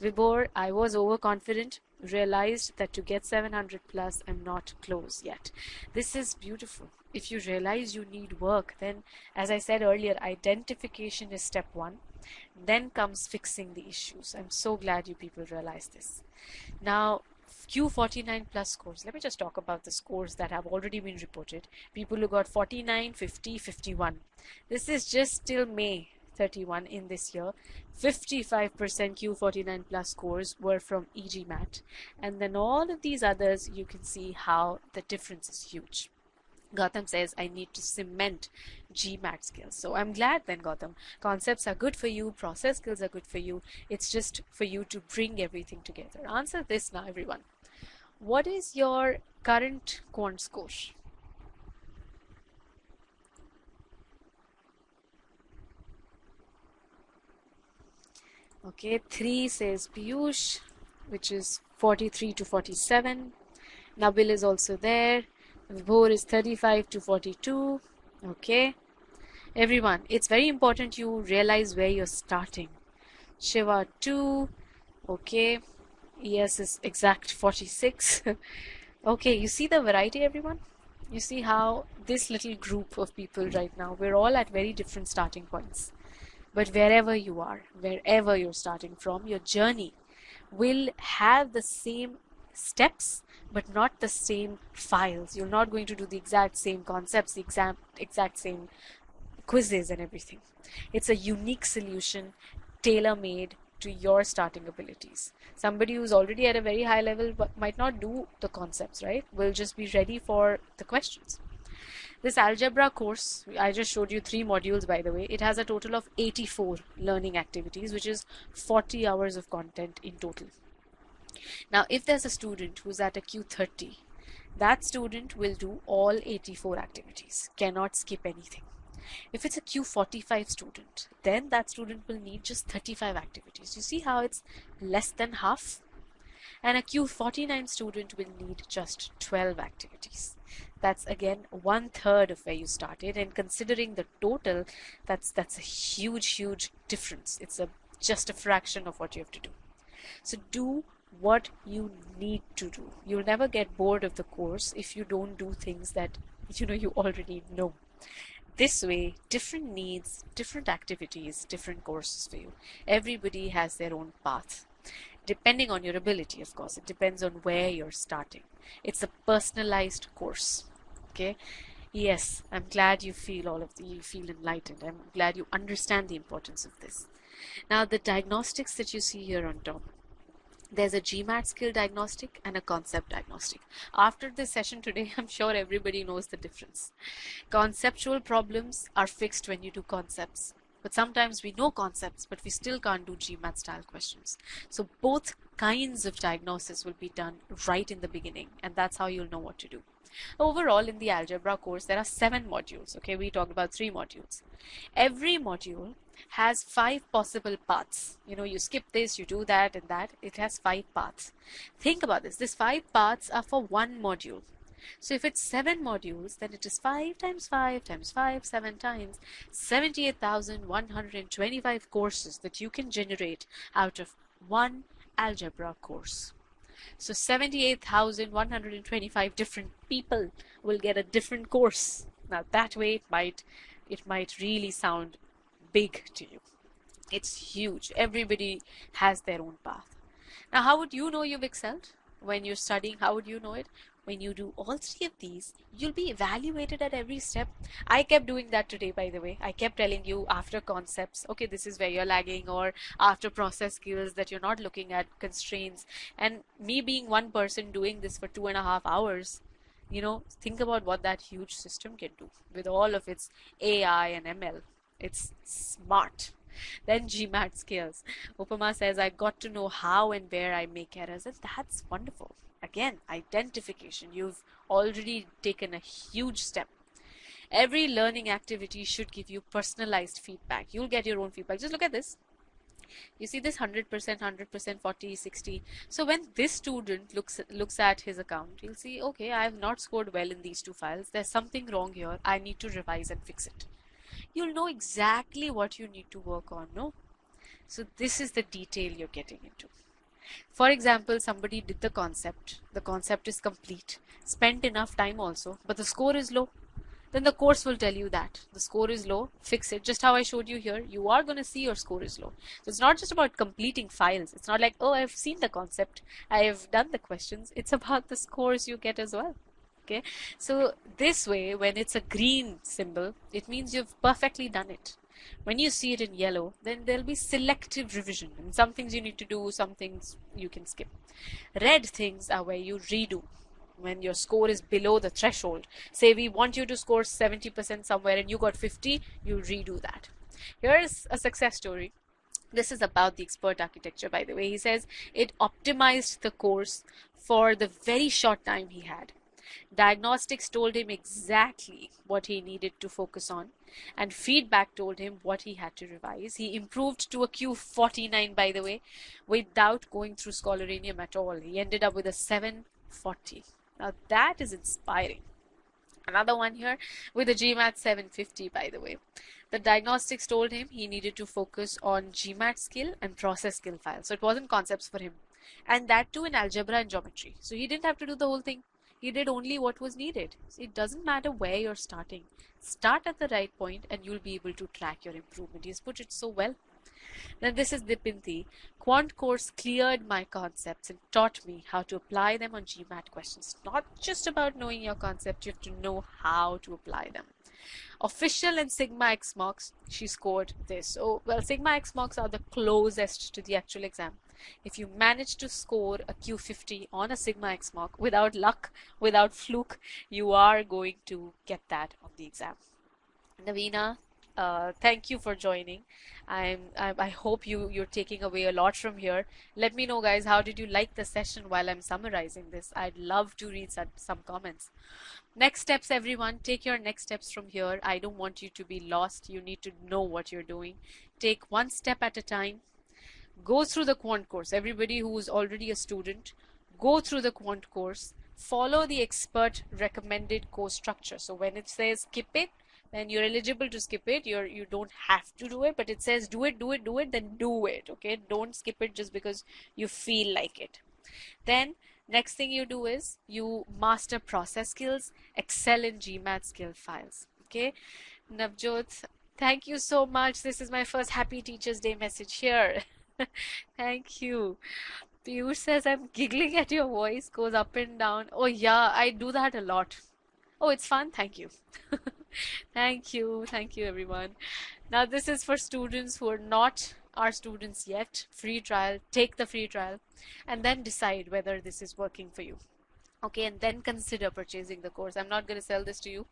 Vibor, I was overconfident, realized that to get 700 plus, I'm not close yet. This is beautiful. If you realize you need work, then, as I said earlier, identification is step 1. Then comes fixing the issues. I'm so glad you people realize this. Now, Q49 plus scores. Let me just talk about the scores that have already been reported. People who got 49, 50, 51. This is just till May 31 in this year. 55% Q49 plus scores were from e-GMAT. And then all of these others, you can see how the difference is huge. Gautam says, I need to cement GMAT skills. So I'm glad then, Gautam. Concepts are good for you. Process skills are good for you. It's just for you to bring everything together. Answer this now, everyone. What is your current quant score? Okay, 3 says Piyush, which is 43 to 47. Nabil is also there. Vibhor is 35 to 42. Okay. Everyone, it's very important you realize where you're starting. Shiva 2, okay, ES is exact 46. Okay, you see the variety, everyone? You see how this little group of people right now, we're all at very different starting points. But wherever you are, wherever you're starting from, your journey will have the same steps, but not the same files. You're not going to do the exact same concepts, the exact same quizzes and everything. It's a unique solution, tailor-made to your starting abilities. Somebody who's already at a very high level but might not do the concepts, right? Will just be ready for the questions. This algebra course, I just showed you 3 modules by the way. It has a total of 84 learning activities, which is 40 hours of content in total. Now, if there's a student who's at a Q30, that student will do all 84 activities, cannot skip anything. If it's a Q45 student, then that student will need just 35 activities. You see how it's less than half? And a Q49 student will need just 12 activities. That's again 1/3 of where you started, and considering the total, that's a huge difference. It's just a fraction of what you have to do. So do what you need to do. You'll never get bored of the course if you don't do things that you already know. This way, different needs, different activities, different courses for you. Everybody has their own path. Depending on your ability, of course. It depends on where you're starting. It's a personalized course. Okay? Yes, I'm glad you feel you feel enlightened. I'm glad you understand the importance of this. Now, the diagnostics that you see here on top, there's a GMAT skill diagnostic and a concept diagnostic. After this session today, I'm sure everybody knows the difference. Conceptual problems are fixed when you do concepts. But sometimes we know concepts, but we still can't do GMAT style questions. So both kinds of diagnosis will be done right in the beginning, and that's how you'll know what to do. Overall, in the algebra course, there are 7 modules. Okay, we talked about 3 modules. Every module has 5 possible paths. You skip this, you do that and that. It has 5 paths. Think about this. These 5 paths are for one module. So if it's 7 modules, then it is 5 times 5 times 5, 7 times 78,125 courses that you can generate out of one algebra course. So 78,125 different people will get a different course. Now that way it might really sound big to you. It's huge. Everybody has their own path. Now, how would you know you've excelled when you're studying? How would you know it? When you do all 3 of these, you'll be evaluated at every step. I kept doing that today, by the way. I kept telling you after concepts, okay, this is where you're lagging, or after process skills that you're not looking at constraints. And me being one person doing this for 2.5 hours, think about what that huge system can do with all of its AI and ML. It's smart. Then GMAT skills. Upama says, I got to know how and where I make errors, and that's wonderful. Again, identification. You've already taken a huge step. Every learning activity should give you personalized feedback. You'll get your own feedback. Just look at this. You see this 100%, 100%, 40, 60. So when this student looks at his account, he'll see, okay, I have not scored well in these 2 files. There's something wrong here. I need to revise and fix it. You'll know exactly what you need to work on, no? So this is the detail you're getting into. For example, somebody did the concept is complete, spent enough time also, but the score is low. Then the course will tell you that the score is low, fix it. Just how I showed you here, you are going to see your score is low. So it's not just about completing files. It's not like, oh, I've seen the concept, I have done the questions. It's about the scores you get as well. Okay, so this way, when it's a green symbol, it means you've perfectly done it. When you see it in yellow, then there'll be selective revision, and some things you need to do, some things you can skip. Red things are where you redo. When your score is below the threshold, say we want you to score 70% somewhere and you got 50, you redo that. Here's a success story. This is about the expert architecture, by the way. He says it optimized the course for the very short time he had. Diagnostics told him exactly what he needed to focus on, and feedback told him what he had to revise. He improved to a Q49, by the way, without going through Scholaranium at all. He ended up with a 740. Now that is inspiring. Another one here with a GMAT 750, by the way. The diagnostics told him he needed to focus on GMAT skill and process skill files. So it wasn't concepts for him. And that too in algebra and geometry. So he didn't have to do the whole thing. He did only what was needed. So it doesn't matter where you're starting. Start at the right point and you'll be able to track your improvement. He's put it so well. Then this is Dipinti. Quant course cleared my concepts and taught me how to apply them on GMAT questions. Not just about knowing your concept, you have to know how to apply them. Official and Sigma X marks, she scored this. So, well, Sigma X marks are the closest to the actual exam. If you manage to score a Q50 on a Sigma X mark, without luck, without fluke, you are going to get that on the exam. Navina, thank you for joining. I hope you're taking away a lot from here. Let me know, guys, how did you like the session while I'm summarizing this? I'd love to read some comments. Next steps, everyone. Take your next steps from here. I don't want you to be lost. You need to know what you're doing. Take one step at a time. Go through the quant course. Everybody who is already a student, go through the quant course. Follow the expert recommended course structure. So when it says skip it, then you're eligible to skip it. You don't have to do it, but it says do it, then do it. Okay, don't skip it just because you feel like it. Then next thing you do is you master process skills, excel in GMAT skill files. Okay, Navjot, thank you so much. This is my first Happy Teachers Day message here. Thank you. Piyush says I'm giggling at your voice, goes up and down. Oh yeah, I do that a lot. Oh, it's fun. Thank you. Thank you everyone. Now this is for students who are not our students yet. Free trial, take the free trial and then decide whether this is working for you. Okay, and then consider purchasing the course. I'm not going to sell this to you.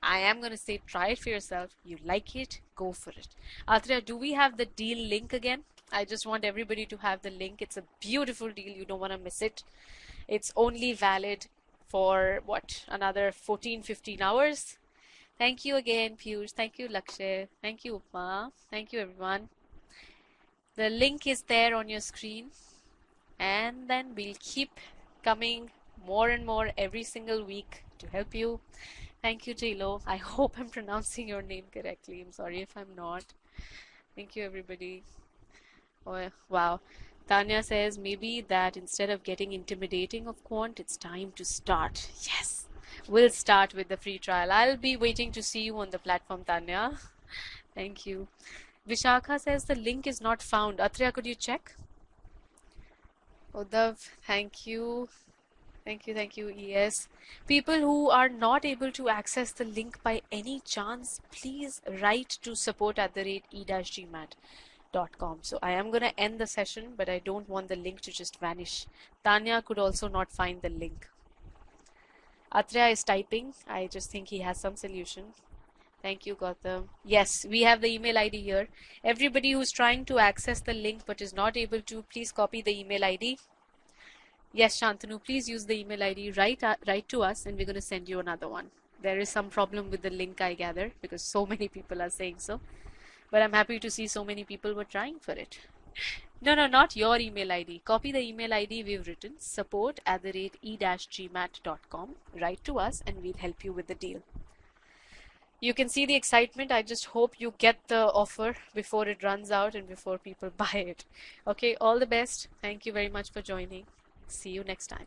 I am going to say try it for yourself. You like it, go for it. Atreya, do we have the deal link again? I just want everybody to have the link. It's a beautiful deal. You don't want to miss it. It's only valid for what, another 14-15 hours. Thank you again, Piyush. Thank you, Lakshay. Thank you, Upma. Thank you, everyone. The link is there on your screen, and then we'll keep coming more and more every single week to help you. Thank you, Tilo. I hope I'm pronouncing your name correctly. I'm sorry if I'm not. Thank you, everybody. Oh, wow. Tanya says maybe that instead of getting intimidating of quant, it's time to start. Yes, we'll start with the free trial. I'll be waiting to see you on the platform, Tanya. Thank you. Vishakha says the link is not found. Atreya, could you check? Uddhav, thank you. Thank you, ES. People who are not able to access the link by any chance, please write to support@e-GMAT.com. So I am going to end the session, but I don't want the link to just vanish. Tanya could also not find the link. Atreya is typing. I just think he has some solution. Thank you, Gautam. Yes, we have the email ID here. Everybody who's trying to access the link but is not able to, please copy the email ID. Yes, Shantanu, please use the email ID. Write to us and we're going to send you another one. There is some problem with the link, I gather, because so many people are saying so. But I'm happy to see so many people were trying for it. No, not your email ID. Copy the email ID we've written, support@e-GMAT.com. Write to us and we'll help you with the deal. You can see the excitement. I just hope you get the offer before it runs out and before people buy it. Okay, all the best. Thank you very much for joining. See you next time.